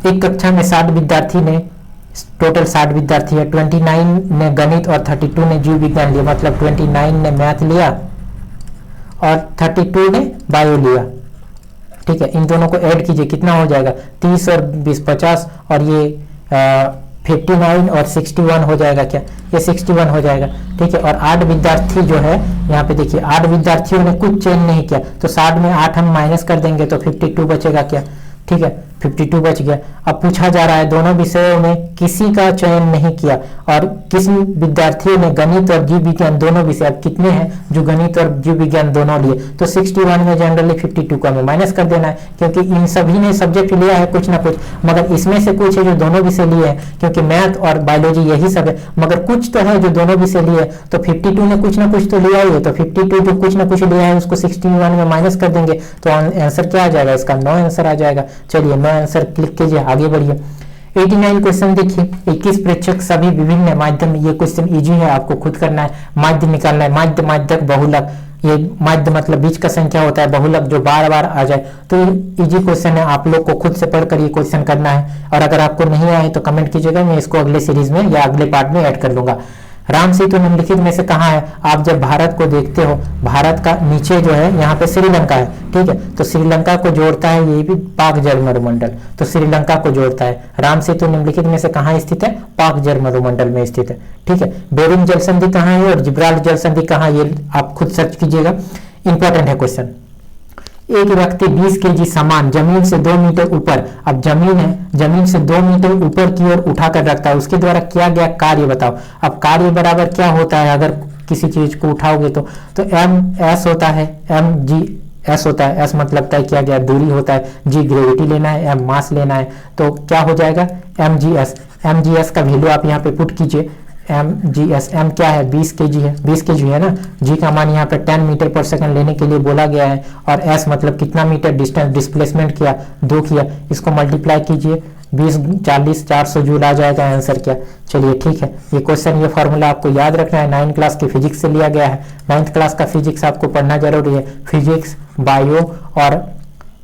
एक कक्षा में 60 विद्यार्थी ने, टोटल 60 विद्यार्थी है, 29 ने गणित और 32 ने जीव विज्ञान लिया, मतलब 29 ने मैथ लिया और 32 ने बायो लिया, ठीक है। इन दोनों को ऐड कीजिए, कितना हो जाएगा, 30 और 20 50, और ये 59 और 61 हो जाएगा, क्या ये 61 हो जाएगा, ठीक है। और 8 विद्यार्थी जो है यहाँ पे देखिए, 8 विद्यार्थियों ने कुछ चयन नहीं किया, तो 60 में 8 हम माइनस कर देंगे तो 52 बचेगा, क्या, ठीक है, 52 बच गया। अब पूछा जा रहा है दोनों विषयों में किसी का चयन नहीं किया, और किस विद्यार्थियों ने गणित और जीव विज्ञान दोनों विषय, अब कितने हैं जो गणित और जीव विज्ञान दोनों लिए, तो 61 में जनरली 52 को हमें माइनस कर देना है, क्योंकि इन सभी ने सब्जेक्ट लिया है कुछ ना कुछ, मगर इसमें से कुछ है जो दोनों विषय लिए हैं, क्योंकि मैथ और बायोलॉजी यही सब है, मगर कुछ तो है जो दोनों विषय लिए, तो 52 ने कुछ ना कुछ तो लिया ही है, तो 52 जो कुछ ना कुछ लिया है उसको 61 में माइनस कर देंगे तो आंसर क्या आ जाएगा, इसका 9 आंसर आ जाएगा। चलिए 9 आंसर क्लिक कीजिए, आगे बढ़िए। 89 क्वेश्चन देखिए, 21 प्रेक्षक सभी विभिन्न माध्यम, ये क्वेश्चन इजी है, आपको खुद करना है, माध्य निकालना है, माध्य माध्यक बहुलक, ये माध्य मतलब बीच का संख्या होता है, बहुलक जो बार बार आ जाए, तो इजी क्वेश्चन है, आप लोग को खुद से पढ़कर ये क्वेश्चन करना है, और अगर आपको नहीं आए तो कमेंट कीजिएगा, मैं इसको अगले सीरीज में या अगले पार्ट में ऐड कर लूंगा। राम सेतु निम्नलिखित में से कहाँ है, आप जब भारत को देखते हो, भारत का नीचे जो है यहाँ पे श्रीलंका है, ठीक है, तो श्रीलंका को जोड़ता है ये भी पाक जल मरुमंडल, तो श्रीलंका को जोड़ता है। राम सेतु निम्नलिखित में से कहाँ स्थित है, पाक जल मरुमंडल में स्थित है, ठीक है। बेरिंग जल संधि कहाँ है और जिब्राल्टर जल संधि कहाँ, ये आप खुद सर्च कीजिएगा, इंपॉर्टेंट है क्वेश्चन। एक व्यक्ति 20 केजी सामान जमीन से 2 मीटर ऊपर, अब जमीन है, जमीन से 2 मीटर ऊपर की ओर उठाकर रखता है, उसके द्वारा किया गया कार्य बताओ। अब कार्य बराबर क्या होता है, अगर किसी चीज को उठाओगे तो एम एस होता है, एम जी एस होता है, एस मतलब तय किया गया दूरी होता है, जी ग्रेविटी लेना है, एम मास लेना है, तो क्या हो जाएगा M G S. M G S का वैल्यू आप यहाँ पे पुट कीजिए, एम जी एस, एम क्या है 20 केजी है, 20 केजी है ना, जी का मान यहाँ पे 10 मीटर पर सेकंड लेने के लिए बोला गया है, और एस मतलब कितना मीटर डिस्टेंस डिस्प्लेसमेंट किया, 2 किया, इसको मल्टीप्लाई कीजिए, 20 40 400 जूल आ जाएगा आंसर क्या। चलिए ठीक है, ये क्वेश्चन, ये फॉर्मूला आपको याद रखना है, 9 क्लास की फिजिक्स से लिया गया है, 9th क्लास का फिजिक्स आपको पढ़ना जरूरी है, फिजिक्स बायो और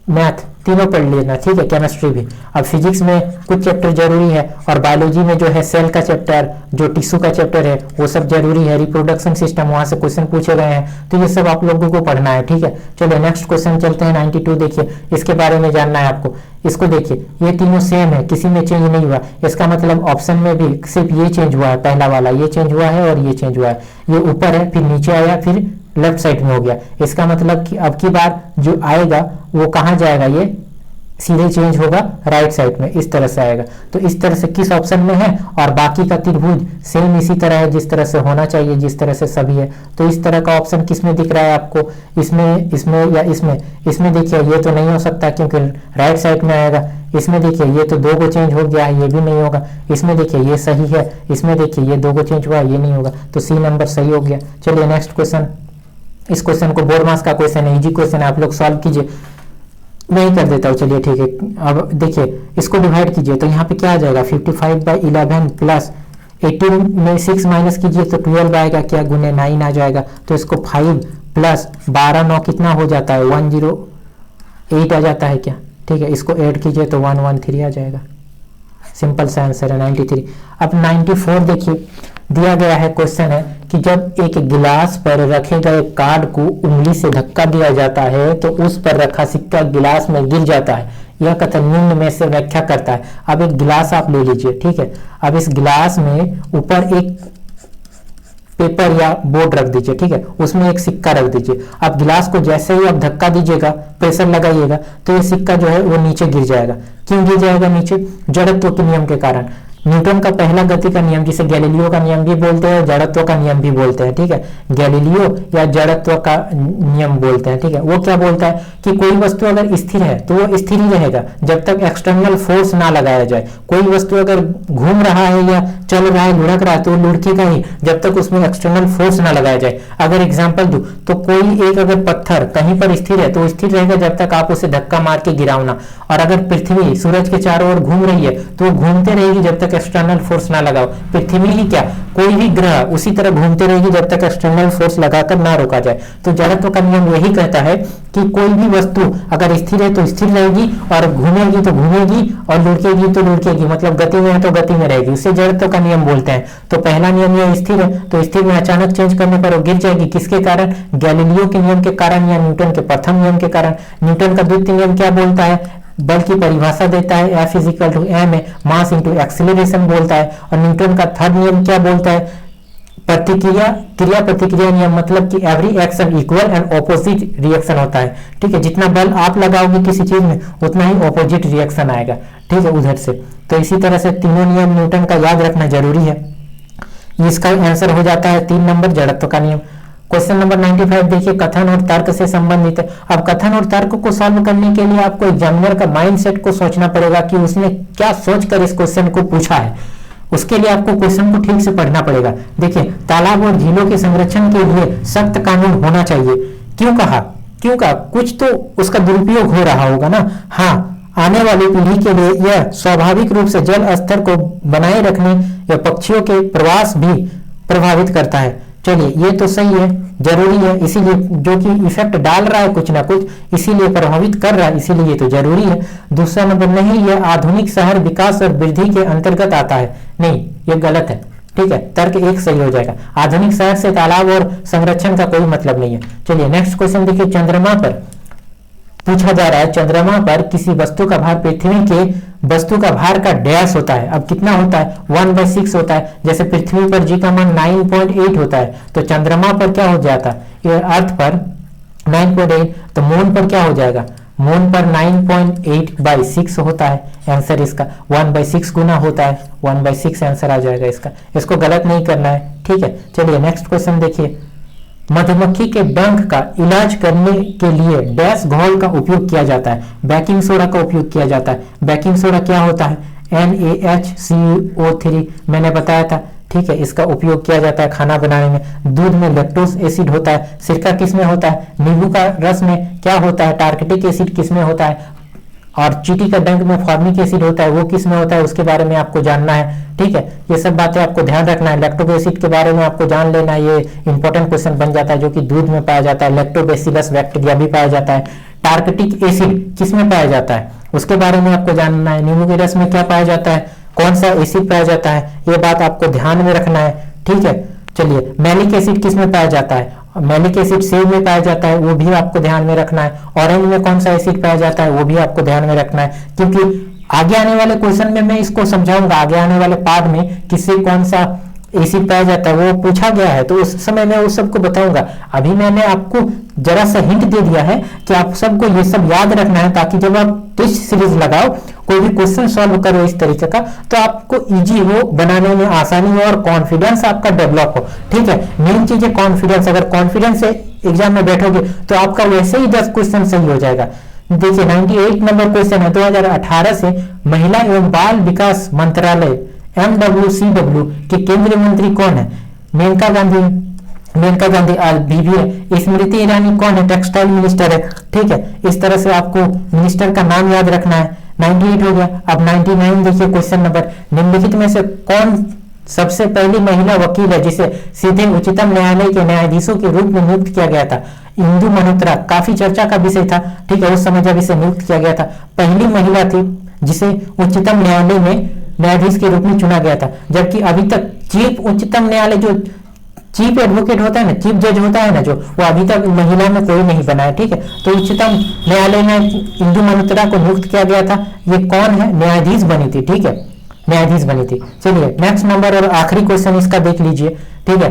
मैथ तीनों पढ़ लेना, ठीक है, केमिस्ट्री भी। अब फिजिक्स में कुछ चैप्टर जरूरी है, और बायोलॉजी में जो है सेल का चैप्टर, जो टिश्यू का चैप्टर है वो सब जरूरी है, रिप्रोडक्शन सिस्टम वहां से क्वेश्चन पूछे गए हैं, तो ये सब आप लोगों को पढ़ना है, ठीक है। चलो नेक्स्ट क्वेश्चन चलते हैं, 92 देखिए, इसके बारे में जानना है आपको। इसको देखिए, ये तीनों सेम है, किसी में चेंज नहीं हुआ, इसका मतलब ऑप्शन में भी सिर्फ ये चेंज हुआ है, पहला वाला ये चेंज हुआ है और ये चेंज हुआ है, ये ऊपर है फिर नीचे आया फिर लेफ्ट साइड में हो गया, इसका मतलब कि अब की बार जो आएगा वो कहाँ जाएगा, ये सीधे चेंज होगा राइट साइड में, इस तरह से आएगा। तो इस तरह से किस ऑप्शन में है, और बाकी का त्रिभुज सेम इसी तरह है जिस तरह से होना चाहिए, जिस तरह से सभी है, तो इस तरह का ऑप्शन किस में दिख रहा है आपको, इसमें, इसमें या इसमें। इसमें देखिए ये तो नहीं हो सकता क्योंकि राइट साइड में आएगा, इसमें देखिए ये तो 2 को चेंज हो गया है, ये भी नहीं होगा, इसमें देखिए ये सही है, इसमें देखिए ये 2 को चेंज हुआ है, ये नहीं होगा, तो सी नंबर सही हो गया। चलिए नेक्स्ट क्वेश्चन, इस क्वेश्चन को बोर्ड मास का क्वेश्चन है, इजी क्वेश्चन है, आप लोग सॉल्व कीजिए, मैं ही कर देता हूँ, चलिए ठीक है। अब देखिए इसको डिवाइड कीजिए, तो यहाँ पे क्या आ जाएगा 55/11 प्लस 18 में 6 माइनस कीजिए तो 12 आएगा, क्या गुने 9 आ जाएगा, तो इसको 5 प्लस 12 9 कितना हो जाता है 108 आ जाता है क्या, ठीक है, इसको ऐड कीजिए तो 113 आ जाएगा। सिंपल सा आंसर है 93। अब 94 देखिए, दिया गया है, क्वेश्चन है कि जब एक गिलास पर रखे गए कार्ड को उंगली से धक्का दिया जाता है तो उस पर रखा सिक्का गिलास में गिर जाता है, यह कथन निम्न में से व्याख्या करता है। अब एक गिलास आप ले लीजिए, ठीक है। अब इस गिलास में ऊपर एक पेपर या बोर्ड रख दीजिए, ठीक है, उसमें एक सिक्का रख दीजिए। अब गिलास को जैसे ही आप धक्का दीजिएगा, प्रेशर लगाइएगा, तो ये सिक्का जो है वो नीचे गिर जाएगा। क्यों गिर जाएगा नीचे? जड़त्व के नियम के कारण। न्यूटन का पहला गति का नियम, जिसे गैलीलियो का नियम भी बोलते हैं, जड़त्व का नियम भी बोलते हैं, ठीक है। गैलीलियो या जड़त्व का नियम बोलते हैं, ठीक है। वो क्या बोलता है कि कोई वस्तु अगर स्थिर है तो वो स्थिर ही रहेगा जब तक एक्सटर्नल फोर्स ना लगाया जाए। कोई वस्तु अगर घूम रहा है या चल रहा है, लुढ़क रहा है, तो वो लुढ़केगा ही जब तक उसमें एक्सटर्नल फोर्स ना लगाया जाए। अगर एग्जाम्पल दूं तो कोई एक अगर पत्थर कहीं पर स्थिर है तो वो स्थिर रहेगा जब तक आप उसे धक्का मार के गिराओ ना। और अगर पृथ्वी सूरज के चारों ओर घूम रही है तो वो घूमते रहेगी जब तक एक्सटर्नल फोर्स ना लगाओ। पृथ्वी ही क्या, कोई भी ग्रह उसी तरह घूमते रहेगी जब तक एक्सटर्नल फोर्स लगाकर ना रोका जाए। तो जड़त्व का नियम यही कहता है कि कोई भी वस्तु अगर स्थिर है तो स्थिर रहेगी, और घूमेगी तो घूमेगी, और लुढ़केगी तो लुढ़केगी, मतलब गति में है तो गति में रहेगी। उसे जड़त्व का नियम बोलते हैं। तो पहला नियम यह स्थिर है, तो स्थिर में अचानक चेंज करने पर वो गिर जाएगी। किसके कारण? गैलीलियो के नियम के कारण या न्यूटन के प्रथम नियम के कारण। न्यूटन का द्वितीय नियम क्या बोलता है? बल की परिभाषा देता है, F = m है, मास इंटू एक्सीलरेशन बोलता है। और न्यूटन का थर्ड नियम क्या बोलता है? प्रतिक्रिया क्रिया प्रतिक्रिया नियम, मतलब कि every action equal and opposite reaction होता है, ठीक है। जितना बल आप लगाओगे किसी चीज में उतना ही ऑपोजिट रिएक्शन आएगा, ठीक है, उधर से। तो इसी तरह से तीनों नियम न्यूटन का याद रखना जरूरी है। इसका आंसर हो जाता है 3 नंबर, जड़त्व का नियम। क्वेश्चन नंबर 95 देखिए, कथन और तर्क से संबंधित है। अब कथन और तर्क को सॉल्व करने के लिए आपको एग्जामिनर का माइंडसेट को सोचना पड़ेगा कि उसने क्या सोचकर इस क्वेश्चन को पूछा है। उसके लिए आपको क्वेश्चन को ठीक से पढ़ना पड़ेगा। देखिए, तालाब और झीलों के संरक्षण के लिए सख्त कानून होना चाहिए। क्यों कहा? क्यों कहा? कुछ तो उसका दुरुपयोग हो रहा होगा ना। हाँ, आने वाली पीढ़ी के लिए यह स्वाभाविक रूप से जल स्तर को बनाए रखने या पक्षियों के प्रवास भी प्रभावित करता है। चलिए, ये तो सही है, जरूरी है, इसीलिए जो कि इफेक्ट डाल रहा है कुछ ना कुछ, इसीलिए प्रभावित कर रहा है, इसीलिए ये तो जरूरी है। दूसरा नंबर, नहीं, यह आधुनिक शहर विकास और वृद्धि के अंतर्गत आता है। नहीं, ये गलत है, ठीक है। तर्क 1 सही हो जाएगा। आधुनिक शहर से तालाब और संरक्षण का कोई मतलब नहीं है। चलिए नेक्स्ट क्वेश्चन देखिए, चंद्रमा पर पूछा जा रहा है, चंद्रमा पर किसी वस्तु का भार पृथ्वी के वस्तु का भार का डैश होता है। अब कितना होता है? 1/6 होता है। जैसे पृथ्वी पर जी का मान 9.8 होता है, तो चंद्रमा पर क्या हो जाता है? ये अर्थ पर 9.8, तो मून पर क्या हो जाएगा? मून पर 9.8/6 होता है। आंसर इसका 1/6 गुना होता है, 1/6 आंसर आ जाएगा इसका। इसको गलत नहीं करना है, ठीक है। चलिए नेक्स्ट क्वेश्चन देखिए, मधुमक्खी के डंक का इलाज करने के लिए डैश घोल का उपयोग किया जाता है। बेकिंग सोडा का उपयोग किया जाता है। बेकिंग सोडा क्या होता है? NaHCO3, मैंने बताया था, ठीक है। इसका उपयोग किया जाता है खाना बनाने में। दूध में लैक्टोज एसिड होता है। सिरका किसमें होता है? नींबू का रस में क्या होता है? टार्किटिक एसिड किसमें होता है? और चींटी का डंक में फॉर्मिक एसिड होता है, वो किस में होता है उसके बारे में आपको जानना है, ठीक है। ये सब बातें आपको ध्यान रखना है। लैक्टोक एसिड के बारे में आपको जान लेना है, ये इंपॉर्टेंट क्वेश्चन बन जाता है, जो कि दूध में पाया जाता है। लैक्टोबैसिलस बैक्टीरिया भी पाया जाता है। टार्किटिक एसिड किस में पाया जाता है उसके बारे में आपको जानना है। नींबू के रस में क्या पाया जाता है, कौन सा एसिड पाया जाता है, ये बात आपको ध्यान में रखना है, ठीक है। चलिए, मैलिक एसिड किस में पाया जाता है? मैलिक एसिड सेब में पाया जाता है, वो भी आपको ध्यान में रखना है। ऑरेंज में कौन सा एसिड पाया जाता है, वो भी आपको ध्यान में रखना है, क्योंकि आगे आने वाले क्वेश्चन में मैं इसको समझाऊंगा। आगे आने वाले पार्ट में किससे कौन सा एसिड पाया जाता है वो पूछा गया है, तो उस समय मैं उस सबको बताऊंगा। अभी मैंने आपको जरा सा हिंट दे दिया है कि आप सबको ये सब याद रखना है, ताकि जब आप टेस्ट सीरीज लगाओ, कोई भी क्वेश्चन सॉल्व करो इस तरीके का, तो आपको इजी हो, बनाने में आसानी हो और कॉन्फिडेंस आपका डेवलप हो, ठीक है। मेन चीज है कॉन्फिडेंस। अगर कॉन्फिडेंस से एग्जाम में बैठोगे तो आपका वैसे ही 10 क्वेश्चन सही हो जाएगा। देखिए 98 नंबर क्वेश्चन है, 2018 से महिला एवं बाल विकास मंत्रालय MWCW के केंद्रीय मंत्री कौन है? मेनका गांधी अभी भी है। स्मृति ईरानी कौन है? टेक्सटाइल मिनिस्टर है, ठीक है। इस तरह से आपको मिनिस्टर का नाम याद रखना है। 98 हो गया। अब 99 देखिए क्वेश्चन नंबर, निम्नलिखित में से कौन सबसे पहली महिला वकील है जिसे सीधे उच्चतम न्यायालय के न्यायाधीशों के रूप में नियुक्त किया गया था? इंदु मल्होत्रा, काफी चर्चा का विषय था, ठीक है, उस समय जब इसे नियुक्त किया गया था। पहली महिला थी जिसे उच्चतम न्यायालय में न्यायाधीश के रूप में चुना गया था, जबकि अभी तक चीफ उच्चतम न्यायालय जो चीफ एडवोकेट होता है ना, चीफ जज होता है ना, जो वो अभी तक महिला में कोई नहीं बना है। ठीक है, तो उच्चतम न्यायालय में इंदु मल्होत्रा को नियुक्त किया गया था। ये कौन है? न्यायाधीश बनी थी। ठीक है, न्यायाधीश बनी थी। चलिए नेक्स्ट नंबर और आखिरी क्वेश्चन इसका देख लीजिए। ठीक है,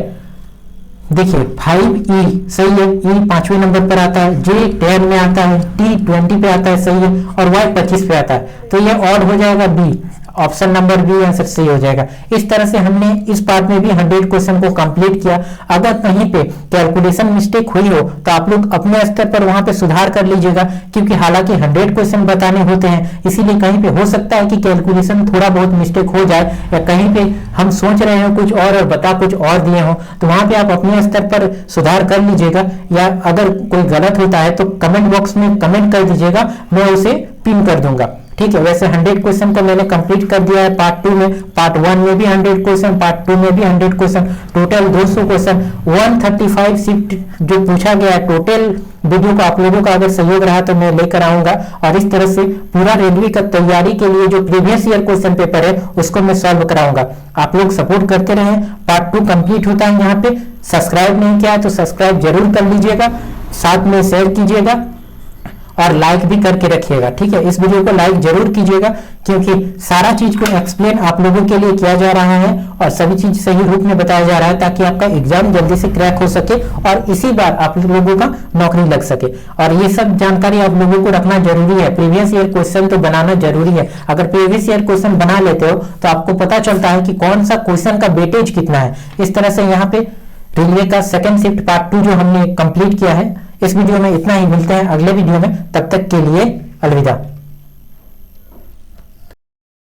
देखिए 5E सही है, E 5वें नंबर पर आता है, J 10 में आता है, T 20 पे आता है सही है, और Y 25 पे आता है। तो ये ऑड हो जाएगा B, option number B answer सही हो जाएगा। इस तरह से हमने इस पार्ट में भी 100 क्वेश्चन को कंप्लीट किया। अगर कहीं पे कैलकुलेशन मिस्टेक हुई हो तो आप लोग अपने स्तर पर वहां पे सुधार कर लीजिएगा, क्योंकि हालांकि 100 क्वेश्चन बताने होते हैं, इसीलिए कहीं पे हो सकता है कि कैलकुलेशन थोड़ा बहुत मिस्टेक हो जाए, या कहीं पे हम सोच रहे हो कुछ और बता कुछ और दिए हो, तो वहां पे आप अपने स्तर पर सुधार कर लीजिएगा। या अगर कोई गलत होता है तो कमेंट बॉक्स में कमेंट कर दीजिएगा, मैं उसे पिन कर दूंगा। ठीक है, वैसे 100 क्वेश्चन को मैंने कंप्लीट कर दिया है पार्ट 2 में, पार्ट 1 में भी 100 क्वेश्चन, पार्ट 2 में भी 100 क्वेश्चन, टोटल 200 क्वेश्चन, 135 शिफ्ट जो पूछा गया है। टोटल वीडियो को आप लोगों का अगर सहयोग रहा तो मैं लेकर आऊंगा, और इस तरह से पूरा रेलवे का तैयारी के लिए जो प्रीवियस ईयर क्वेश्चन पेपर है उसको मैं सॉल्व कराऊंगा। आप लोग सपोर्ट करते रहें। पार्ट 2 कंप्लीट होता है यहाँ पे। सब्सक्राइब नहीं किया है तो सब्सक्राइब जरूर कर लीजिएगा, साथ में शेयर कीजिएगा और लाइक भी करके रखिएगा। ठीक है, इस वीडियो को लाइक जरूर कीजिएगा, क्योंकि सारा चीज को एक्सप्लेन आप लोगों के लिए किया जा रहा है और सभी चीज सही रूप में बताया जा रहा है, ताकि आपका एग्जाम जल्दी से क्रैक हो सके और इसी बार आप लोगों का नौकरी लग सके। और ये सब जानकारी आप लोगों को रखना जरूरी है। प्रीवियस ईयर क्वेश्चन तो बनाना जरूरी है। अगर प्रीवियस ईयर क्वेश्चन बना लेते हो तो आपको पता चलता है कि कौन सा क्वेश्चन का वेटेज कितना है। इस तरह से यहाँ पे रेलवे का सेकंड शिफ्ट पार्ट 2 जो हमने कंप्लीट किया है। इस वीडियो में इतना ही, मिलते हैं अगले वीडियो में, तब तक के लिए अलविदा।